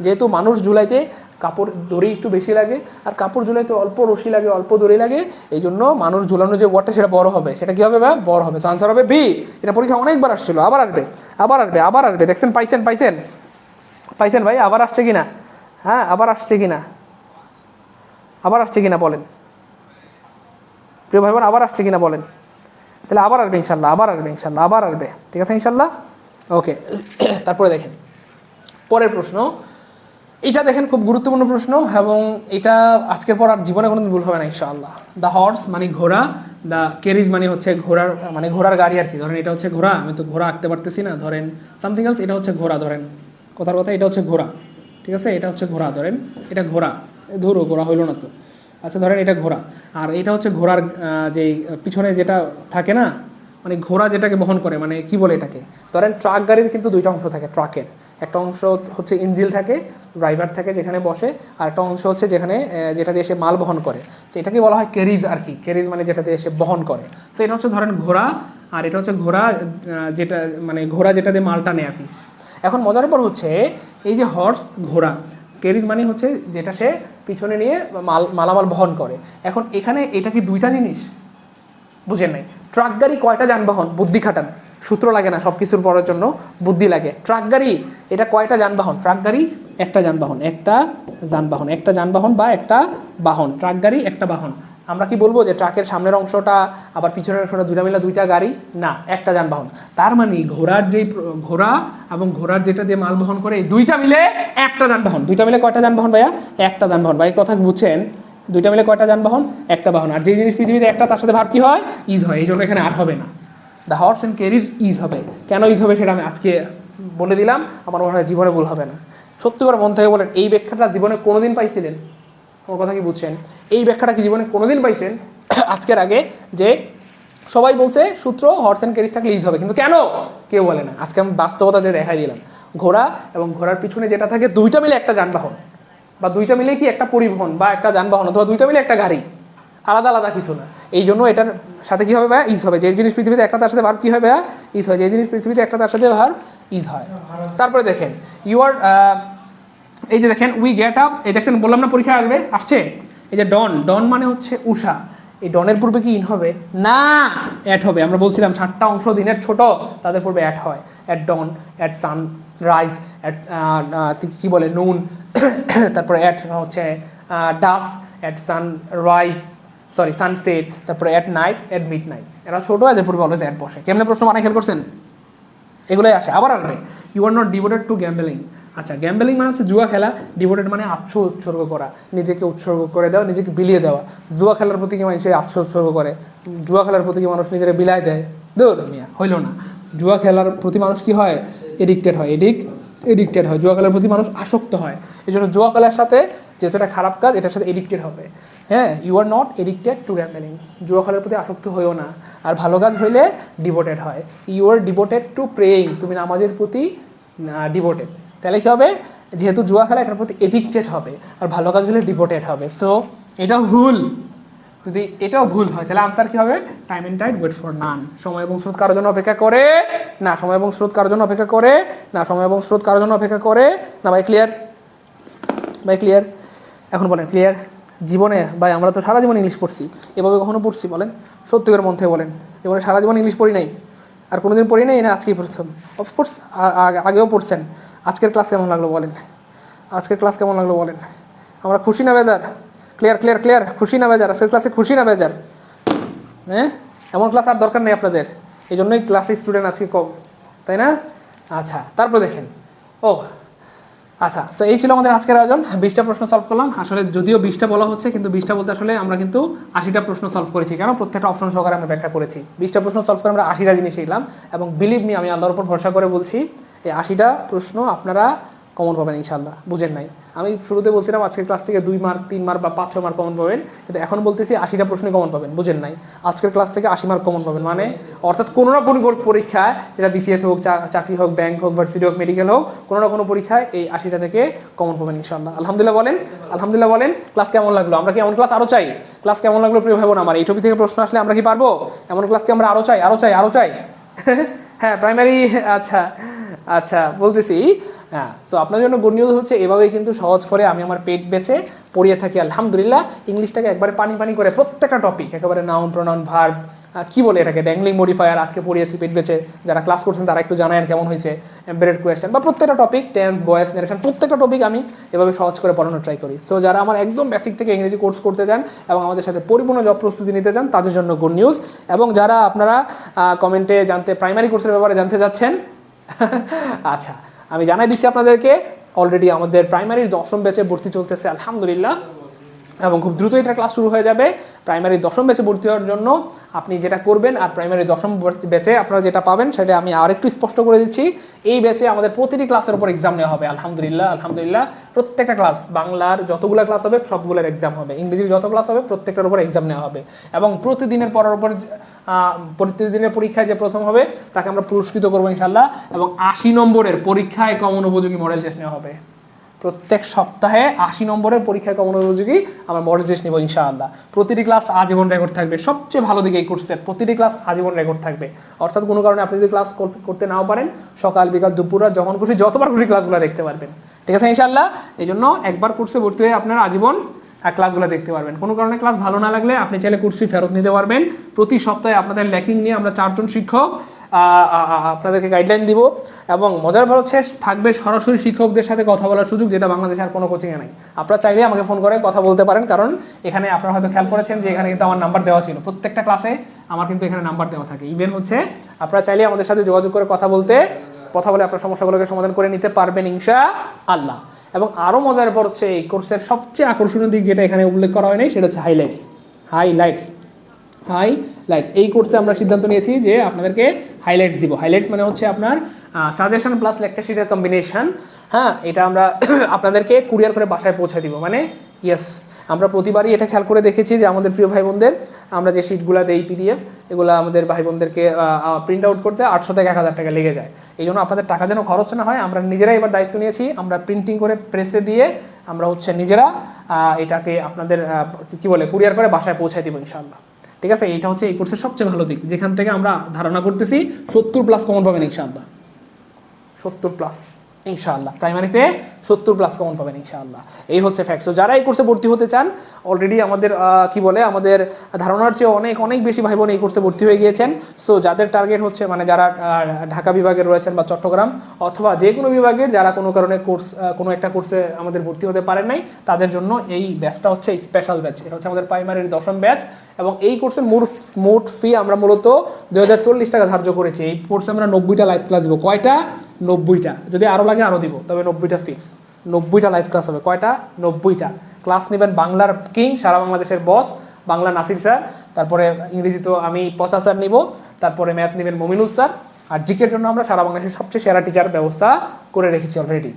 যেহেতু মানুষ ঝুলাইতে কাপড় দড়ি একটু বেশি লাগে, আর কাপড় ঝুলাইতে অল্প রশি লাগে, অল্প দড়ি লাগে, এই জন্য মানুষ ঝুলানো যে ওয়ার্ডটা সেটা বড় হবে। সেটা কি হবে ভাইয়া? বড় হবে। আনসার হবে B। এটা পরীক্ষা অনেকবার আসছিল, আবার আসবে, আবার আসবে, আবার আসবে। দেখছেন? পাইছেন ভাই? আবার আসছে কিনা? হ্যাঁ, আবার আসছে কিনা? আবার আসছে কিনা বলেন প্রিয় ভাই বোন, আবার আসছে কিনা বলেন? তাহলে আবার আসবে ইনশাল্লাহ, আবার আসবে ইনশাল্লাহ, আবার আসবে। ঠিক আছে ইনশাল্লাহ? ওকে। তারপরে দেখেন পরের প্রশ্ন। এটা দেখেন খুব গুরুত্বপূর্ণ প্রশ্ন, এবং এটা আজকের পর আর জীবনে কোনোদিন ভুল হবে না ইনশাআল্লাহ। দ্য হর্স মানে ঘোড়া, দ্য ক্যারিজ মানে হচ্ছে ঘোড়ার, মানে ঘোড়ার গাড়ি আর কি। ধরেন এটা হচ্ছে ঘোড়া, আমি তো ঘোড়া আঁকতে পারতেছি না, ধরেন সামথিং এলস, এটা হচ্ছে ঘোড়া, ধরেন কথার কথা এটা হচ্ছে ঘোড়া। ঠিক আছে? এটা হচ্ছে ঘোড়া, ধরেন এটা ঘোড়া, ধরো ঘোড়া হইলো না তো। আচ্ছা, ধরেন এটা ঘোড়া, আর এটা হচ্ছে ঘোড়ার যে পিছনে যেটা থাকে না, মানে ঘোড়া যেটাকে বহন করে, মানে কি বলে এটাকে? ধরেন ট্রাক গাড়ির কিন্তু দুইটা অংশ থাকে ট্রাকের। একটা অংশ হচ্ছে ইঞ্জিল থাকে, ড্রাইভার থাকে যেখানে বসে, আর একটা অংশ হচ্ছে যেখানে যেটা দিয়ে এসে মাল বহন করে। তো এটাকে বলা হয় ক্যারিজ আর কি। ক্যারিজ মানে যেটা দিয়ে এসে বহন করে। তো এটা হচ্ছে ধরেন ঘোড়া, আর এটা হচ্ছে ঘোড়া যেটা মানে ঘোড়া যেটা দিয়ে মালটা নেয় আর কি। এখন মজার ব্যাপার হচ্ছে এই যে হর্স, ঘোড়া, ক্যারিজ মানে হচ্ছে যেটা সে পিছনে নিয়ে মালামাল বহন করে। এখন এখানে এটা কি দুইটা জিনিস? বুঝেন নাই? ট্রাক গাড়ি কয়টা যানবাহন? বুদ্ধি খাটান, সূত্র লাগে না সব কিছুর পড়ার জন্য, বুদ্ধি লাগে। ট্রাক গাড়ি এটা কয়টা যানবাহন? ট্রাক গাড়ি একটা যানবাহন, একটা যানবাহন বা একটা বাহন। ট্রাক গাড়ি একটা বাহন। আমরা কি বলবো যে ট্রাকের সামনের অংশটা আবার পিছনের অংশটা দুইটা মিলে দুইটা গাড়ি? না, একটা যানবাহন। তার মানে ঘোড়া এবং ঘোড়ার যেটা দিয়ে মাল বহন করে, এই দুইটা মিলে একটা যানবাহন। দুইটা মিলে কয়টা যানবাহন ভাইয়া? একটা যানবাহন। ভাই কথা বুঝছেন? দুইটা মিলে কয়টা যানবাহন? একটা বাহন। আর যে জিনিস পৃথিবীতে একটা, তার সাথে ভাব কি হয়? ইজ হয়। এই জন্য এখানে আর হবে না, the horse and carriage is হবে। কেন ইজ হবে সেটা আমি আজকে বলে দিলাম, আমার মনে হয় জীবনে ভুল হবে না। সত্যি করে মন থেকে বলেন, এই ব্যাখ্যাটা জীবনে কোনোদিন পাইছিলেন? আমার কথা কি বুঝছেন? এই ব্যাখ্যাটা কি জীবনে কোনোদিন পাইছেন আজকের আগে? যে সবাই বলছে সূত্র হর্স অ্যান্ড ক্যারিজ থাকলে ইজ হবে, কিন্তু কেন কেউ বলে না। আজকে আমি বাস্তবতা যে দেখাই দিলাম, ঘোড়া এবং ঘোড়ার পিছনে যেটা থাকে দুইটা মিলে একটা যানবাহন, বা দুইটা মিলে কি একটা পরিবহন বা একটা যানবাহন, অথবা দুইটা মিলে একটা গাড়ি, আলাদা আলাদা কিছু না। এই জন্য এটার সাথে কী হবে ভাইয়া? ইজ হবে। যে জিনিস পৃথিবীতে একটা তার সাথে ভার্ব কী হয় ভাইয়া? ইজ হয়। যে জিনিস পৃথিবীতে একটা তার সাথে ভার্ব ইজ হয়। তারপরে দেখেন ইউ আর, এই যে দেখেন উই গেট আপ, এই দেখেন বললাম না পরীক্ষা আসবে, আসছে। এই যে ডন, ডন মানে হচ্ছে উষা, এই ডনের পূর্বে কি ইন হবে? না, অ্যাট হবে। আমরা বলছিলাম 7টা অংশ দিনের ছোট, তাদের পূর্বে অ্যাট হয়। At dawn, at sunrise, at কী বলে নুন, তারপরে অ্যাট হচ্ছে dusk, at sunrise, sorry sunset, তারপরে at night, at midnight. এরা ছোটো, এদের পূর্বে অলওয়েজ অ্যাট বসে। কেমনে প্রশ্ন মানে খেয়াল করছেন? এগুলোই আসে। আবার আসবে you are not devoted to gambling. আচ্ছা, গ্যাম্বলিং মানে হচ্ছে জুয়া খেলা, ডিভোটেড মানে উৎসর্গ করা, নিজেকে উৎসর্গ করে দেওয়া, নিজেকে বিলিয়ে দেওয়া। জুয়া খেলার প্রতি কি মানুষ উৎসর্গ করে? জুয়া খেলার প্রতি কি মানুষ নিজের বিলায় দেয়? দৌড় মিয়া, হইল না। জুয়া খেলার প্রতি মানুষ কি হয়? এডিক্টেড হয়। এডিক্টেড হয়। জুয়া খেলার প্রতি মানুষ আসক্ত হয়। এই জন্য জুয়া খেলার সাথে যেহেতু এটা খারাপ কাজ, এটার সাথে এডিক্টেড হবে। হ্যাঁ, you are not addicted to gambling. জুয়া খেলার প্রতি আসক্ত হইও না। আর ভালো কাজ হইলে ডিভোটেড হয়। You are devoted to praying, তুমি নামাজের প্রতি ডিভোটেড। তাহলে কী হবে? যেহেতু জুয়া খেলা, এটার প্রতি এডিক্টেড হবে, আর ভালো কাজ হলে ডিভোটেড হবে। সো এটাও ভুল। যদি এটাও ভুল হয় তাহলে আনসার কী হবে? Time and tide wait for none. সময় এবং স্রোত কারোর জন্য অপেক্ষা করে না। সময় এবং স্রোত কারোর জন্য অপেক্ষা করে না। সময় এবং স্রোত কারোর জন্য অপেক্ষা করে না। ভাই ক্লিয়ার? ভাই ক্লিয়ার? এখন বলেন ক্লিয়ার? জীবনে ভাই আমরা তো সারা জীবন ইংলিশ পড়ছি, এভাবে কখনো পড়ছি বলেন? সত্যি করে মন থেকে বলেন, এবারে সারা জীবন ইংলিশ পড়ি নাই? আর কোনোদিন পড়ি নাই না আজকেই পড়ছেন? অফকোর্স আগেও পড়ছেন। আজকের ক্লাস কেমন লাগলো বলেন? আজকের ক্লাস কেমন লাগলো বলেন? আমরা খুশি না বেজার? Clear clear clear? খুশি না বেজার? আজকের ক্লাসে খুশি না বেজার? হ্যাঁ, এমন ক্লাস আর দরকার নেই আপনাদের, এই জন্যই ক্লাসে স্টুডেন্ট আজকে কম, তাই না? আচ্ছা, তারপর দেখেন, ও আচ্ছা, তো এই ছিল আমাদের আজকের আয়োজন। 20টা প্রশ্ন সলভ করলাম। আসলে যদিও 20টা বলা হচ্ছে, কিন্তু 20টা বলতে আসলে আমরা কিন্তু 80টা প্রশ্ন সলভ করেছি। কেন? প্রত্যেকটা অপশন সহকারে আমরা ব্যাখ্যা করেছি। 20টা প্রশ্ন সলভ করে আমরা 80টা জিনিস শিখলাম। এবং বিলিভ মি, আমি আল্লাহর উপর ভরসা করে বলছি, এই 80টা প্রশ্ন আপনারা কমন পাবেন ইনশাল্লাহ। বুঝেন নাই? আমি শুরুতে বলছিলাম আজকের ক্লাস থেকে 2 মার্ক 3 মার্ক বা 5-6 মার্ক কমন পাবেন, কিন্তু এখন বলতেছি 80টা প্রশ্নই কমন পাবেন। বুঝেন নাই? আজকের ক্লাস থেকে 80 মার্ক কমন পাবেন, মানে অর্থাৎ কোনো না কোনো পরীক্ষায়, যেটা বিসিএস হোক, চাকরি হোক, ব্যাংক হোক, ভার্সিটি হোক, মেডিকেল হোক, কোনো না কোনো পরীক্ষায় এই 80টা থেকে কমন পাবেন ইনশাল্লাহ। আলহামদুলিল্লাহ বলেন, আলহামদুলিল্লাহ বলেন। ক্লাস কেমন লাগলো? আমরা কি এমন ক্লাস আরও চাই? ক্লাস কেমন লাগলো প্রিয় ভাই বোন আমার? এই টপিক থেকে প্রশ্ন আসলে আমরা কি পারবো? এমন ক্লাস কি আমরা আরও চাই? আরও চাই, আরও চাই? হ্যাঁ, প্রাইমারি। আচ্ছা আচ্ছা, বলতেছি। হ্যাঁ, তো আপনার জন্য গুড নিউজ হচ্ছে, এভাবেই কিন্তু সহজ করে আমি আমার পেট বেচে পড়িয়ে থাকি আলহামদুলিল্লাহ। ইংলিশটাকে একবারে পানি পানি করে প্রত্যেকটা টপিক, একেবারে নাউন, প্রোনাউন, ভার্ব, কী বলে এটাকে, ড্যাংলিং মডিফায়ার আজকে পড়িয়েছি পেট বেচে। যারা ক্লাস করছেন তারা একটু জানায়েন কেমন হয়েছে। এমবেডেড কোয়েশ্চেন বা প্রত্যেকটা টপিক, টেন্স, ভয়েস, নারেশন, প্রত্যেকটা টপিক আমি এভাবে সহজ করে পড়ানোর ট্রাই করি। সো যারা আমার একদম বেসিক থেকে ইংরেজি কোর্স করতে চান এবং আমাদের সাথে পরিপূর্ণ জব প্রস্তুতি নিতে চান, তাদের জন্য গুড নিউজ। এবং যারা আপনারা কমেন্টে প্রাইমারি কোর্সের ব্যাপারে জানতে চাচ্ছেন, আচ্ছা আমি জানাই দিচ্ছি আপনাদেরকে, অলরেডি আমাদের প্রাইমারির 10ম ব্যাচে ভর্তি চলতেছে আলহামদুলিল্লাহ, এবং খুব দ্রুত এটা ক্লাস শুরু হয়ে যাবে। প্রাইমারির 10ম ব্যাচে ভর্তি হওয়ার জন্য আপনি যেটা করবেন, আর প্রাইমারি 10ম ব্যাচে আপনারা যেটা পাবেন সেটা আমি আরেকটু স্পষ্ট করে দিচ্ছি। এই ব্যাচে আমাদের প্রতিটি ক্লাসের উপর এক্সাম নেওয়া হবে আলহামদুলিল্লাহ। আলহামদুলিল্লাহ প্রত্যেকটা ক্লাস, বাংলার যতগুলো ক্লাস হবে সবগুলোর এক্সাম হবে, ইংরেজির যত ক্লাস হবে প্রত্যেকটার উপর এক্সাম নেওয়া হবে। এবং প্রতিদিনের প্রতিদিনের পরীক্ষায় যে প্রথম হবে তাকে আমরা পুরস্কৃত করবো ইনশাল্লাহ। এবং 80 নম্বরের পরীক্ষায় কমন উপযোগী মডেল টেস্ট নেওয়া হবে। প্রত্যেক সপ্তাহে 80 নম্বরের পরীক্ষায় কমন উপযোগী আমরা মডেল টেস্ট নেব ইনশাআল্লাহ। প্রতিটি ক্লাস আজীবন রেকর্ড থাকবে। সবচেয়ে ভালো দিকে এই কোর্সের প্রতিটি ক্লাস আজীবন রেকর্ড থাকবে। অর্থাৎ কোনো কারণে আপনি যদি ক্লাস করতে নাও পারেন, সকাল বিকাল দুপুর রাত যখন খুশি যতবার খুশি ক্লাসগুলো দেখতে পারবেন। ঠিক আছে ইনশাআল্লাহ? এই জন্য একবার কোর্সে ভর্তি হয়ে আপনারা আজীবন ক্লাসগুলো দেখতে পারবেন। কোনো কারণে ক্লাস ভালো না লাগলে আপনি চাইলে কোর্সটি ফেরত নিতে পারবেন। প্রতি সপ্তাহে আপনাদের ল্যাকিং নিয়ে আমরা 4 জন শিক্ষক আপনাদেরকে গাইডলাইন দিব। এবং মজার ভালো হচ্ছে থাকবে সরাসরি শিক্ষকদের সাথে কথা বলার সুযোগ, যেটা বাংলাদেশে আর কোনো কোচিংয়ে নাই। আপনারা চাইলে আমাকে ফোন করে কথা বলতে পারেন, কারণ এখানে আপনারা হয়তো খেয়াল করেছেন যে এখানে কিন্তু আমার নাম্বার দেওয়া ছিল। প্রত্যেকটা ক্লাসে আমার কিন্তু এখানে নাম্বার দেওয়া থাকে। ইভেন হচ্ছে আপনারা চাইলে আমাদের সাথে যোগাযোগ করে কথা বলে আপনার সমস্যাগুলোকে সমাধান করে নিতে পারবেন ইনশাআল্লাহ। এবং আরও মজার পর হচ্ছে এই কোর্সের সবচেয়ে আকর্ষণীয় দিক, যেটা এখানে উল্লেখ করা হয়নি, সেটা হচ্ছে হাইলাইটস। এই কোর্সে আমরা সিদ্ধান্ত নিয়েছি যে আপনাদেরকে হাইলাইটস দিব। হাইলাইটস মানে হচ্ছে আপনার সাজেশন প্লাস লেকচার শিটের কম্বিনেশন। হ্যাঁ, এটা আমরা আপনাদেরকে কুরিয়ার করে বাসায় পৌঁছে দিব। মানে ইয়েস, আমরা প্রতিবারই এটা খেয়াল করে দেখেছি যে আমাদের প্রিয় ভাই বোনদের আমরা যে শিটগুলো দেই PDF, এগুলো আমাদের ভাই বোনদেরকে প্রিন্ট আউট করতে 800 থেকে 1000 টাকা লেগে যায়। এই জন্য আপনাদের টাকা যেন খরচ না হয়, আমরা নিজেরাই এবার দায়িত্ব নিয়েছি, আমরা প্রিন্টিং করে প্রেসে দিয়ে আমরা নিজেরা এটাকে আপনাদের কি বলে কুরিয়ার করে বাসায় পৌঁছে দিব ইনশাআল্লাহ। ঠিক আছে, এটা হচ্ছে এই কোর্সের সবচেয়ে ভালো দিক, যেখান থেকে আমরা ধারণা করতেছি 70+ কমন পাবেন ইনশাআল্লাহ। 70+ ইনশাআল্লাহ, প্রাইমারিতে 70+ কমন পাবেন ইনশাআল্লাহ। এই হচ্ছে ফ্যাক্ট। তো যারা এই কোর্সে ভর্তি হতে চান, অলরেডি আমাদের কি বলে আমাদের ধারণার চেয়ে অনেক অনেক বেশি ভাই বোন এই কোর্সে ভর্তি হয়ে গিয়েছেন। সো যাদের টার্গেট হচ্ছে মানে যারা ঢাকা বিভাগে রয়েছেন বা চট্টগ্রাম অথবা যে কোনো বিভাগের যারা কোনো কারণে কোনো একটা কোর্সে আমাদের ভর্তি হতে পারেন নাই, তাদের জন্য এই ব্যাচটা হচ্ছে স্পেশাল ব্যাচ। এটা হচ্ছে আমাদের প্রাইমারির 10ম ব্যাচ এবং এই কোর্সের মোট ফি আমরা মূলত 2040 টাকা ধার্য করেছি। এই কোর্সে আমরা 90টা লাইভ ক্লাস দিব। কয়টা? 90টা। যদি আরও লাগে আরও দিব, তবে 90টা ফিক্স। 90টা লাইভ ক্লাস হবে। কয়টা? 90টা ক্লাস নেবেন বাংলার কিং, সারা বাংলাদেশের বস, বাংলা নাসির স্যার, তারপরে ইংরেজি তো আমি পচা স্যার নিব, তারপরে ম্যাথ নেবেন মমিনুল স্যার, আর জিকের জন্য আমরা সারা বাংলাদেশের সবচেয়ে সেরা টিচার ব্যবস্থা করে রেখেছি অলরেডি।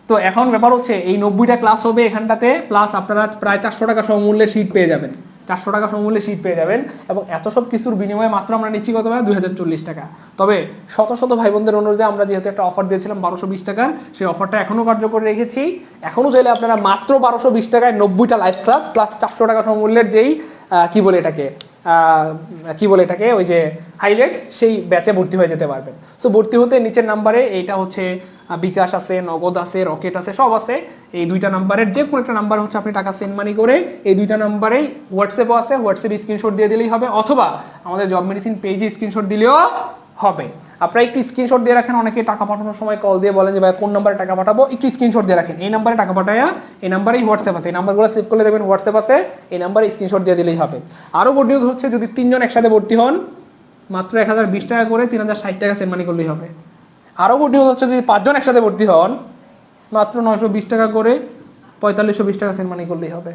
তো এখন ব্যাপার হচ্ছে এই 90টা ক্লাস হবে এখানটাতে, প্লাস আপনারা প্রায় 400 টাকা সমমূল্যে সিট পেয়ে যাবেন। 400 টাকা সমমূল্যে সিট পেয়ে যাবেন এবং এত সব কিছুর বিনিময়ে মাত্র আমরা নিচ্ছি কত ভাই? 2040 টাকা। তবে শত শত ভাই বোনদের অনুরোধে আমরা যেহেতু একটা অফার দিয়েছিলাম 1220 টাকার, সেই অফারটা এখনও কার্যকর রেখেছি। এখনও চাইলে আপনারা মাত্র 1220 টাকায় 90টা লাইভ ক্লাস প্লাস 400 টাকা সমমূল্যের যেই কি বলে এটাকে ওই যে হাইলাইটস, সেই ব্যাচে ভর্তি হয়ে যেতে পারবেন। সো ভর্তি হতে নিচের নাম্বারে, এইটা হচ্ছে বিকাশ আছে, নগদ আছে, রকেট আছে, সব আছে। এই 2টা নাম্বারের যে কোনো একটা নাম্বার হচ্ছে আপনি টাকা সেন্ড মানি করে, এই 2টা নাম্বারেই হোয়াটসঅ্যাপও আছে, হোয়াটসঅ্যাপে স্ক্রিনশট দিয়ে দিলেই হবে, অথবা আমাদের জব মেডিসিন পেজে স্ক্রিনশট দিলেও হবে। আপনারা একটু স্ক্রিনশট দিয়ে রাখেন। অনেকে টাকা পাঠানোর সময় কল দিয়ে বলেন যে ভাই কোন নাম্বারে টাকা পাঠাবো, একটু স্ক্রিনশট দিয়ে রাখেন। এই নাম্বারে টাকা পাঠায়া, এই নাম্বারেই হোয়াটসঅ্যাপ আছে, এই নাম্বারগুলো সেভ করলে দেবেন হোয়াটসঅ্যাপ আছে, এই নাম্বারে স্ক্রিনশট দিয়ে দিলেই হবে। আরও গুড নিউজ হচ্ছে যদি 3 জন একসাথে ভর্তি হন, মাত্র 1020 টাকা করে 3060 টাকা সেন্ড মানি করলেই হবে। আরও গুড নিউজ হচ্ছে যদি 5 জন একসাথে ভর্তি হন, মাত্র 920 টাকা করে 4520 টাকা সেন্ড মানি করলেই হবে।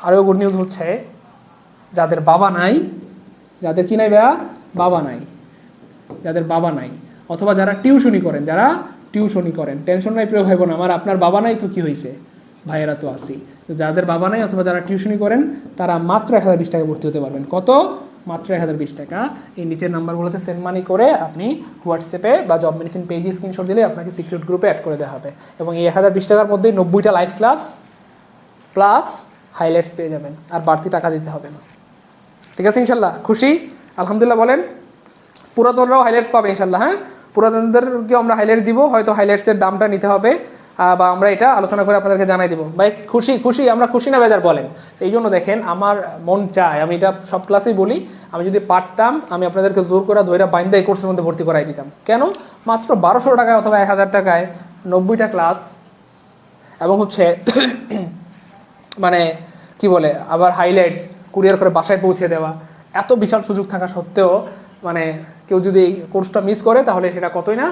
আরও গুড নিউজ হচ্ছে যাদের বাবা নাই, যাদের কি নাই ভাইয়া? বাবা নাই, যাদের বাবা নাই অথবা যারা টিউশনি করেন, টেনশন নাই প্রিয় ভাই বোন আমার, আপনার বাবা নাই তো কি হয়েছে, ভাইয়েরা তো আসি। তো যাদের বাবা নাই অথবা যারা টিউশনি করেন, তারা মাত্র 1020 টাকা ভর্তি হতে পারবেন। কত? মাত্র 1020 টাকা। এই নিচের নাম্বারগুলোতে সেন্ড মানি করে আপনি হোয়াটসঅ্যাপে বা জব মেডিসিন পেজে স্ক্রিনশট দিলে আপনাকে সিক্রেট গ্রুপে অ্যাড করে দেওয়া হবে এবং এই 1020 টাকার মধ্যেই 90টা লাইভ ক্লাস প্লাস হাইলাইটস পেয়ে যাবেন, আর বাড়তি টাকা দিতে হবে না। ঠিক আছে ইনশাল্লাহ? খুশি? আলহামদুলিল্লাহ বলেন। পুরাতনরাও হাইলাইটস পাবে ইনশাল্লাহ। হ্যাঁ, পুরাতনদেরকে আমরা হাইলাইটস দিব, হয়তো হাইলাইটসের দামটা নিতে হবে বা আমরা এটা আলোচনা করে আপনাদেরকে জানাই দিব। ভাই খুশি? আমরা খুশি না বেজার বলেন? এই জন্য দেখেন আমার মন চায়, আমি এটা সব ক্লাসেই বলি, আমি যদি পারতাম আমি আপনাদেরকে জোর করে ধৈর্য বাইন্দা এই কোর্সের মধ্যে ভর্তি করাই দিতাম। কেন? মাত্র 1200 টাকায় অথবা 1000 টাকায় 90টা ক্লাস এবং হচ্ছে মানে কি বলে আবার হাইলাইটস কুরিয়ার করে বাসায় পৌঁছে দেওয়া, এত বিশাল সুযোগ থাকা সত্ত্বেও মানে কেউ যদি এই কোর্সটা মিস করে তাহলে সেটা কতই না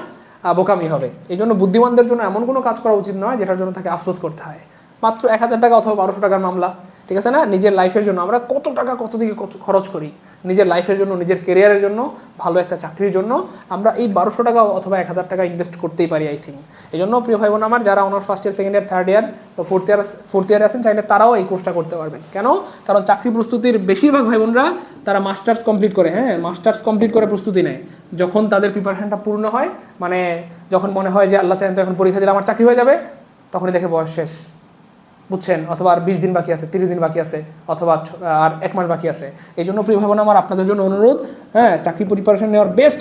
বোকামি হবে। এই জন্য বুদ্ধিমানদের জন্য এমন কোনো কাজ করা উচিত নয় যেটার জন্য তাকে আফসোস করতে হয়। মাত্র 1000 টাকা অথবা 1200 টাকার মামলা, ঠিক আছে না? নিজের লাইফের জন্য আমরা কত টাকা কত দিকে কত খরচ করি, নিজের লাইফের জন্য, নিজের কেরিয়ারের জন্য, ভালো একটা চাকরির জন্য আমরা এই 1200 টাকা অথবা 1000 টাকা ইনভেস্ট করতেই পারি আই থিঙ্ক। এই জন্য প্রিয় ভাই বোন আমার, যারা honours first year, second year, third year বা ফোর্থ ইয়ারে আছেন, চাইলে তারাও এই কোর্সটা করতে পারবেন। কেন? কারণ চাকরি প্রস্তুতির বেশিরভাগ ভাই বোনরা তারা মাস্টার্স কমপ্লিট করে, মাস্টার্স কমপ্লিট করে প্রস্তুতি নেয়। যখন তাদের প্রিপারেশনটা পূর্ণ হয়, মানে যখন মনে হয় যে আল্লাহ চাইলে তো এখন পরীক্ষা দিলে আমার চাকরি হয়ে যাবে, তখনই দেখে বয়স শেষ, বুঝছেন? অথবা আর 20 দিন বাকি আছে, 30 দিন বাকি আছে, অথবা আর 1 মাস বাকি আছে। এই জন্য প্রিয় ভাই বোন আমার আপনাদের জন্য অনুরোধ, চাকরি প্রিপারেশন নেওয়ার বেস্ট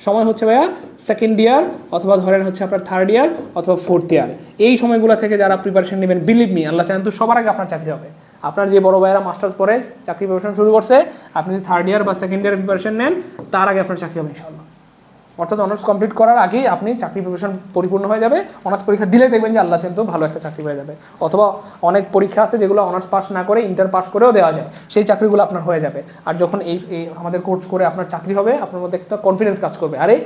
সময় হচ্ছে ভাইয়া সেকেন্ড ইয়ার, অথবা ধরেন হচ্ছে আপনার থার্ড ইয়ার অথবা ফোর্থ ইয়ার। এই সময়গুলো থেকে যারা প্রিপারেশন নেবেন, বিলিভ মি, আল্লাহ চান তো সবার আগে আপনার চাকরি হবে। আপনার যে বড় ভাইয়েরা মাস্টার্স পরে চাকরি প্রিপারেশন শুরু করছে, আপনি যদি থার্ড ইয়ার বা সেকেন্ড ইয়ার প্রিপারেশন নেন, তার আগে আপনার চাকরি হবে ইনশাআল্লাহ। অর্থাৎ অনার্স কমপ্লিট করার আগেই আপনি চাকরি প্রিপারেশন পরিপূর্ণ হয়ে যাবে। অনার্স পরীক্ষা দিলে দেখবেন যে আল্লাহ চান তো ভালো একটা চাকরি হয়ে যাবে। অথবা অনেক পরীক্ষা আছে যেগুলো অনার্স পাস না করে ইন্টার পাস করেও দেওয়া যায়, সেই চাকরিগুলো আপনার হয়ে যাবে। আর যখন এই আমাদের কোর্স করে আপনার চাকরি হবে, আপনার মধ্যে একটা কনফিডেন্স কাজ করবে, আরে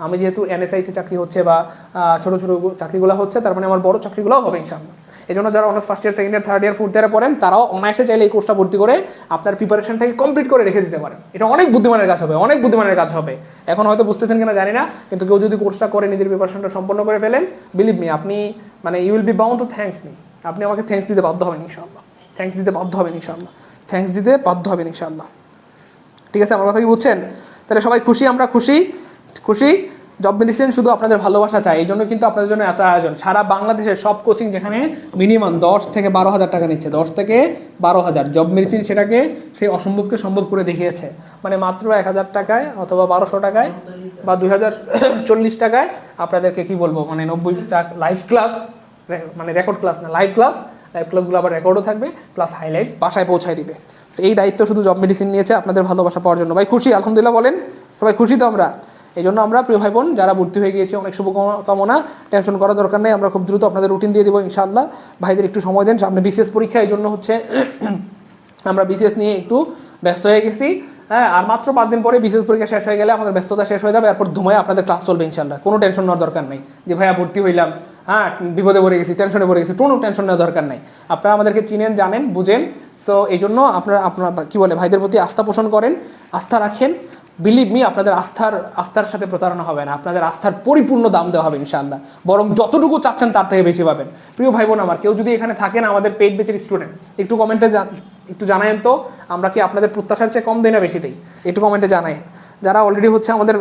আমি যেহেতু NSI তে চাকরি হচ্ছে বা ছোটো ছোটো চাকরিগুলো হচ্ছে, তার মানে আমার বড় চাকরিগুলোও হবে ইনশাআল্লাহ। এই জন্য যারা honours first year, second year, third year, fourth ইয়ারে পড়েন তারাও অনায়াসে চাইলে এই কোর্সটা ভর্তি করে আপনার প্রিপারেশনটাকে কমপ্লিট করে রেখে দিতে পারেন। এটা অনেক বুদ্ধিমানের কাজ হবে, অনেক বুদ্ধিমানের কাজ হবে। এখন হয়তো বুঝতেছেন কিনা জানি না, কিন্তু কেউ যদি কোর্সটা করে নিজের প্রিপারেশনটা সম্পন্ন করে ফেলেন, বিলিভ মি, আপনি মানে you will be bound to thanks me. আপনি আমাকে থ্যাঙ্কস দিতে বাধ্য হবেন ইনশাআল্লাহ, থ্যাঙ্কস দিতে বাধ্য হবেন ইনশাআল্লাহ, থ্যাঙ্কস দিতে বাধ্য হবেন ইনশাআল্লাহ। ঠিক আছে, আমার কথা কি বুঝছেন? তাহলে সবাই খুশি, আমরা খুশি, খুশি। জব মেডিসিন শুধু আপনাদের ভালোবাসা চাই, এই জন্য কিন্তু আপনাদের জন্য এত আয়োজন। সারা বাংলাদেশের সব কোচিং যেখানে মিনিমাম 10 থেকে 12,000 টাকা নিচ্ছে, 10 থেকে 12,000, জব মেডিসিন সেটাকে সেই অসম্ভবকে সম্ভব করে দেখিয়েছে। মানে মাত্র 1,000 টাকায় অথবা 1200 টাকায় বা 2040 টাকায় আপনাদেরকে কি বলবো, মানে 90 টাকা লাইভ ক্লাস, মানে রেকর্ড ক্লাস না, লাইভ ক্লাসগুলো আবার রেকর্ডও থাকবে, প্লাস হাইলাইটস বাসায় পৌঁছায় দিবে। এই দায়িত্ব শুধু জব মেডিসিন নিয়েছে আপনাদের ভালোবাসা পাওয়ার জন্য। ভাই খুশি? আলহামদুলিল্লাহ বলেন। সবাই খুশি তো আমরা? এই জন্য আমরা প্রিয় ভাই বোন যারা ভর্তি হয়ে গিয়েছি অনেক শুভকামনা, টেনশন করার দরকার নেই, আমরা খুব দ্রুত আপনাদের রুটিন দিয়ে দেবো ইনশাআল্লাহ। ভাইদের একটু সময় দেন, সামনে বিসিএস পরীক্ষা, এই জন্য হচ্ছে আমরা বিসিএস নিয়ে একটু ব্যস্ত হয়ে গেছি। হ্যাঁ, আর মাত্র 5 দিন পরে বিসিএস পরীক্ষা শেষ হয়ে গেলে আমাদের ব্যস্ততা শেষ হয়ে যাবে, এরপর ধুমায় আপনাদের ক্লাস চলবে ইনশাআল্লাহ। কোনো টেনশন নেওয়ার দরকার নেই যে ভাইয়া ভর্তি হইলাম, হ্যাঁ বিপদে পড়ে গেছি, টেনশনে পড়ে গেছি, কোনো টেনশন নেওয়ার দরকার নেই। আপনারা আমাদেরকে চিনেন, জানেন, বুঝেন। সো এই জন্য আপনারা কি বলে ভাইদের প্রতি আস্থা পোষণ করেন, আস্থা রাখেন। বিলিভ মি, আপনাদের আস্থার সাথে প্রতারণা হবে না, আপনাদের আস্থার পরিপূর্ণ দাম দেওয়া হবে ইনশাআল্লাহ, বরং যতটুকু চাচ্ছেন তার থেকে বেশি পাবেন। প্রিয় ভাই বোন আমার, কেউ যদি এখানে থাকেন আমাদের পেইড ব্যাচের স্টুডেন্ট, একটু কমেন্টে একটু জানায়েন তো আমরা কি আপনাদের প্রত্যাশার চেয়ে কম দেই না বেশি দেই, একটু কমেন্টে জানায়েন। যারা অলরেডি হচ্ছে আমাদের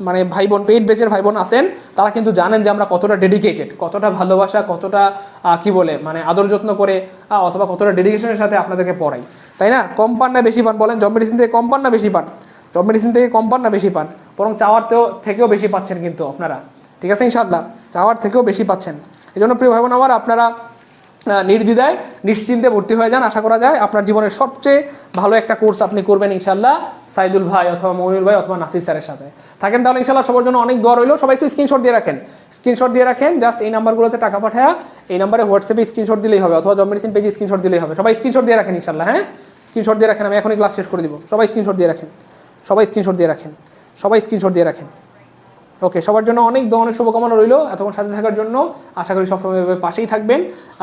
মানে ভাই বোন, পেইড ব্যাচের ভাই বোন আছেন, তারা কিন্তু জানেন যে আমরা কতটা ডেডিকেটেড, কতটা ভালোবাসা, কতটা কি বলে মানে আদর যত্ন করে অথবা কতটা ডেডিকেশনের সাথে আপনাদেরকে পড়াই, তাই না? কম পান না বেশি পান বলেন? জব মেডিসিন থেকে কম পান না বেশি পান? জব মেডিসিন থেকে কম পান না বেশি পান? বরং চাওয়ার থেকেও বেশি পাচ্ছেন কিন্তু আপনারা, ঠিক আছে ইনশাআল্লাহ, চাওয়ার থেকেও বেশি পাচ্ছেন। এই জন্য প্রিয় ভাই বোন আমার, আপনারা নির্দ্বিধায় নিশ্চিন্তে ভর্তি হয়ে যান। আশা করা যায় আপনার জীবনের সবচেয়ে ভালো একটা কোর্স আপনি করবেন ইনশাআল্লাহ সাইদুল ভাই অথবা মনির ভাই অথবা নাসির স্যারের সাথে থাকেন। তাহলে ইনশাআল্লাহ সবার জন্য অনেক দোয়া রইল। সবাই একটু স্ক্রিনশট দিয়ে রাখেন, স্ক্রিনশট দিয়ে রাখেন, জাস্ট এই নাম্বারগুলোতে টাকা পাঠায় এই নাম্বারে হোয়াটসঅ্যাপে স্ক্রিনশট দিলেই হবে, অথবা জব মেডিসিন পেজে স্ক্রিনশট দিলেই হবে। সবাই স্ক্রিনশট দিয়ে রাখেন ইনশাআল্লাহ, হ্যাঁ স্ক্রিনশট দিয়ে রাখেন, আমি এখনই ক্লাস শেষ করে দিব। সবাই স্ক্রিনশট দিয়ে রাখেন, সবাই স্ক্রিনশট দিয়ে রাখেন, সবাই স্ক্রিনশট দিয়ে রাখেন। ওকে, সবার জন্য অনেক শুভকামনা রইল এতক্ষণ সাথে থাকার জন্য। আশা করি সবসময় এভাবে পাশেই থাকবেন,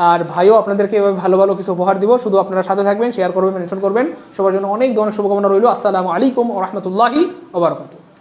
আর ভাইও আপনাদেরকে এভাবে ভালো ভালো কিছু উপহার দিব, শুধু আপনারা সাথে থাকবেন, শেয়ার করবেন, মেনশন করবেন। সবার জন্য অনেক শুভকামনা রইল। আসসালামু আলাইকুম ওয়া রাহমাতুল্লাহি ওয়া বারাকাতুহু।